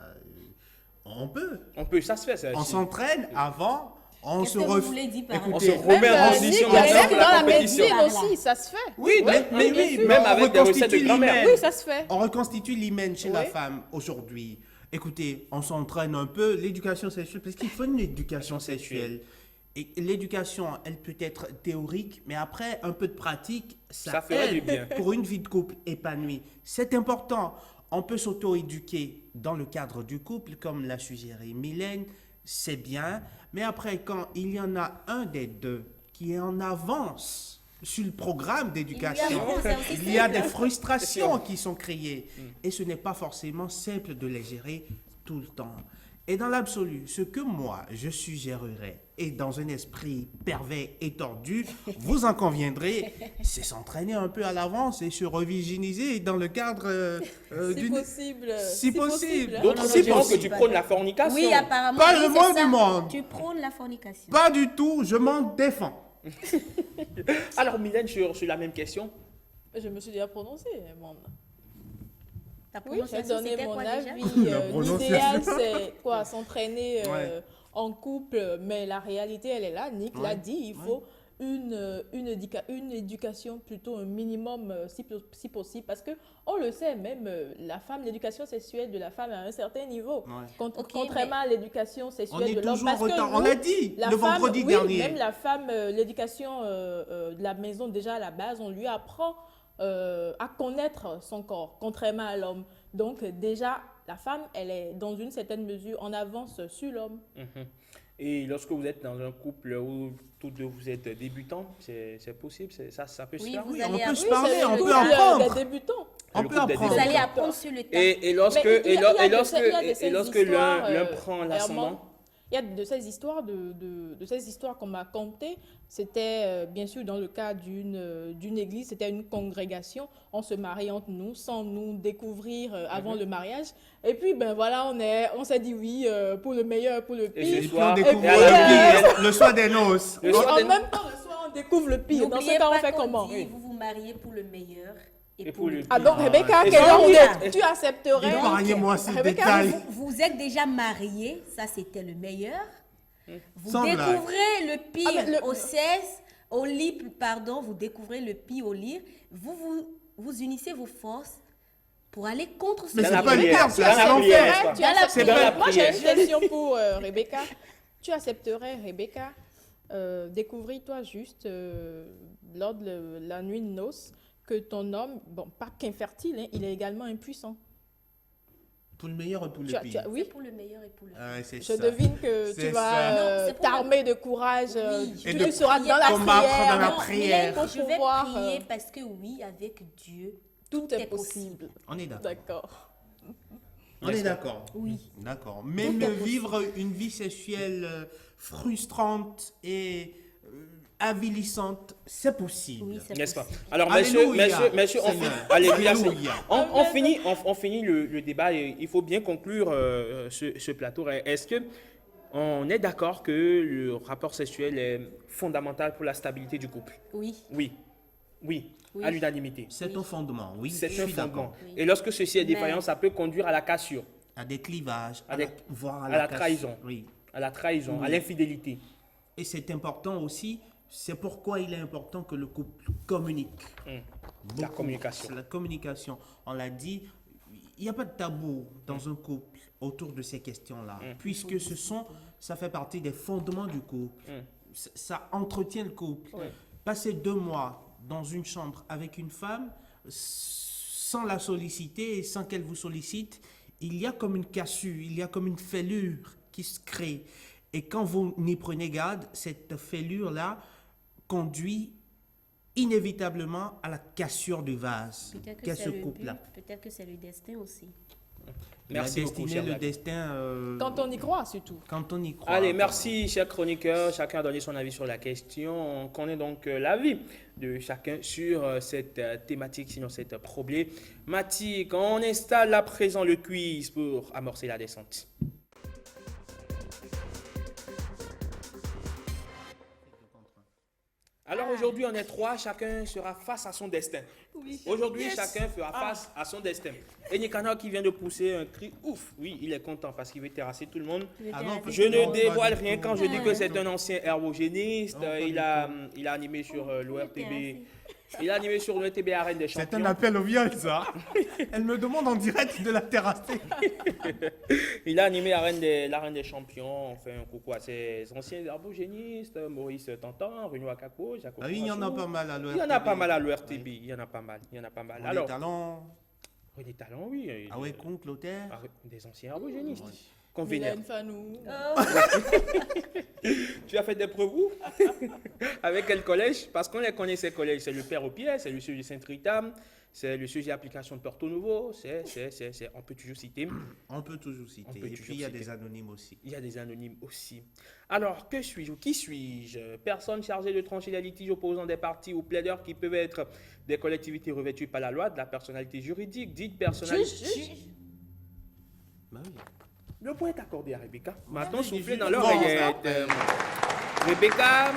On peut, ça se fait. On s'entraîne avant, on se remet en condition dans la médecine aussi, ça se fait. Oui, même avec des recettes de grand-mère. Oui, ça se fait. On reconstitue l'hymen chez la femme aujourd'hui. Écoutez, on s'entraîne un peu, l'éducation sexuelle, parce qu'il faut une éducation sexuelle. Et l'éducation, elle peut être théorique, mais après, un peu de pratique, ça fait du bien. Pour une vie de couple épanouie. C'est important. On peut s'auto-éduquer dans le cadre du couple, comme l'a suggéré Mylène, c'est bien. Mais après, quand il y en a un des deux qui est en avance sur le programme d'éducation, il y a des frustrations qui sont créées. Et ce n'est pas forcément simple de les gérer tout le temps. Et dans l'absolu, ce que moi, je suggérerais, et dans un esprit pervers et tordu, vous en conviendrez, c'est s'entraîner un peu à l'avance et se revirginiser dans le cadre d'une... Si possible. D'autres diront que tu prônes la fornication. Oui, apparemment. Pas le monde du monde. Tu prônes la fornication. Pas du tout, je m'en défends. Alors, Mylène, sur la même question. Je me suis déjà prononcée, mon... Oui, j'ai donné mon avis. L'idéal, c'est quoi? S'entraîner en couple, mais la réalité, elle est là. Nick l'a dit, il faut une éducation, plutôt un minimum si possible, parce qu'on le sait, même la femme, l'éducation sexuelle de la femme à un certain niveau, contrairement à l'éducation sexuelle de l'homme. On l'a dit le vendredi dernier. Même la femme, l'éducation de la maison, déjà à la base, on lui apprend à connaître son corps, contrairement à l'homme. Donc déjà, la femme, elle est dans une certaine mesure en avance sur l'homme. Et lorsque vous êtes dans un couple où tous deux vous êtes débutants, c'est possible, ça peut se faire. Oui, on peut se parler, on peut apprendre. On peut apprendre. Vous allez apprendre sur le temps. Et lorsque l'un prend l'ascendant. Il y a de ces histoires qu'on m'a contées. C'était bien sûr dans le cas d'une église, c'était une congrégation. On se marie entre nous sans nous découvrir avant le mariage. Et puis, ben voilà, on s'est dit oui pour le meilleur, pour le pire. Et puis on découvre le pire, le soir des noces. En même temps, le soir, on découvre le pire. Dans ce cas, on fait comment? Vous vous mariez pour le meilleur. Et pour le pire. Ah donc, Rebecca, tu accepterais? Épargnez-moi ces détails. Vous êtes déjà mariés, ça c'était le meilleur. Vous découvrez le pire au sexe, au lit, pardon, vous découvrez le pire au lit. Vous unissez vos forces pour aller contre ce Mais c'est pas l'hier, c'est l'enfer. Moi, j'ai une question pour Rebecca. Tu accepterais, Rebecca, découvrir toi juste lors de la nuit de noces que ton homme, bon, pas qu'infertile, hein, il est également impuissant. Pour le meilleur et pour le pire. Oui. C'est pour le meilleur et pour le pire. Je devine que tu vas t'armer de courage. Oui. Tu seras dans la prière. Dans la prière. Je vais prier parce que oui, avec Dieu, tout est possible. On est d'accord. D'accord. On est d'accord. Oui. D'accord. Même vivre une vie sexuelle frustrante et avilissante, c'est possible. Oui, c'est N'est-ce pas? possible. Alors, Alléluia. messieurs, on finit le débat et il faut bien conclure ce plateau. Est-ce que on est d'accord que le rapport sexuel est fondamental pour la stabilité du couple? Oui. Oui, à l'unanimité. C'est un fondement, oui. C'est je un suis fondement. d'accord. Oui. Et lorsque ceci est défaillant, ça peut conduire à la cassure, À des clivages, voire à la trahison, oui. à la trahison, à Oui. l'infidélité. Et c'est important aussi, c'est pourquoi il est important que le couple communique. La communication. C'est la communication. On l'a dit, il n'y a pas de tabou dans un couple autour de ces questions-là, puisque ça fait partie des fondements du couple. Ça entretient le couple. Passer 2 mois dans une chambre avec une femme, sans la solliciter et sans qu'elle vous sollicite, il y a comme une cassure, il y a comme une fêlure qui se crée. Et quand vous n'y prenez garde, cette fêlure-là conduit inévitablement à la cassure du vase. Peut-être que Qu'est c'est ce le couple-là? but, peut-être que c'est le destin aussi. Merci la beaucoup, destinée, cher le David. destin. Quand on y croit, surtout. Quand on y croit. Allez, merci, chers chroniqueurs. Chacun a donné son avis sur la question. On connaît donc l'avis de chacun sur cette thématique, sinon cette problématique. On installe à présent le quiz pour amorcer la descente. Alors aujourd'hui, on est 3, chacun sera face à son destin. Aujourd'hui, chacun fera face à son destin. Et Nicanor qui vient de pousser un cri ouf. Oui, il est content parce qu'il veut terrasser tout le monde. Je ne dévoile rien quand je dis que c'est un ancien herbogéniste. Il a animé sur l'ORTB. Il a animé sur l'ORTB Arène des Champions. C'est un appel au viol, ça. Elle me demande en direct de la terrasser. Il a animé l'Arène des Champions. On fait un coucou à ses anciens herbogénistes. Maurice Tantan, Renaud Akako, Jacob. Ah oui, il y en a pas mal à l'ORTB. Il y en a pas mal à l'ORTB. Il y en a pas mal. Alors, talents. Des talents, oui. Ah ouais, con, Clotaire. Des anciens herbogénistes. Mylène Fanou. Tu as fait des preuves où? Avec quel collège? Parce qu'on les connaît, ces collèges. C'est le Père au Pied, c'est le sujet de Saint-Rita, c'est le sujet d'application de Porto Nouveau. On peut toujours citer. On peut toujours citer. Et puis il y a des anonymes aussi. Il y a des anonymes aussi. Alors, que suis-je ou qui suis-je? Personne chargée de trancher les litiges opposant des parties ou plaideurs qui peuvent être des collectivités revêtues par la loi, de la personnalité juridique, dite personnalité. Bah oui. Le point est accordé à Rebecca. Maintenant, soufflez dans l'oreillette. Rebecca,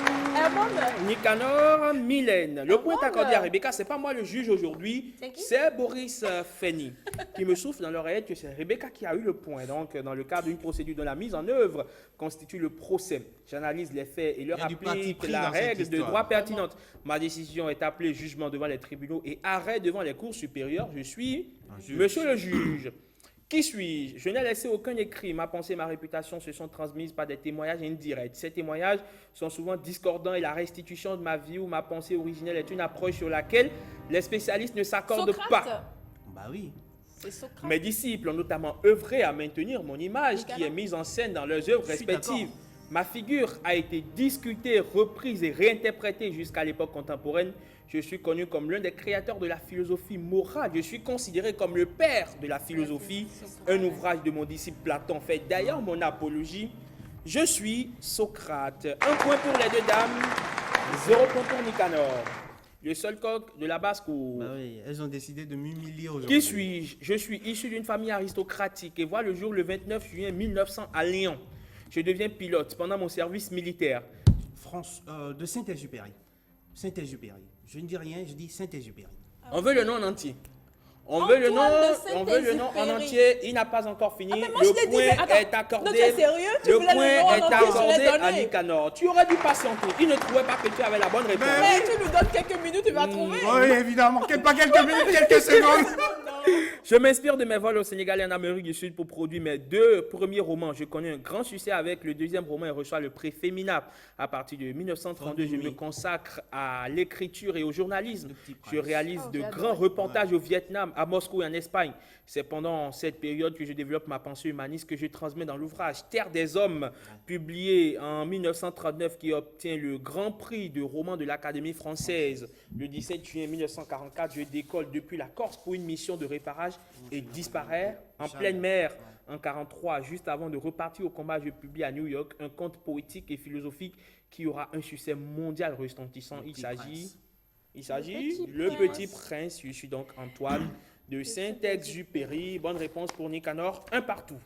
Nicanor, Mylène. Le point est accordé à Rebecca. C'est pas moi le juge aujourd'hui. C'est Boris Feni qui me souffle dans l'oreillette que c'est Rebecca qui a eu le point. Donc, dans le cadre d'une procédure dont la mise en œuvre constitue le procès. J'analyse les faits et leur applique la règle de droit pertinente. Ma décision est appelée jugement devant les tribunaux et arrêt devant les cours supérieures. Je suis monsieur le juge. Qui suis-je? Je n'ai laissé aucun écrit. Ma pensée et ma réputation se sont transmises par des témoignages indirects. Ces témoignages sont souvent discordants et la restitution de ma vie ou ma pensée originelle est une approche sur laquelle les spécialistes ne s'accordent pas. Bah oui. C'est Socrate. Mes disciples ont notamment œuvré à maintenir mon image qui est mise en scène dans leurs œuvres respectives. Ma figure a été discutée, reprise et réinterprétée jusqu'à l'époque contemporaine. Je suis connu comme l'un des créateurs de la philosophie morale. Je suis considéré comme le père de la philosophie. Un ouvrage de mon disciple Platon fait d'ailleurs mon apologie. Je suis Socrate. 1 point pour les 2 dames, 0 point pour Nicanor. Le seul coq de la basse-cour. Bah oui, elles ont décidé de m'humilier aujourd'hui. Qui suis-je? Je suis issu d'une famille aristocratique et vois le jour le 29 juillet 1900 à Lyon. Je deviens pilote pendant mon service militaire. De Saint-Exupéry. Saint-Exupéry. Je ne dis rien, je dis Saint-Exupéry. On veut le nom en entier. On veut le nom en entier. Il n'a pas encore fini. Le point est accordé. Le point est accordé à Nicanor. Tu aurais dû patienter. Il ne trouvait pas que tu avais la bonne réponse. Mais tu nous donnes quelques minutes, tu vas trouver. Oui, évidemment. Pas quelques minutes, quelques secondes. Je m'inspire de mes vols au Sénégal et en Amérique du Sud pour produire mes 2 premiers romans. Je connais un grand succès avec le 2e roman et reçoit le prix Féminap. À partir de 1932, je me consacre à l'écriture et au journalisme. Je réalise de grands reportages au Vietnam, à Moscou et en Espagne. C'est pendant cette période que je développe ma pensée humaniste que je transmets dans l'ouvrage Terre des Hommes, publié en 1939, qui obtient le grand prix de roman de l'Académie française. Le 17 juillet 1944, je décolle depuis la Corse pour une mission de réparage et disparaît en pleine mer. En 1943, juste avant de repartir au combat, je publie à New York un conte poétique et philosophique qui aura un succès mondial retentissant. Il s'agit Le Petit Prince. Je suis donc Antoine de Saint-Exupéry. Bonne réponse pour Nicanor, un partout.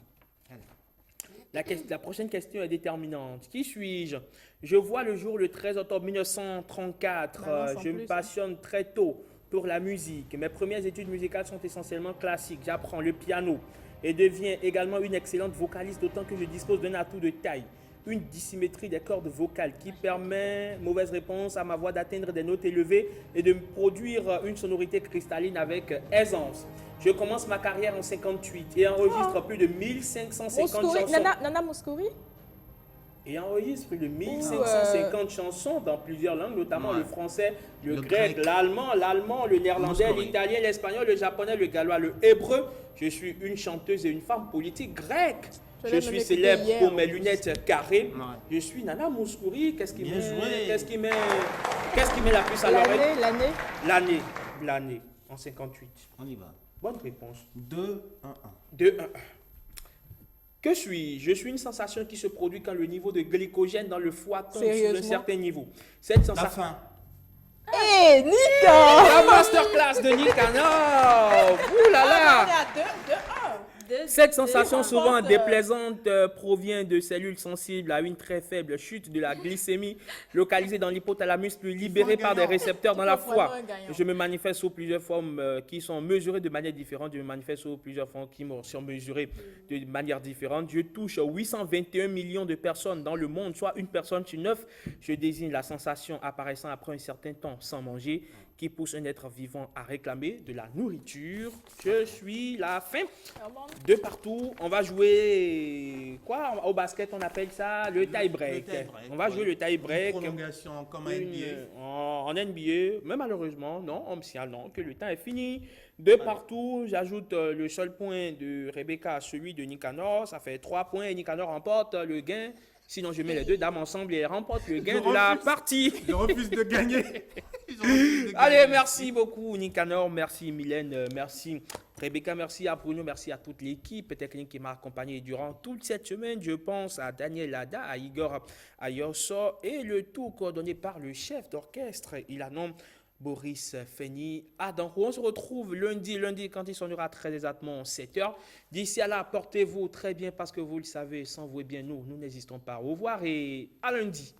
La prochaine question est déterminante. Qui suis-je? Je vois le jour le 13 octobre 1934. Je me passionne très tôt pour la musique. Mes premières études musicales sont essentiellement classiques. J'apprends le piano et deviens également une excellente vocaliste, d'autant que je dispose d'un atout de taille, une dissymétrie des cordes vocales qui permet, mauvaise réponse, à ma voix d'atteindre des notes élevées et de produire une sonorité cristalline avec aisance. Je commence ma carrière en 58 et enregistre plus de 1550 chansons. Nana Mouskouri? Et enregistre plus de 1550 chansons dans plusieurs langues, notamment le français, le grec, l'allemand, le néerlandais, l'italien, l'espagnol, le japonais, le gallois, le hébreu. Je suis une chanteuse et une femme politique grecque. Je suis célèbre pour mes lunettes carrées. Je suis Nana Mouskouri. Qu'est-ce qui met la puce à l'oreille? L'année, en 58. On y va. Bonne réponse. 2-1-1. Que suis-je? Je suis une sensation qui se produit quand le niveau de glycogène dans le foie tombe sur un certain niveau. Cette sensation... La faim. Hé, Nika! La masterclass de Nicanor! Ouh là là! Cette sensation souvent déplaisante provient de cellules sensibles à une très faible chute de la glycémie localisée dans l'hypothalamus puis libérée par des récepteurs dans la foie. Je me manifeste sous plusieurs formes qui sont mesurées de manière différente. Je me manifeste sous plusieurs formes qui sont mesurées de manière différente. Je touche 821 millions de personnes dans le monde, soit une personne sur 9. Je désigne la sensation apparaissant après un certain temps sans manger qui pousse un être vivant à réclamer de la nourriture. Je suis la faim. De partout, on va jouer quoi? Au basket, on appelle ça le tie-break. On va jouer le tie-break. Prolongation comme un NBA. En NBA, mais malheureusement, non, on me signale non, que le temps est fini. De partout, j'ajoute le seul point de Rebecca à celui de Nicanor. Ça fait 3 points et Nicanor remporte le gain. Sinon, je mets les deux dames ensemble et elles remportent le gain de la partie. Je refuse de gagner. Allez, merci beaucoup Nicanor, merci Mylène, merci Rebecca, merci à Bruno, merci à toute l'équipe technique qui m'a accompagné durant toute cette semaine. Je pense à Daniel Lada, à Igor Ayosso et le tout coordonné par le chef d'orchestre. Il a nommé Boris Feni Adanro. On se retrouve lundi quand il sonnera très exactement 7h. D'ici à là, portez-vous très bien parce que vous le savez, sans vous et bien nous n'existons pas. Au revoir et à lundi.